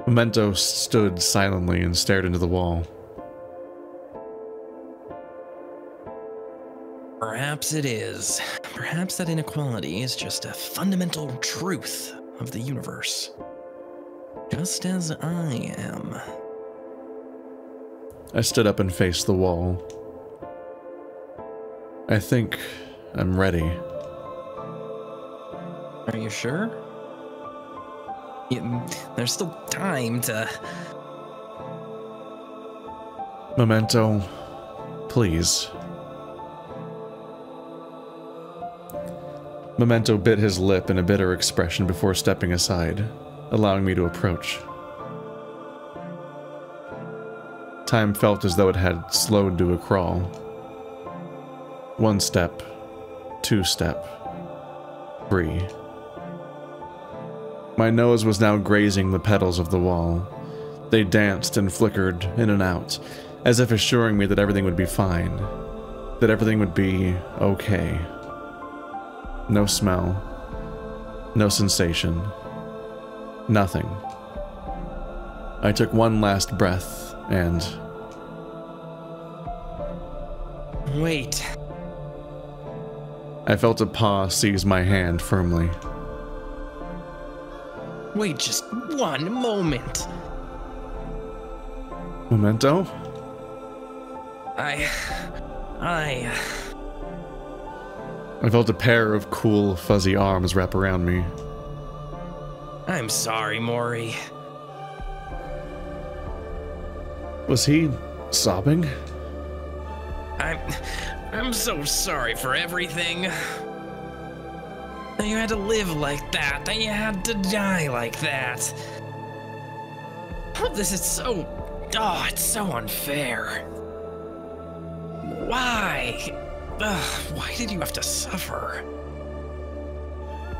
[SPEAKER 1] Memento stood silently and stared into the wall.
[SPEAKER 2] Perhaps it is. Perhaps that inequality is just a fundamental truth of the universe. Just as I am.
[SPEAKER 1] I stood up and faced the wall. I think I'm ready.
[SPEAKER 2] Are you sure? There's still time to...
[SPEAKER 1] Memento, please. Memento bit his lip in a bitter expression before stepping aside, allowing me to approach. Time felt as though it had slowed to a crawl. 1 step, 2 step, 3. My nose was now grazing the petals of the wall. They danced and flickered in and out, as if assuring me that everything would be fine, that everything would be okay. No smell, no sensation, nothing. I took one last breath and...
[SPEAKER 2] Wait.
[SPEAKER 1] I felt a paw seize my hand firmly.
[SPEAKER 2] Wait just one moment.
[SPEAKER 1] Memento?
[SPEAKER 2] I
[SPEAKER 1] felt a pair of cool, fuzzy arms wrap around me.
[SPEAKER 2] I'm sorry, Mori.
[SPEAKER 1] Was he sobbing?
[SPEAKER 2] I'm so sorry for everything. That you had to live like that. That you had to die like that. This is so... Oh, it's so unfair. Why? Why did you have to suffer?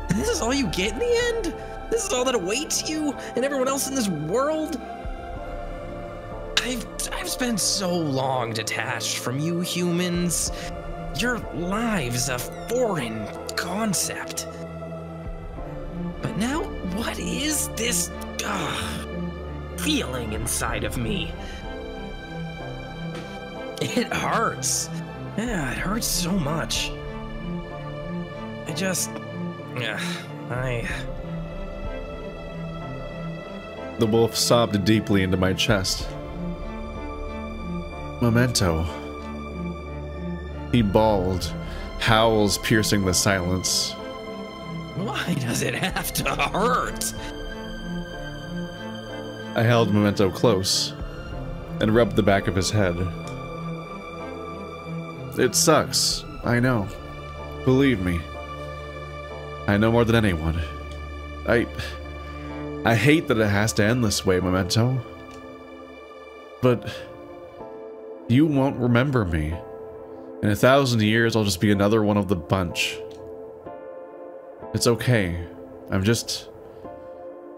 [SPEAKER 2] And this is all you get in the end? This is all that awaits you and everyone else in this world? I've spent so long detached from you humans. Your lives a foreign concept. But now, what is this feeling inside of me? It hurts. Yeah, it hurts so much.
[SPEAKER 1] The wolf sobbed deeply into my chest. Memento. He bawled, howls piercing the silence.
[SPEAKER 2] Why does it have to hurt?
[SPEAKER 1] I held Memento close and rubbed the back of his head. It sucks, I know. Believe me. I know more than anyone. I I hate that it has to end this way, Memento. But you won't remember me. In 1,000 years, I'll just be another one of the bunch. It's okay. I'm just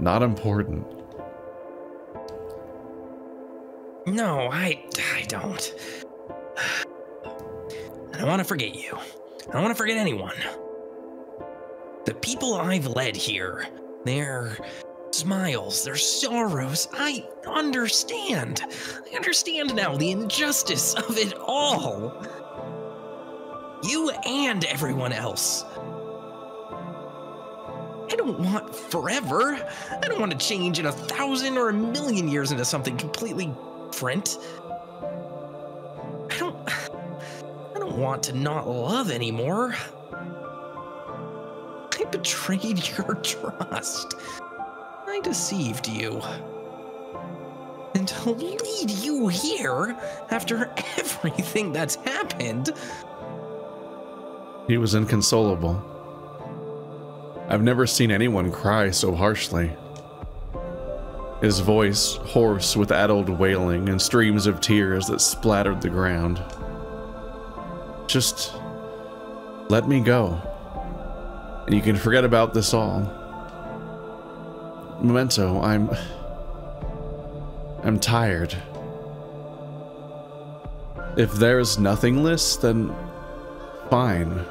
[SPEAKER 1] not important.
[SPEAKER 2] No, I don't. I don't want to forget you. I don't want to forget anyone. The people I've led here, their smiles, their sorrows, I understand. I understand now the injustice of it all. You and everyone else. I don't want forever. I don't want to change in 1,000 or 1,000,000 years into something completely different. I don't want to not love anymore. I betrayed your trust. I deceived you. And to lead you here after everything that's happened.
[SPEAKER 1] He was inconsolable. I've never seen anyone cry so harshly. His voice hoarse with addled wailing and streams of tears that splattered the ground. Just let me go, and you can forget about this all. Memento, I'm tired. If there's nothingness, then fine.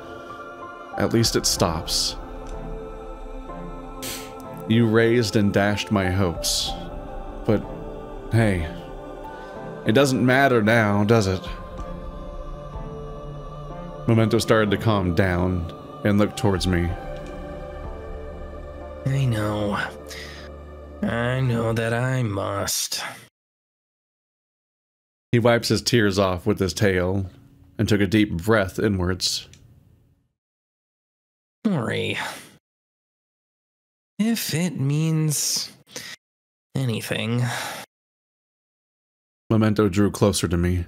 [SPEAKER 1] At least it stops. You raised and dashed my hopes. But, hey, it doesn't matter now, does it? Memento started to calm down and look towards me.
[SPEAKER 2] I know. I know that I must.
[SPEAKER 1] He wipes his tears off with his tail and took a deep breath inwards.
[SPEAKER 2] Mori. If it means anything.
[SPEAKER 1] Memento drew closer to me.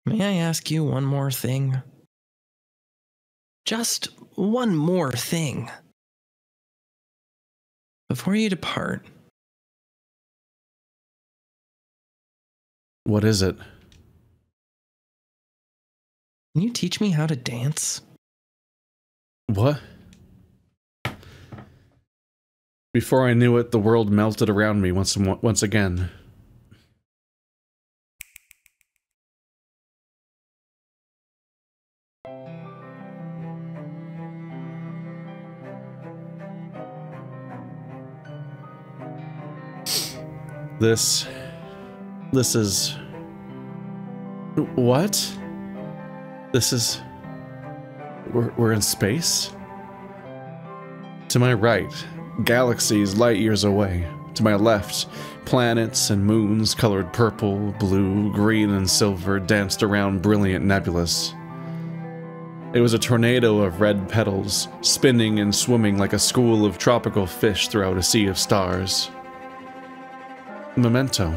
[SPEAKER 2] May I ask you one more thing? Just one more thing. Before you depart.
[SPEAKER 1] What is it?
[SPEAKER 2] Can you teach me how to dance?
[SPEAKER 1] What? Before I knew it, the world melted around me once again. This is... What? This is... We're in space? To my right, galaxies light years away. To my left, planets and moons colored purple, blue, green, and silver danced around brilliant nebulas. It was a tornado of red petals, spinning and swimming like a school of tropical fish throughout a sea of stars. Memento.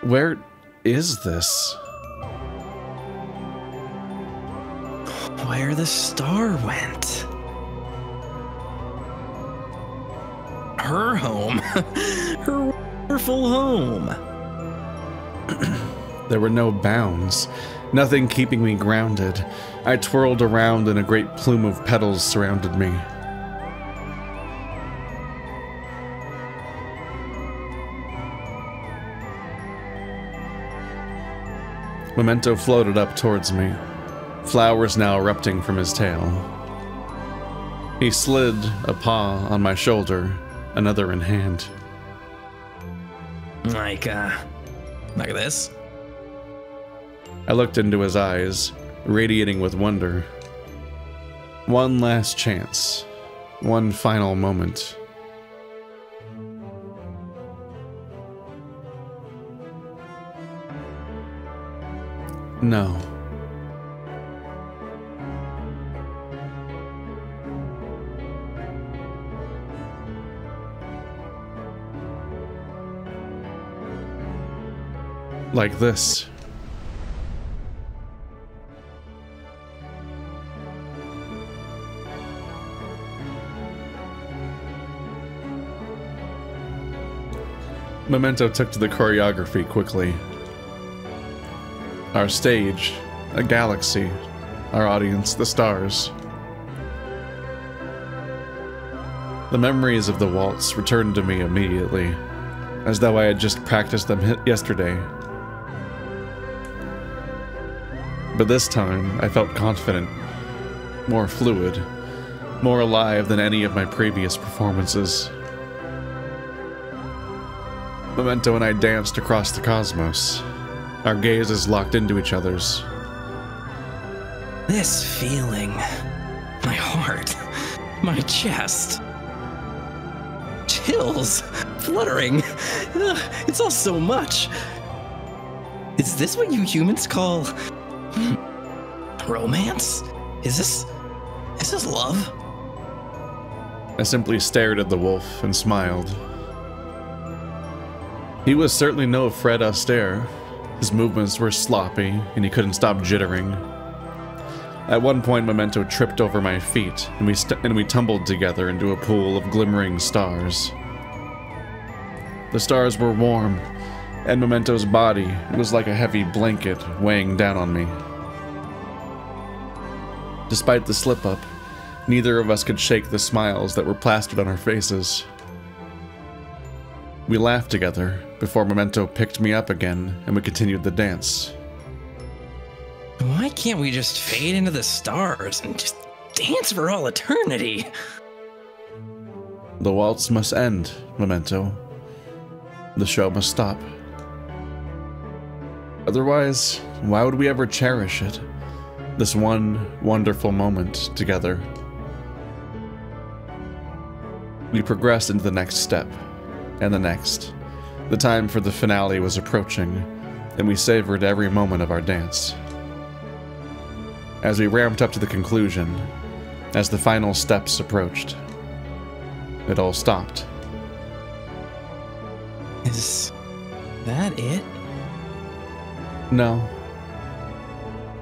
[SPEAKER 1] Where is this?
[SPEAKER 2] Where the star went. Her home. Her wonderful home.
[SPEAKER 1] There were no bounds, nothing keeping me grounded. I twirled around and a great plume of petals surrounded me. Memento floated up towards me, flowers now erupting from his tail. He slid a paw on my shoulder, another in hand.
[SPEAKER 2] Like this?
[SPEAKER 1] I looked into his eyes, radiating with wonder. One last chance. One final moment. No. Like this. Memento took to the choreography quickly. Our stage, a galaxy. Our audience, the stars. The memories of the waltz returned to me immediately, as though I had just practiced them yesterday. But this time, I felt confident, more fluid, more alive than any of my previous performances. Memento and I danced across the cosmos, our gazes locked into each other's.
[SPEAKER 2] This feeling, my heart, my chest, chills, fluttering, it's all so much. Is this what you humans call romance? Is this love?
[SPEAKER 1] I simply stared at the wolf and smiled. He was certainly no Fred Astaire. His movements were sloppy, and he couldn't stop jittering. At one point, Memento tripped over my feet, and we tumbled together into a pool of glimmering stars. The stars were warm, and Memento's body was like a heavy blanket weighing down on me. Despite the slip-up, neither of us could shake the smiles that were plastered on our faces. We laughed together before Memento picked me up again, and we continued the dance.
[SPEAKER 2] Why can't we just fade into the stars and just dance for all eternity?
[SPEAKER 1] The waltz must end, Memento. The show must stop. Otherwise, why would we ever cherish it? This one wonderful moment together. We progressed into the next step, and the next. The time for the finale was approaching, and we savored every moment of our dance. As we ramped up to the conclusion, as the final steps approached, it all stopped.
[SPEAKER 2] Is that it?
[SPEAKER 1] No.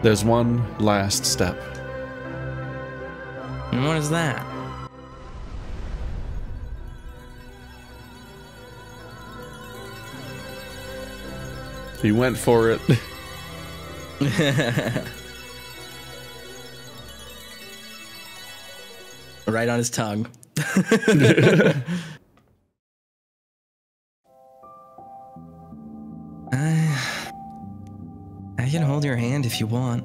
[SPEAKER 1] There's one last step.
[SPEAKER 2] And what is that?
[SPEAKER 1] He went for it.
[SPEAKER 2] Right on his tongue. I can hold your hand if you want.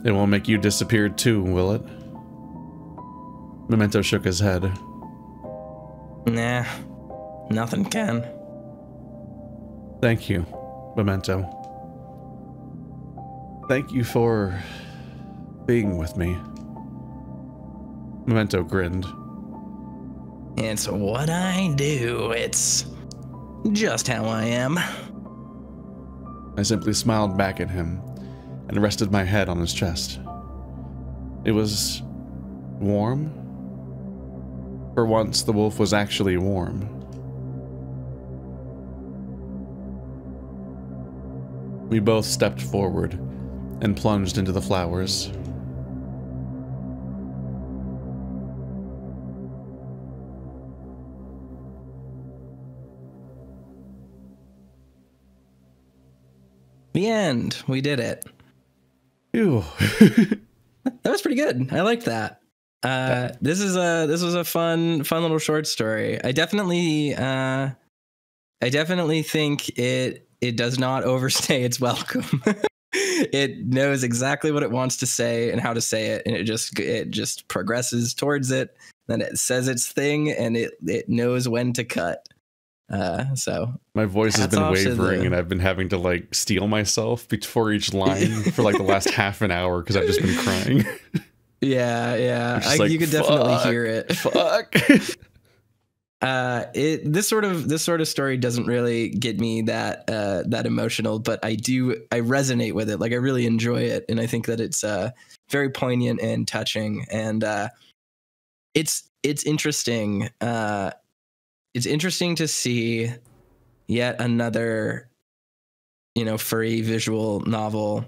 [SPEAKER 1] It won't make you disappear too, will it? Memento shook his head.
[SPEAKER 2] Nah, nothing can.
[SPEAKER 1] Thank you, Memento. Thank you for being with me. Memento grinned.
[SPEAKER 2] It's what I do. It's just how I am.
[SPEAKER 1] I simply smiled back at him and rested my head on his chest. It was warm. For once, the wolf was actually warm. We both stepped forward and plunged into the flowers.
[SPEAKER 2] The end. We did it.
[SPEAKER 1] Ew.
[SPEAKER 2] That was pretty good. I liked that. This was a fun little short story. I definitely think it does not overstay its welcome. It knows exactly what it wants to say and how to say it, and it just progresses towards it. Then it says its thing, and it knows when to cut. So
[SPEAKER 1] my voice has been wavering, and I've been having to like steel myself before each line for like the last half an hour because I've just been crying.
[SPEAKER 2] Yeah.
[SPEAKER 1] Like,
[SPEAKER 2] you could definitely hear it.
[SPEAKER 1] Fuck.
[SPEAKER 2] This sort of story doesn't really get me that emotional, but I resonate with it. Like, I really enjoy it, and I think that it's very poignant and touching, and it's interesting. It's interesting to see yet another, furry visual novel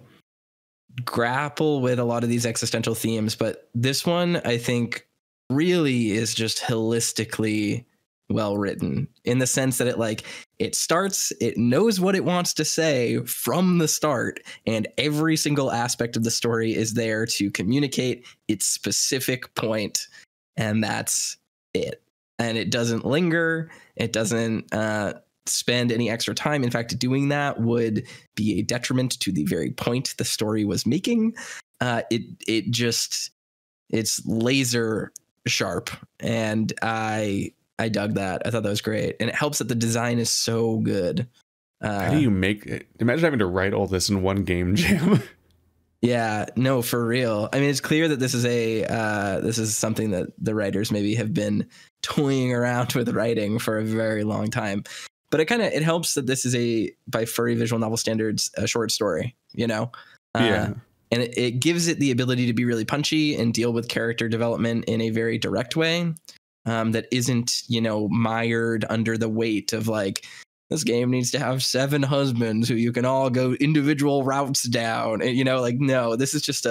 [SPEAKER 2] grapple with a lot of these existential themes, but this one I think really is just holistically well written, in the sense that it starts, it knows what it wants to say from the start, and every single aspect of the story is there to communicate its specific point, and that's it. And it doesn't linger. It doesn't spend any extra time. In fact, doing that would be a detriment to the very point the story was making. It's laser sharp, and I dug that. I thought that was great, and it helps that the design is so good.
[SPEAKER 1] How do you make it? Imagine having to write all this in one game jam.
[SPEAKER 2] Yeah, no, for real. I mean, it's clear that this is something that the writers maybe have been toying around with writing for a very long time. But it helps that this is by furry visual novel standards, a short story, Yeah. And it gives it the ability to be really punchy and deal with character development in a very direct way, that isn't, mired under the weight of this game needs to have 7 husbands who you can all go individual routes down. And, no, this is just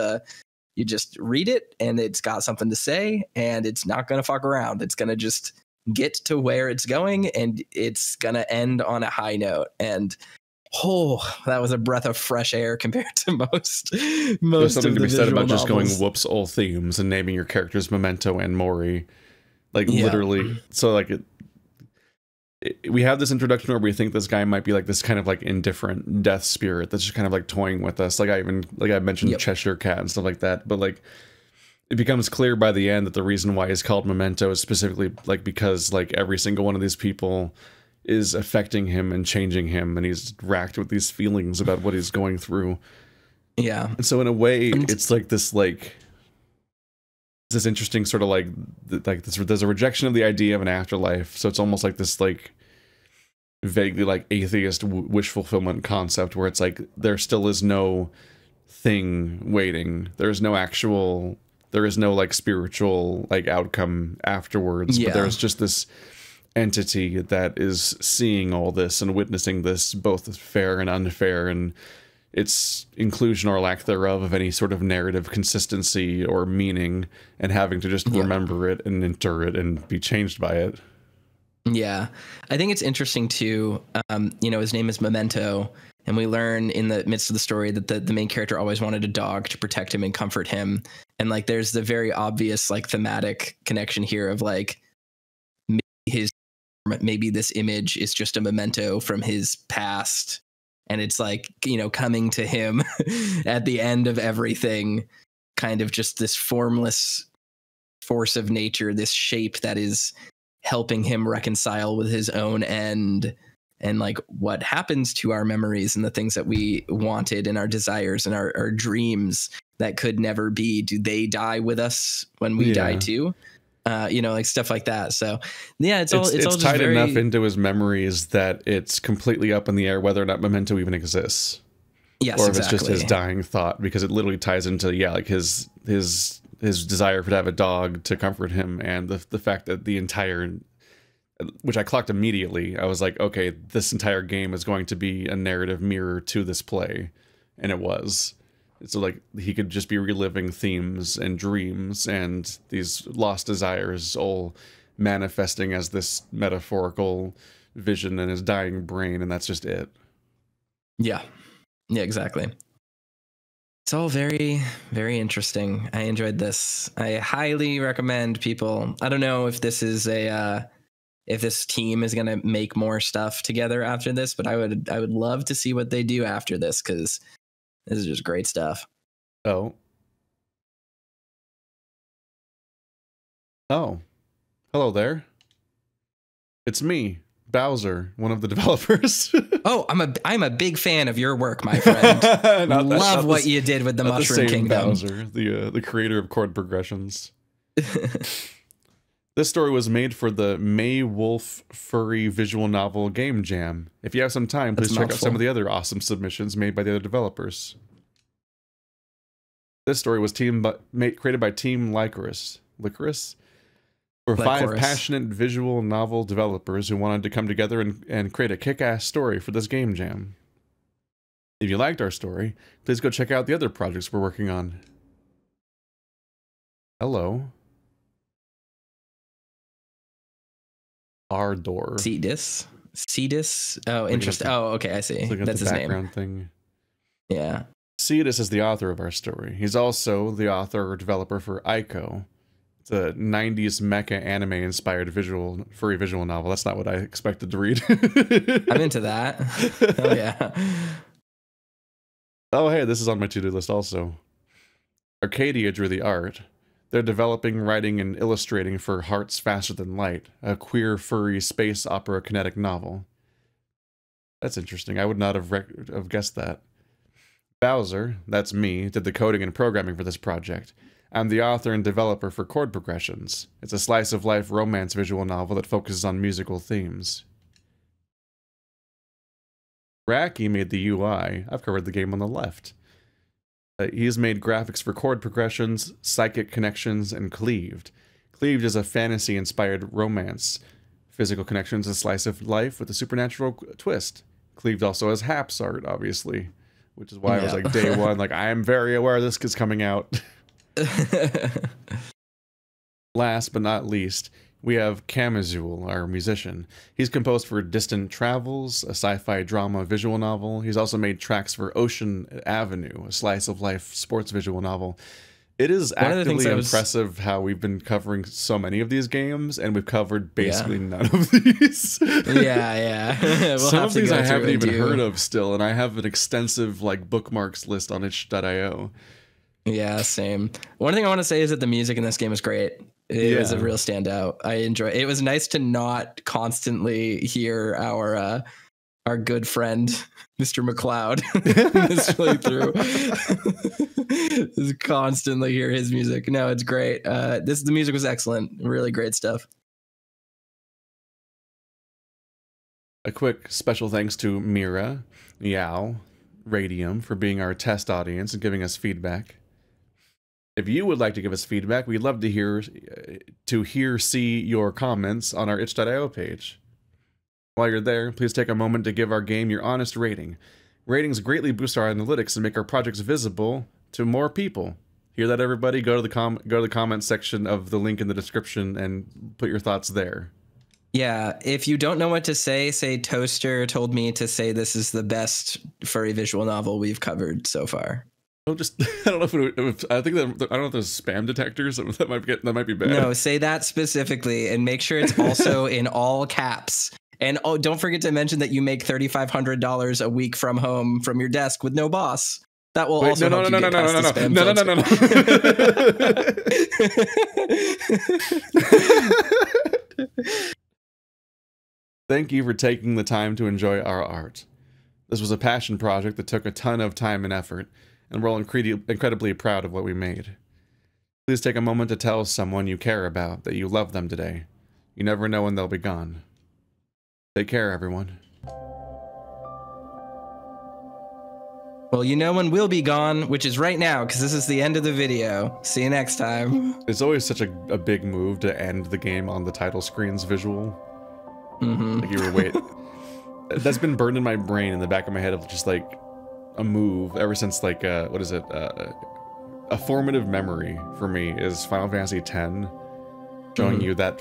[SPEAKER 2] you just read it and it's got something to say, and it's not going to fuck around. It's going to just get to where it's going, and it's going to end on a high note. And that was a breath of fresh air compared to most
[SPEAKER 1] There's something to be said about just going
[SPEAKER 2] novels.
[SPEAKER 1] whoops all themes and naming your characters Memento and Mori. Literally. So we have this introduction where we think this guy might be this kind of indifferent death spirit that's just kind of toying with us. I mentioned Cheshire Cat and stuff like that, but it becomes clear by the end that the reason why he's called Memento is specifically because every single one of these people is affecting him and changing him, and he's racked with these feelings about what he's going through.
[SPEAKER 2] Yeah.
[SPEAKER 1] And so in a way, it's this interesting sort of there's a rejection of the idea of an afterlife. So it's almost this vaguely atheist wish fulfillment concept where it's there still is no thing waiting. There is no spiritual outcome afterwards.
[SPEAKER 2] Yeah.
[SPEAKER 1] But there's just this entity that is seeing all this and witnessing this, both fair and unfair, and its inclusion or lack thereof of any sort of narrative consistency or meaning, and having to just remember it and endure it and be changed by it.
[SPEAKER 2] Yeah. I think it's interesting too. His name is Memento, and we learn in the midst of the story that the main character always wanted a dog to protect him and comfort him. And there's the very obvious thematic connection here of maybe this image is just a memento from his past, and it's coming to him at the end of everything, kind of just this formless force of nature, this shape that is helping him reconcile with his own end, and what happens to our memories and the things that we wanted and our desires and our dreams that could never be. Do they die with us when we die too? Stuff like that. So yeah, it's all just
[SPEAKER 1] tied enough into his memories that it's completely up in the air whether or not Memento even exists.
[SPEAKER 2] Yes,
[SPEAKER 1] or if it's just his dying thought, because it literally ties into his desire to have a dog to comfort him, and the fact that the entire, which I clocked immediately, I was okay, this entire game is going to be a narrative mirror to this play, and it was. So he could just be reliving themes and dreams and these lost desires all manifesting as this metaphorical vision in his dying brain, and that's just it.
[SPEAKER 2] Yeah, exactly. It's all very, very interesting. I enjoyed this. I highly recommend people. I don't know if this is if this team is going to make more stuff together after this, but I would love to see what they do after this, because this is just great stuff.
[SPEAKER 1] Oh. Hello there. It's me, Bowser, one of the developers.
[SPEAKER 2] Oh, I'm a big fan of your work, my friend. Love what you did with the Mushroom Kingdom.
[SPEAKER 1] Bowser, the creator of chord progressions. This story was made for the May Wolf Furry Visual Novel Game Jam. If you have some time, please check out some of the other awesome submissions made by the other developers. This story was created by Team Licorice. We're 5 passionate visual novel developers who wanted to come together and create a kick-ass story for this game jam. If you liked our story, please go check out the other projects we're working on. Hello. Ardor.
[SPEAKER 2] Cetus. Oh, interesting. Oh, okay, I see. That's his name.
[SPEAKER 1] Thing.
[SPEAKER 2] Yeah.
[SPEAKER 1] Cetus is the author of our story. He's also the author or developer for Ico. It's a 90s mecha anime-inspired furry visual novel. That's not what I expected to read.
[SPEAKER 2] I'm into that. Oh, yeah.
[SPEAKER 1] Oh, hey, this is on my to-do list also. Arcadia drew the art. They're developing, writing, and illustrating for Hearts Faster Than Light, a queer, furry, space opera kinetic novel. That's interesting. I would not have guessed that. Bowser, that's me, did the coding and programming for this project. I'm the author and developer for Chord Progressions. It's a slice-of-life romance visual novel that focuses on musical themes. Racky made the UI. I've covered the game on the left. He's made graphics for Chord Progressions, Psychic Connections, and Cleaved. Cleaved is a fantasy-inspired romance. Physical Connections is a slice of life with a supernatural twist. Cleaved also has Haps art, obviously, which is why I was like, day one, like, I am very aware this is coming out. Last but not least, we have Kamazul, our musician. He's composed for Distant Travels, a sci-fi drama visual novel. He's also made tracks for Ocean Avenue, a slice-of-life sports visual novel. It is actively impressive how we've been covering so many of these games, and we've covered basically none of these.
[SPEAKER 2] Yeah. We'll
[SPEAKER 1] Some of these I haven't even heard of still, and I have an extensive like bookmarks list on itch.io.
[SPEAKER 2] Yeah, same. One thing I want to say is that the music in this game is great. It was a real standout. I enjoy it. It was nice to not constantly hear our good friend Mr. McLeod this playthrough. Just constantly hear his music. No, it's great. The music was excellent. Really great stuff.
[SPEAKER 1] A quick special thanks to Mira, Yao, Radium for being our test audience and giving us feedback. If you would like to give us feedback, we'd love to see your comments on our itch.io page. While you're there, please take a moment to give our game your honest rating. Ratings greatly boost our analytics and make our projects visible to more people. Hear that, everybody? Go to the comment section of the link in the description and put your thoughts there.
[SPEAKER 2] Yeah, if you don't know what to say Toaster told me to say this is the best furry visual novel we've covered so far.
[SPEAKER 1] I don't know I don't know if there's spam detectors that might be bad.
[SPEAKER 2] No, say that specifically and make sure it's also in all caps. And oh, don't forget to mention that you make $3,500 a week from home from your desk with no boss. That will also help you get past the spam filter.
[SPEAKER 1] Thank you for taking the time to enjoy our art. This was a passion project that took a ton of time and effort, and we're all incredibly proud of what we made. Please take a moment to tell someone you care about that you love them today. You never know when they'll be gone. Take care, everyone.
[SPEAKER 2] Well, you know when we'll be gone, which is right now, because this is the end of the video. See you next time.
[SPEAKER 1] It's always such a big move to end the game on the title screen's visual. Like you were waiting. That's been burned in my brain in the back of my head of just like a move ever since like what is it? A formative memory for me is Final Fantasy X, showing you that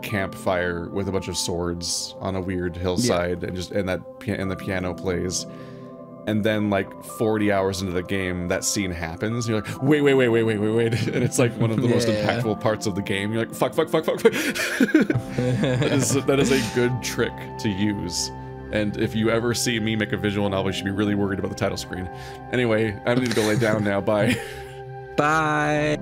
[SPEAKER 1] campfire with a bunch of swords on a weird hillside, and the piano plays. And then like 40 hours into the game, that scene happens. You're like, wait. And it's like one of the most impactful parts of the game. You're like, fuck. That is a good trick to use. And if you ever see me make a visual novel, you should be really worried about the title screen. Anyway, I need to go lay down now. Bye.
[SPEAKER 2] Bye.